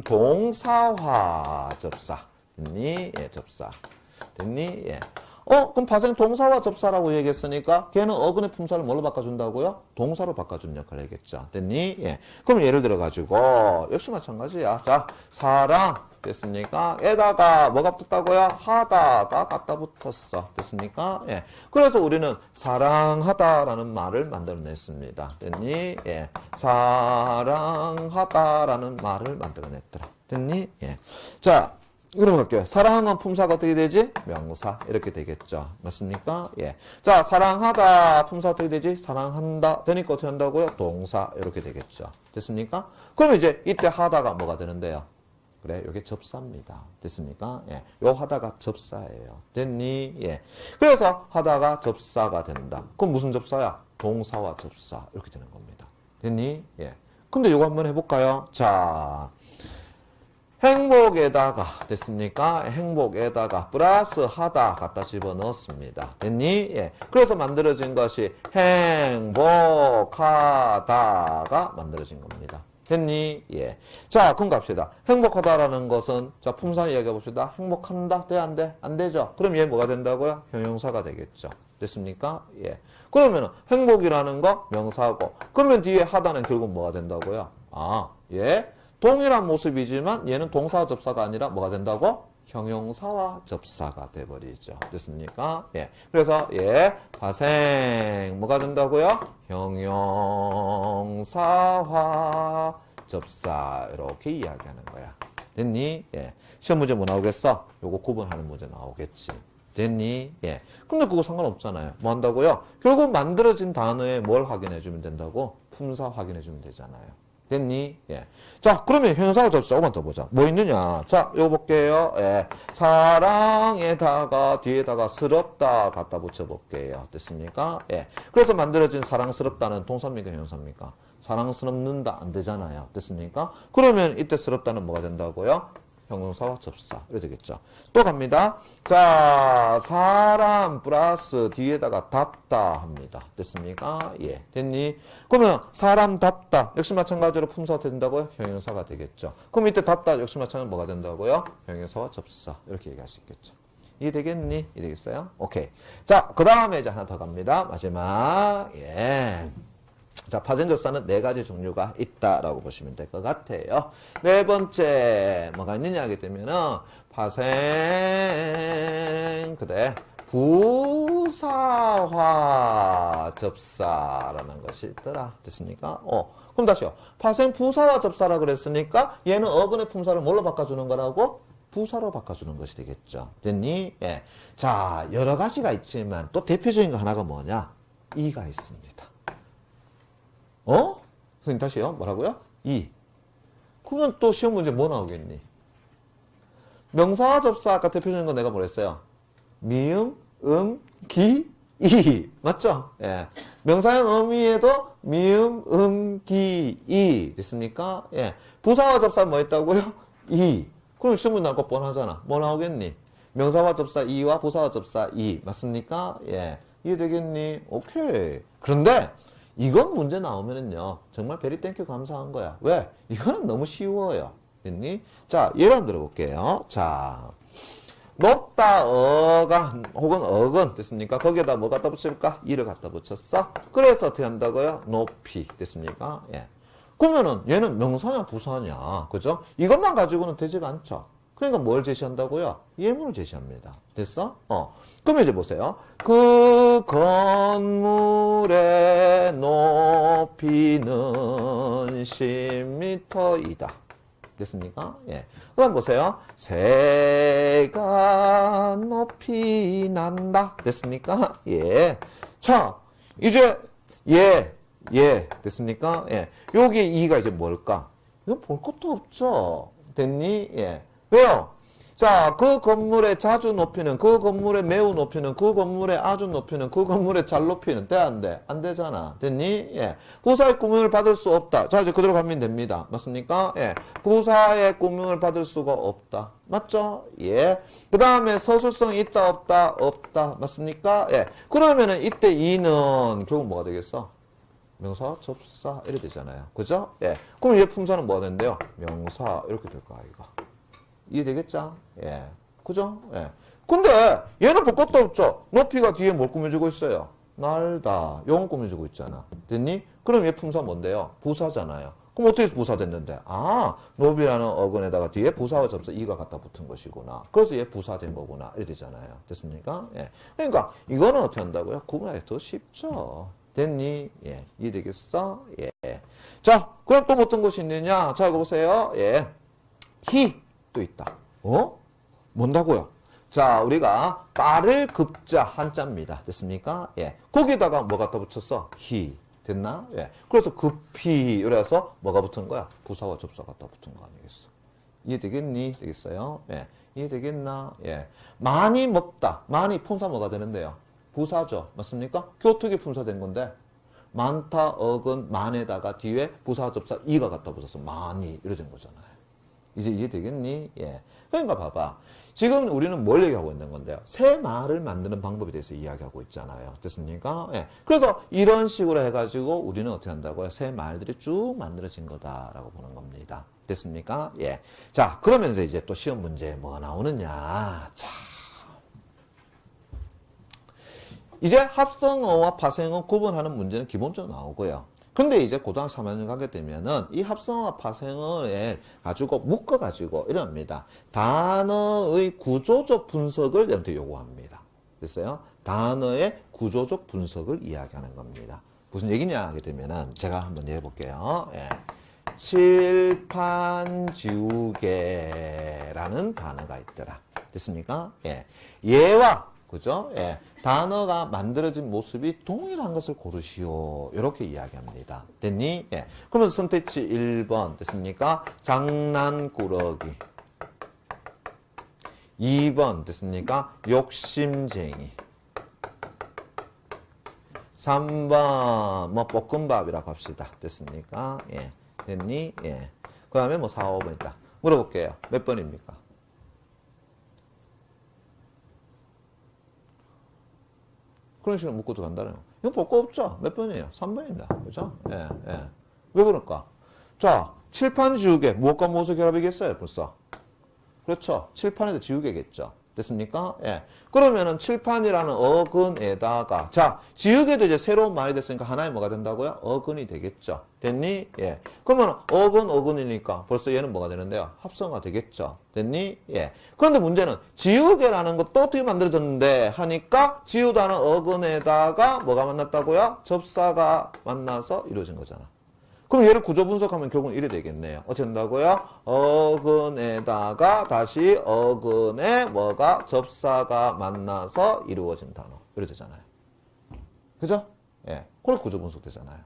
Speaker 1: 동사화 접사. 됐니? 예, 접사. 됐니? 예. 그럼 파생 동사와 접사라고 얘기했으니까 걔는 어근의 품사를 뭘로 바꿔준다고요? 동사로 바꿔준 역할을 하겠죠. 됐니? 예. 그럼 예를 들어가지고 역시 마찬가지야. 자, 사랑 됐습니까? 에다가 뭐가 붙었다고요? 하다가 갖다 붙었어. 됐습니까? 예. 그래서 우리는 사랑하다라는 말을 만들어냈습니다. 됐니? 예. 사랑하다라는 말을 만들어냈더라. 됐니? 예. 자, 그럼 갈게요. 사랑은 품사가 어떻게 되지? 명사. 이렇게 되겠죠. 맞습니까? 예. 자, 사랑하다. 품사 어떻게 되지? 사랑한다. 되니까 어떻게 한다고요? 동사. 이렇게 되겠죠. 됐습니까? 그러면 이제 이때 하다가 뭐가 되는데요? 그래, 요게 접사입니다. 됐습니까? 예. 요 하다가 접사예요. 됐니? 예. 그래서 하다가 접사가 된다. 그럼 무슨 접사야? 동사와 접사. 이렇게 되는 겁니다. 됐니? 예. 근데 요거 한번 해볼까요? 자. 행복에다가 됐습니까? 행복에다가 플러스 하다 갖다 집어넣었습니다. 됐니? 예. 그래서 만들어진 것이 행복하다가 만들어진 겁니다. 됐니? 예. 자, 그럼 갑시다. 행복하다라는 것은 자, 품사 이야기해 봅시다. 행복한다? 돼? 안 돼? 안 되죠? 그럼 얘 뭐가 된다고요? 형용사가 되겠죠. 됐습니까? 예. 그러면 행복이라는 거 명사고 그러면 뒤에 하다는 결국 뭐가 된다고요? 아, 예. 동일한 모습이지만 얘는 동사와 접사가 아니라 뭐가 된다고? 형용사와 접사가 돼버리죠. 됐습니까? 예. 그래서 예, 파생 뭐가 된다고요? 형용사와 접사 이렇게 이야기하는 거야. 됐니? 예. 시험 문제 뭐 나오겠어? 요거 구분하는 문제 나오겠지. 됐니? 예. 근데 그거 상관없잖아요. 뭐 한다고요? 결국 만들어진 단어에 뭘 확인해주면 된다고? 품사 확인해주면 되잖아요. 됐니? 예. 자, 그러면 형용사와 접사 조금만 더 보자. 뭐 있느냐? 자, 요거 볼게요. 예. 사랑에다가 뒤에다가 스럽다 갖다 붙여볼게요. 됐습니까? 예. 그래서 만들어진 사랑스럽다는 동사입니까? 형용사입니까? 사랑스럽는다 안 되잖아요. 됐습니까? 그러면 이때 스럽다는 뭐가 된다고요? 형용사와 접사. 이렇게 되겠죠. 또 갑니다. 자, 사람 플러스 뒤에다가 답다 합니다. 됐습니까? 예. 됐니? 그러면 사람답다. 역시 마찬가지로 품사가 된다고요? 형용사가 되겠죠. 그럼 이때 답다 역시 마찬가지로 뭐가 된다고요? 형용사와 접사. 이렇게 얘기할 수 있겠죠. 이해되겠니? 이해되겠어요? 오케이. 자, 그 다음에 이제 하나 더 갑니다. 마지막. 예. 자, 파생 접사는 네 가지 종류가 있다라고 보시면 될 것 같아요. 네 번째 뭐가 있느냐 하게 되면은 파생 그대 부사화 접사라는 것이 있더라. 됐습니까? 그럼 다시요. 파생 부사화 접사라 그랬으니까 얘는 어근의 품사를 뭘로 바꿔주는 거라고? 부사로 바꿔주는 것이 되겠죠. 됐니? 예. 자, 여러 가지가 있지만 또 대표적인 거 하나가 뭐냐? 이가 있습니다. 선생님 다시요. 뭐라고요? 이. 그러면 또 시험 문제 뭐 나오겠니? 명사와 접사 아까 대표적인 거 내가 뭐랬어요? 미음, 기, 이. 맞죠? 예. 명사형 의미에도 미음, 기, 이. 됐습니까? 예. 부사와 접사 뭐 했다고요? 이. 그럼 시험 문제 나올 거 뻔하잖아. 뭐 나오겠니? 명사와 접사 이와 부사와 접사 이. 맞습니까? 예. 이해되겠니? 오케이. 그런데 이건 문제 나오면은요, 정말 베리 땡큐 감사한 거야. 왜? 이거는 너무 쉬워요. 됐니? 자, 예를 한번 들어볼게요. 자, 높다, 어간, 혹은 어근, 됐습니까? 거기에다 뭐 갖다 붙일까? 이를 갖다 붙였어? 그래서 어떻게 한다고요? 높이, 됐습니까? 예. 그러면은 얘는 명사냐, 부사냐, 그죠? 이것만 가지고는 되지가 않죠. 그러니까 뭘 제시한다고요? 예문을 제시합니다. 됐어? 그러면 이제 보세요. 그 건물의 높이는 10m이다. 됐습니까? 예. 그 다음 보세요. 새가 높이 난다. 됐습니까? 예. 자, 이제 됐습니까? 예. 여기 이가 이제 뭘까? 이건 볼 것도 없죠. 됐니? 예. 왜요? 자, 그 건물에 자주 높이는, 그 건물에 매우 높이는, 그 건물에 아주 높이는, 그 건물에 잘 높이는, 돼, 안 돼? 안 되잖아. 됐니? 예. 부사의 꾸밈을 받을 수 없다. 자, 이제 그대로 가면 됩니다. 맞습니까? 예. 부사의 꾸밈을 받을 수가 없다. 맞죠? 예. 그 다음에 서술성이 있다, 없다? 없다. 맞습니까? 예. 그러면은 이때 이는 결국 뭐가 되겠어? 명사, 접사, 이렇게 되잖아요. 그죠? 예. 그럼 얘 품사는 뭐가 된대요? 명사, 이렇게 될 거야, 이거. 이해되겠죠? 예. 그죠? 예. 근데 얘는 볼 것도 없죠? 높이가 뒤에 뭘 꾸며주고 있어요? 날다. 용 꾸며주고 있잖아. 됐니? 그럼 얘 품사 뭔데요? 부사잖아요. 그럼 어떻게 부사 됐는데? 아, 높이라는 어근에다가 뒤에 부사와 접사 이가 갖다 붙은 것이구나. 그래서 얘 부사 된 거구나. 이렇게 되잖아요. 됐습니까? 예. 그러니까 이거는 어떻게 한다고요? 구분하기 더 쉽죠. 됐니? 예. 이해되겠어? 예. 자, 그럼 또 어떤 것이 있느냐? 자, 이거 보세요. 예. 히. 또 있다. 뭔다고요? 자, 우리가 빠를 급자 한자입니다. 됐습니까? 예. 거기다가 뭐 갖다 붙였어? 히. 됐나? 예. 그래서 급히, 이래서 뭐가 붙은 거야? 부사와 접사 갖다 붙은 거 아니겠어? 이해되겠니? 되겠어요? 예. 이해되겠나? 예. 많이 먹다. 많이 품사 뭐가 되는데요? 부사죠. 맞습니까? 교특이 품사된 건데, 많다, 어근, 만에다가 뒤에 부사, 접사, 이가 갖다 붙어서 많이, 이래 된 거잖아요. 이제 이해되겠니? 예. 그러니까 봐봐. 지금 우리는 뭘 얘기하고 있는 건데요? 새 말을 만드는 방법에 대해서 이야기하고 있잖아요. 됐습니까? 예. 그래서 이런 식으로 해가지고 우리는 어떻게 한다고요? 새 말들이 쭉 만들어진 거다라고 보는 겁니다. 됐습니까? 예. 자, 그러면서 이제 또 시험 문제에 뭐가 나오느냐. 자. 이제 합성어와 파생어 구분하는 문제는 기본적으로 나오고요. 근데 이제 고등학교 3학년 가게 되면은 이 합성어와 파생어에 가지고 묶어가지고 이럽니다. 단어의 구조적 분석을 여러분들 요구합니다. 됐어요? 단어의 구조적 분석을 이야기하는 겁니다. 무슨 얘기냐 하게 되면은 제가 한번 해볼게요. 예. 칠판지우개라는 단어가 있더라. 됐습니까? 예. 얘와 그죠? 예. 단어가 만들어진 모습이 동일한 것을 고르시오. 이렇게 이야기합니다. 됐니? 예. 그러면서 선택지 1번 됐습니까? 장난꾸러기. 2번 됐습니까? 욕심쟁이. 3번 뭐 볶음밥이라고 합시다. 됐습니까? 예. 됐니? 예. 그 다음에 뭐 4, 5번 있다. 물어볼게요. 몇 번입니까? 그런 식으로 묻고도 간다는 거. 이거 볼 거 없죠? 몇 번이에요? 3번입니다. 그죠? 예, 예. 왜 그럴까? 자, 칠판 지우개. 무엇과 무엇을 결합이겠어요? 벌써. 그렇죠. 칠판에도 지우개겠죠. 됐습니까? 예. 그러면은 칠판이라는 어근에다가 자, 지우개도 이제 새로운 말이 됐으니까 하나의 뭐가 된다고요? 어근이 되겠죠. 됐니? 예. 그러면 어근이니까 벌써 얘는 뭐가 되는데요? 합성어가 되겠죠. 됐니? 예. 그런데 문제는 지우개라는 것도 어떻게 만들어졌는데 하니까 지우다는 어근에다가 뭐가 만났다고요? 접사가 만나서 이루어진 거잖아. 그럼 얘를 구조 분석하면 결국은 이래 되겠네요. 어떻게 된다고요? 어근에다가 다시 어근에 뭐가 접사가 만나서 이루어진 단어. 이래 되잖아요. 그죠? 예. 그걸 구조 분석 되잖아요.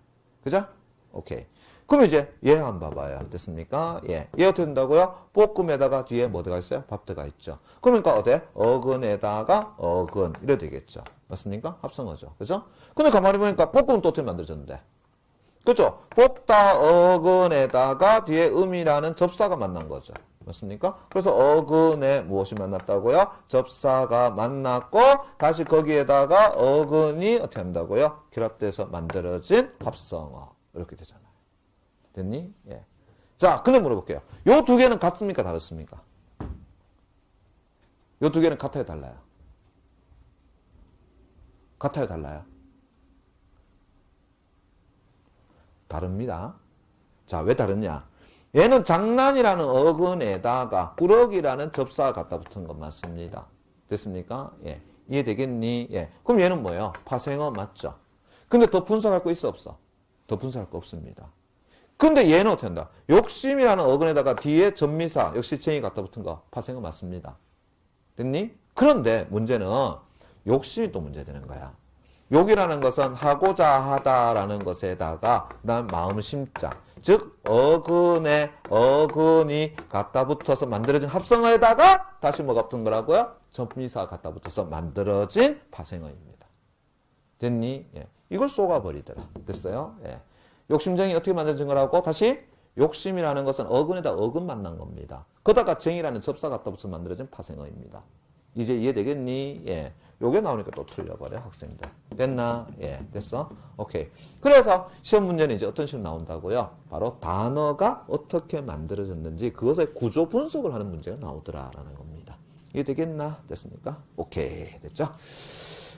Speaker 1: 그죠? 오케이. 그럼 이제 얘 한번 봐봐요. 됐습니까? 예. 얘 어떻게 된다고요? 볶음에다가 뒤에 뭐 들어가 있어요? 밥 들어가 있죠. 그러니까 어때? 어근에다가 어근. 이래 되겠죠. 맞습니까? 합성어죠. 그죠? 근데 가만히 보니까 볶음은 또 어떻게 만들어졌는데? 그죠? 볶다 어근에다가 뒤에 음이라는 접사가 만난 거죠. 맞습니까? 그래서 어근에 무엇이 만났다고요? 접사가 만났고 다시 거기에다가 어근이 어떻게 한다고요? 결합돼서 만들어진 합성어. 이렇게 되잖아요. 됐니? 예. 자, 근데 물어볼게요. 요 두 개는 같습니까? 다릅니까? 요 두 개는 같아요? 달라요? 같아요? 달라요? 다릅니다. 자, 왜 다르냐? 얘는 장난이라는 어근에다가 꾸러기라는 접사가 갖다 붙은 것 맞습니다. 됐습니까? 예. 이해되겠니? 예. 그럼 얘는 뭐예요? 파생어 맞죠? 근데 더 분석할 거 있어 없어? 더 분석할 거 없습니다. 근데 얘는 어떻게 한다? 욕심이라는 어근에다가 뒤에 전미사, 역시 쟁이 갖다 붙은 거 파생어 맞습니다. 됐니? 그런데 문제는 욕심이 또 문제되는 거야. 욕이라는 것은 하고자 하다라는 것에다가 난 마음 심자. 즉 어근에 어근이 갖다 붙어서 만들어진 합성어에다가 다시 뭐가 붙은 거라고요? 접미사가 갖다 붙어서 만들어진 파생어입니다. 됐니? 예. 이걸 쏘가버리더라. 됐어요? 예. 욕심정이 어떻게 만들어진 거라고? 다시 욕심이라는 것은 어근에다 어근 만난 겁니다. 그러다가 정이라는 접사 갖다 붙어서 만들어진 파생어입니다. 이제 이해되겠니? 예. 요게 나오니까 또 틀려버려, 학생들. 됐나? 예, 됐어? 오케이. 그래서 시험 문제는 이제 어떤 식으로 나온다고요? 바로 단어가 어떻게 만들어졌는지 그것의 구조 분석을 하는 문제가 나오더라라는 겁니다. 이해되겠나? 됐습니까? 오케이. 됐죠?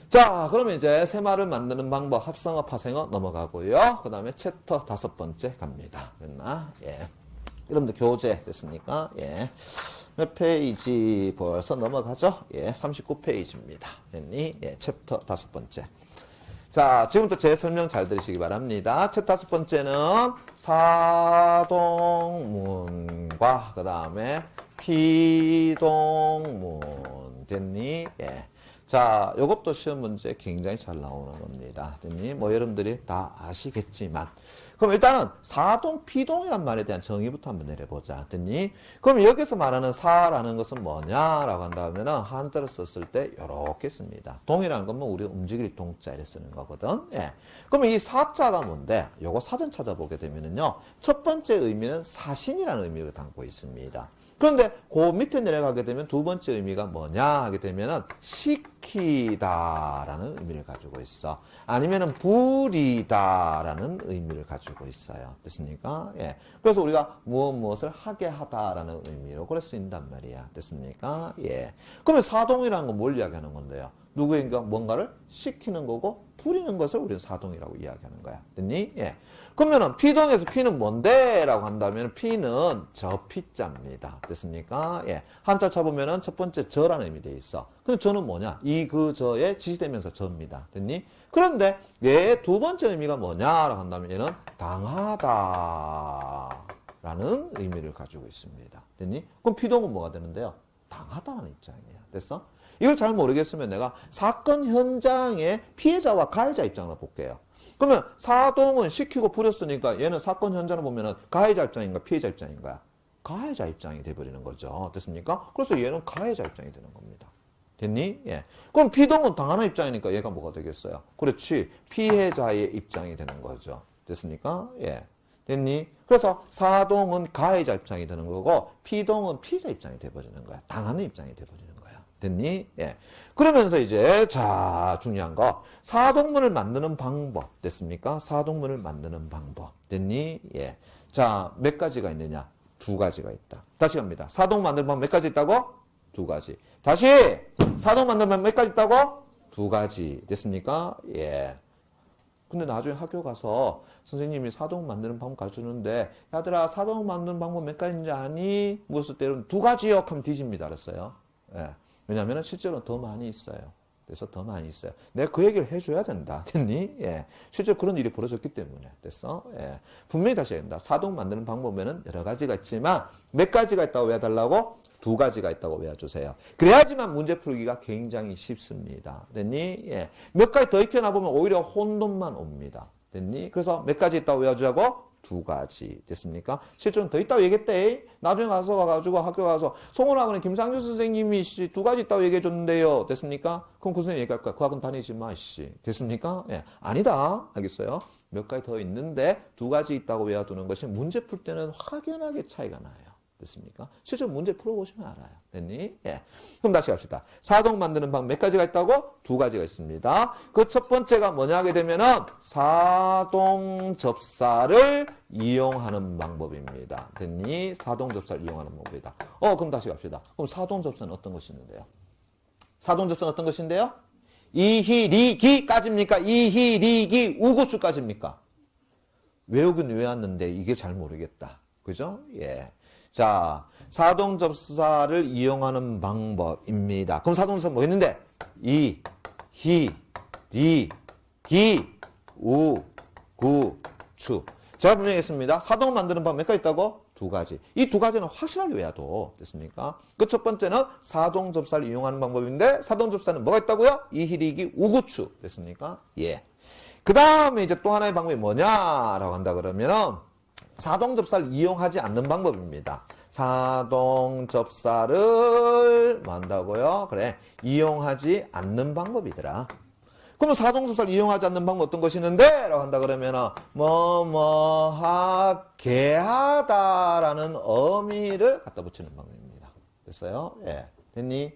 Speaker 1: 자, 그러면 이제 새말을 만드는 방법, 합성어, 파생어 넘어가고요. 그 다음에 챕터 5번째 갑니다. 됐나? 예. 여러분들 교재 됐습니까? 예. 몇 페이지 벌써 넘어가죠? 예, 39페이지입니다. 됐니? 예, 챕터 5번째. 자, 지금부터 제 설명 잘 들으시기 바랍니다. 챕터 5번째는 사동문과 그 다음에 피동문. 됐니? 예. 자, 요것도 시험 문제 굉장히 잘 나오는 겁니다. 됐니? 뭐 여러분들이 다 아시겠지만. 그럼 일단은 사동, 피동이란 말에 대한 정의부터 한번 내려보자. 됐니? 그럼 여기서 말하는 사라는 것은 뭐냐라고 한다면은 한자로 썼을 때 요렇게 씁니다. 동이라는 건 뭐 우리가 움직일 동자를 쓰는 거거든. 예. 그러면 이 사자가 뭔데? 요거 사전 찾아보게 되면은요. 첫 번째 의미는 사신이라는 의미를 담고 있습니다. 그런데 그 밑에 내려가게 되면 두 번째 의미가 뭐냐 하게 되면은 시키다라는 의미를 가지고 있어. 아니면은 부리다라는 의미를 가지고 있어요. 됐습니까? 예. 그래서 우리가 무엇을 하게 하다라는 의미로 그래 쓰인단 말이야. 됐습니까? 예. 그러면 사동이라는 건 뭘 이야기하는 건데요? 누구인가 뭔가를 시키는 거고 부리는 것을 우리는 사동이라고 이야기하는 거야. 됐니? 예. 그러면은 피동에서 피는 뭔데? 라고 한다면 피는 저 피자입니다. 됐습니까? 예. 한자 쳐보면은 첫 번째 저라는 의미 돼 있어. 근데 저는 뭐냐? 이, 그, 저의 지시대명사 저입니다. 됐니? 그런데 얘의 두 번째 의미가 뭐냐라고 한다면 얘는 당하다라는 의미를 가지고 있습니다. 됐니? 그럼 피동은 뭐가 되는데요? 당하다라는 입장이에요. 됐어? 이걸 잘 모르겠으면 내가 사건 현장의 피해자와 가해자 입장으로 볼게요. 그러면 사동은 시키고 부렸으니까 얘는 사건 현장을 보면은 가해자 입장인가 피해자 입장인가? 가해자 입장이 돼버리는 거죠. 됐습니까? 그래서 얘는 가해자 입장이 되는 겁니다. 됐니? 예. 그럼 피동은 당하는 입장이니까 얘가 뭐가 되겠어요? 그렇지. 피해자의 입장이 되는 거죠. 됐습니까? 예. 됐니? 그래서 사동은 가해자 입장이 되는 거고 피동은 피해자 입장이 돼버리는 거야. 당하는 입장이 돼버리는 거야. 됐니? 예. 그러면서 이제 자 중요한 거 사동문을 만드는 방법 됐습니까? 사동문을 만드는 방법 됐니? 예. 자 몇 가지가 있느냐? 두 가지가 있다. 다시 갑니다. 사동 만드는 방법 몇 가지 있다고? 두 가지. 다시 사동 만드는 방법 몇 가지 있다고? 두 가지 됐습니까? 예. 근데 나중에 학교 가서 선생님이 사동 만드는 방법 가르쳐주는데 야들아 사동 만드는 방법 몇 가지인지 아니? 무엇을 때로는 두 가지요 하면 뒤집니다. 알았어요? 예. 왜냐하면 실제로 더 많이 있어요. 그래서 더 많이 있어요. 내가 그 얘기를 해줘야 된다. 됐니? 예. 실제로 그런 일이 벌어졌기 때문에. 됐어? 예. 분명히 다시 해야 된다. 사동 만드는 방법에는 여러 가지가 있지만 몇 가지가 있다고 외워달라고? 두 가지가 있다고 외워주세요. 그래야지만 문제 풀기가 굉장히 쉽습니다. 됐니? 예. 몇 가지 더 익혀나보면 오히려 혼돈만 옵니다. 됐니? 그래서 몇 가지 있다고 외워주자고? 두 가지. 됐습니까? 실제로는 더 있다고 얘기했대. 나중에 가가지고 학교 가서 송원학원에 김상준 선생님이 두 가지 있다고 얘기해줬는데요. 됐습니까? 그럼 그 선생님 얘기할 거야. 그 학원 다니지 마, 씨. 됐습니까? 예. 아니다. 알겠어요? 몇 가지 더 있는데 두 가지 있다고 외워두는 것이 문제 풀 때는 확연하게 차이가 나요. 됐습니까? 실제로 문제 풀어보시면 알아요. 됐니? 예. 그럼 다시 갑시다. 사동 만드는 방법 몇 가지가 있다고? 두 가지가 있습니다. 그 첫 번째가 뭐냐 하게 되면은 사동 접사를 이용하는 방법입니다. 됐니? 사동 접사를 이용하는 방법이다. 그럼 다시 갑시다. 그럼 사동 접사는 어떤 것이 있는데요? 사동 접사는 어떤 것인데요? 이희리기까지입니까? 이희리기 우구수까지입니까? 외우긴 외웠는데 이게 잘 모르겠다. 그죠? 예. 자, 사동접사를 이용하는 방법입니다. 그럼 사동접사 뭐 있는데? 이, 히, 리, 기, 우, 구, 추. 제가 분명히 했습니다. 사동 만드는 방법 몇 가지 있다고? 두 두 가지. 이 두 가지는 확실하게 외워도 됐습니까? 그 첫 번째는 사동접사를 이용하는 방법인데 사동접사는 뭐가 있다고요? 이희리기 우구추 됐습니까? 예. 그 다음에 이제 또 하나의 방법이 뭐냐라고 한다 그러면은 사동접사를 이용하지 않는 방법입니다. 사동접사를 뭐 한다고요? 그래, 이용하지 않는 방법이더라. 그러면 사동접사를 이용하지 않는 방법 어떤 것이 있는데? 라고 한다 그러면은 뭐뭐하게 하다라는 어미를 갖다 붙이는 방법입니다. 됐어요? 예. 됐니?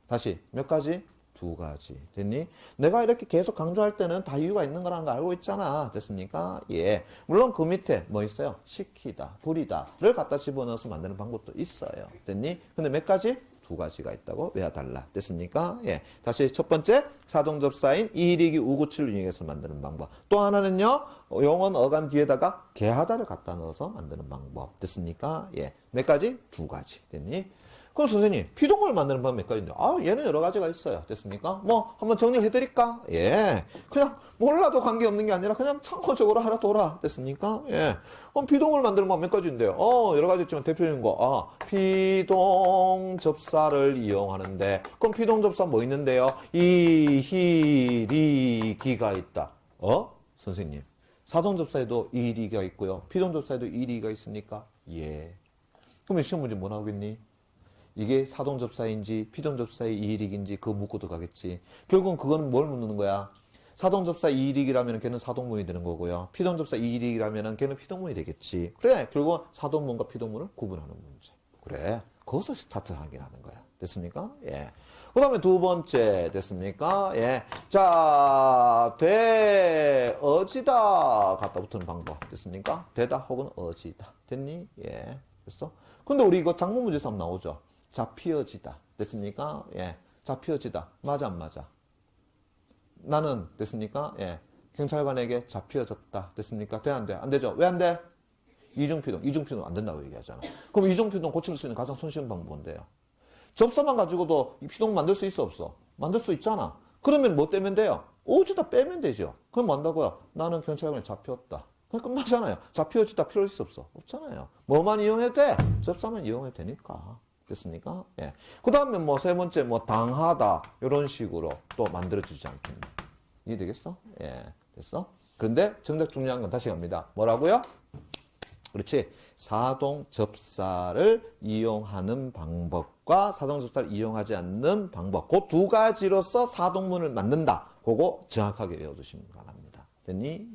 Speaker 1: 다시 몇 가지? 두 가지. 됐니? 내가 이렇게 계속 강조할 때는 다 이유가 있는 거라는 거 알고 있잖아. 됐습니까? 예. 물론 그 밑에 뭐 있어요? 시키다, 부리다를 갖다 집어넣어서 만드는 방법도 있어요. 됐니? 근데 몇 가지? 두 가지가 있다고 외워달라. 됐습니까? 예. 다시 첫 번째, 사동접사인 이희리기 우구치를 이용해서 만드는 방법. 또 하나는요, 용언 어간 뒤에다가 개하다를 갖다 넣어서 만드는 방법. 됐습니까? 예. 몇 가지? 두 가지. 됐니? 그럼 선생님, 피동을 만드는 방법 몇 가지인데, 얘는 여러 가지가 있어요. 됐습니까? 뭐, 한번 정리를 해드릴까? 예. 그냥, 몰라도 관계없는 게 아니라 그냥 참고적으로 하나 둬라. 됐습니까? 예. 그럼 피동을 만드는 방법 몇 가지인데요? 여러 가지 있지만 대표적인 거, 피동 접사를 이용하는데, 그럼 피동 접사 뭐 있는데요? 이희리기가 있다. 선생님. 사동 접사에도 이희리기가 있고요. 피동 접사에도 이희리기가 있습니까? 예. 그럼 시험 문제 뭐 나오겠니? 이게 사동접사인지 피동접사의 이일익인지 그거 묻고 들어가겠지. 결국은 그거는 뭘 묻는 거야? 사동접사 이일익이라면 걔는 사동문이 되는 거고요. 피동접사 이일익이라면 걔는 피동문이 되겠지. 그래, 결국은 사동문과 피동문을 구분하는 문제. 그래, 거기서 스타트 하긴 하는 거야. 됐습니까? 예. 그 다음에 두 번째, 됐습니까? 예. 자, 어지다 갖다 붙는 방법. 됐습니까? 되다 혹은 어지다. 됐니? 예. 됐어? 근데 우리 이거 작문 문제에서 한번 나오죠. 잡히어지다. 됐습니까? 예. 잡히어지다. 맞아, 안 맞아? 나는, 됐습니까? 예. 경찰관에게 잡히어졌다. 됐습니까? 돼, 안 돼? 안 되죠? 왜 안 돼? 이중피동 안 된다고 얘기하잖아. 그럼 이중피동 고칠 수 있는 가장 손쉬운 방법은 뭔데요? 접사만 가지고도 이 피동 만들 수 있어, 없어? 만들 수 있잖아. 그러면 뭐 떼면 돼요? 오지다 빼면 되죠. 그럼 뭐 한다고요? 나는 경찰관에 잡혔다. 그럼 끝나잖아요. 잡혀지다 필요 있어, 없어? 없잖아요. 뭐만 이용해도 돼? 접사만 이용해도 되니까. 됐습니까? 예. 그 다음에 뭐 세 번째, 뭐 당하다. 이런 식으로 또 만들어지지 않겠니? 이해되겠어? 예. 됐어? 그런데 정작 중요한 건 다시 갑니다. 뭐라고요? 그렇지. 사동접사를 이용하는 방법과 사동접사를 이용하지 않는 방법. 그 두 가지로서 사동문을 만든다. 그거 정확하게 외워두시면 바랍니다. 됐니? 예.